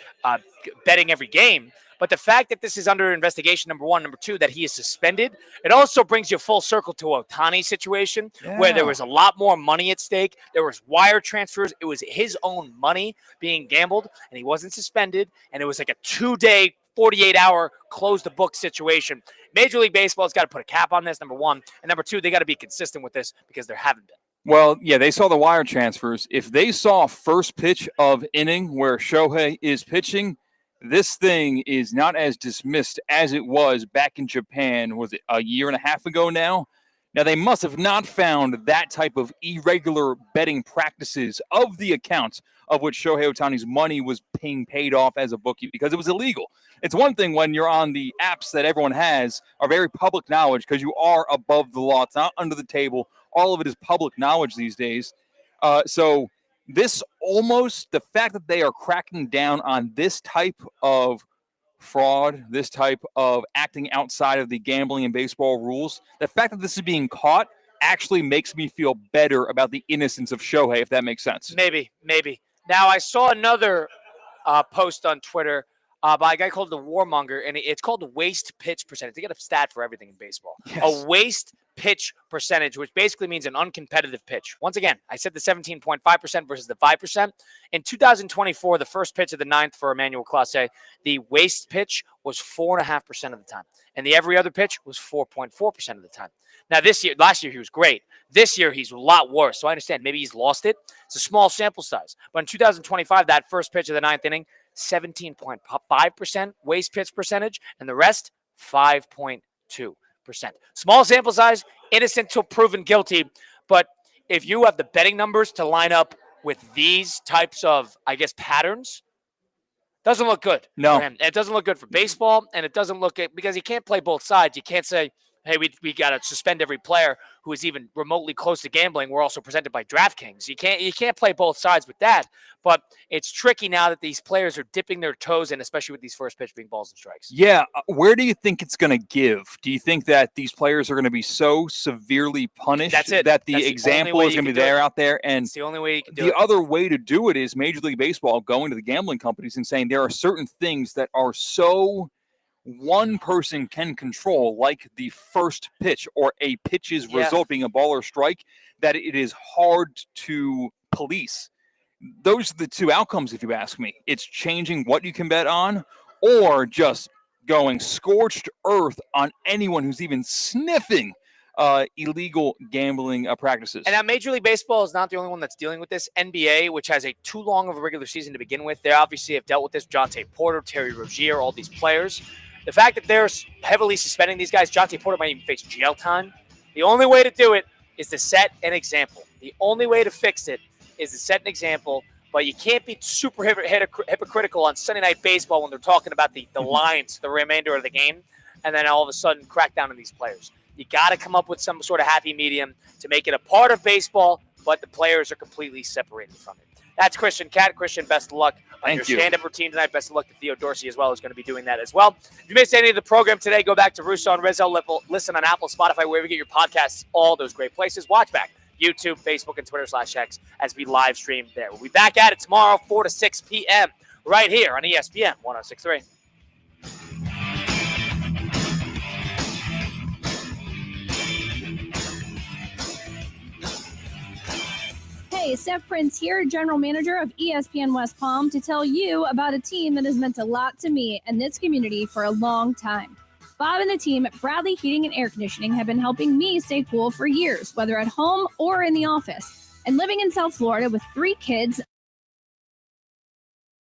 [SPEAKER 3] betting every game, but the fact that this is under investigation, number one. Number two, that he is suspended. It also brings you full circle to a Ohtani situation where there was a lot more money at stake. There was wire transfers. It was his own money being gambled, and he wasn't suspended. And it was like a 2-day, 48-hour close-the-book situation. Major League Baseball has got to put a cap on this, number one. And number two, they got to be consistent with this because there haven't been.
[SPEAKER 4] Well, yeah, they saw the wire transfers. If they saw first pitch of inning where Shohei is pitching, this thing is not as dismissed as it was back in Japan. Was it a year and a half ago now? Now, they must have not found that type of irregular betting practices of the accounts of which Shohei Ohtani's money was being paid off as a bookie because it was illegal. It's one thing when you're on the apps that everyone has are very public knowledge because you are above the law. It's not under the table. All of it is public knowledge these days. So this almost, the fact that they are cracking down on this type of fraud, this type of acting outside of the gambling and baseball rules, the fact that this is being caught actually makes me feel better about the innocence of Shohei, if that makes sense.
[SPEAKER 3] Maybe. Now, I saw another post on Twitter by a guy called the Warmonger, and it's called the waste pitch percentage. They get a stat for everything in baseball. Yes. A waste pitch percentage, which basically means an uncompetitive pitch. Once again, I said the 17.5% versus the 5%. In 2024, the first pitch of the ninth for Emmanuel Clase, the waste pitch was 4.5% of the time. And the every other pitch was 4.4% of the time. Now, last year, he was great. This year, he's a lot worse. So I understand maybe he's lost it. It's a small sample size. But in 2025, that first pitch of the ninth inning, 17.5% waste pitch percentage, and the rest, 5.2%. Small sample size, innocent till proven guilty. But if you have the betting numbers to line up with these types of, I guess, patterns, doesn't look good.
[SPEAKER 4] No.
[SPEAKER 3] For him. It doesn't look good for baseball, and it doesn't look good because he can't play both sides. You can't say, hey, we got to suspend every player who is even remotely close to gambling. We're also presented by DraftKings. You can't play both sides with that. But it's tricky now that these players are dipping their toes in, especially with these first pitch being balls and strikes.
[SPEAKER 4] Yeah. Where do you think it's going to give? Do you think that these players are going to be so severely punished that the example is going to be there out there? And
[SPEAKER 3] it's the only way you can do it.
[SPEAKER 4] The other way to do it is Major League Baseball going to the gambling companies and saying there are certain things that are so one person can control, like the first pitch or a pitch's result being a ball or strike, that it is hard to police. Those are the two outcomes, if you ask me. It's changing what you can bet on or just going scorched earth on anyone who's even sniffing illegal gambling practices.
[SPEAKER 3] And now Major League Baseball is not the only one that's dealing with this. NBA, which has a too long of a regular season to begin with, they obviously have dealt with this. Jonte Porter, Terry Rozier, all these players. The fact that they're heavily suspending these guys, Jonte Porter might even face jail time. The only way to do it is to set an example. The only way to fix it is to set an example, but you can't be super hypocritical on Sunday Night Baseball when they're talking about the lines, the remainder of the game, and then all of a sudden crack down on these players. You got to come up with some sort of happy medium to make it a part of baseball, but the players are completely separated from it. That's Christian Cat. Christian, best of luck on your stand-up routine tonight. Best of luck to Theo Dorsey as well, who's going to be doing that as well. If you missed any of the program today, go back to Russo and Rizzo. Listen on Apple, Spotify, wherever you get your podcasts, all those great places. Watch back, YouTube, Facebook, and Twitter/X as we live stream there. We'll be back at it tomorrow, 4 to 6 p.m. right here on ESPN 106.3.
[SPEAKER 2] Hey, Steph Prince here, General Manager of ESPN West Palm, to tell you about a team that has meant a lot to me and this community for a long time. Bob and the team at Bradley Heating and Air Conditioning have been helping me stay cool for years, whether at home or in the office. And living in South Florida with 3 kids,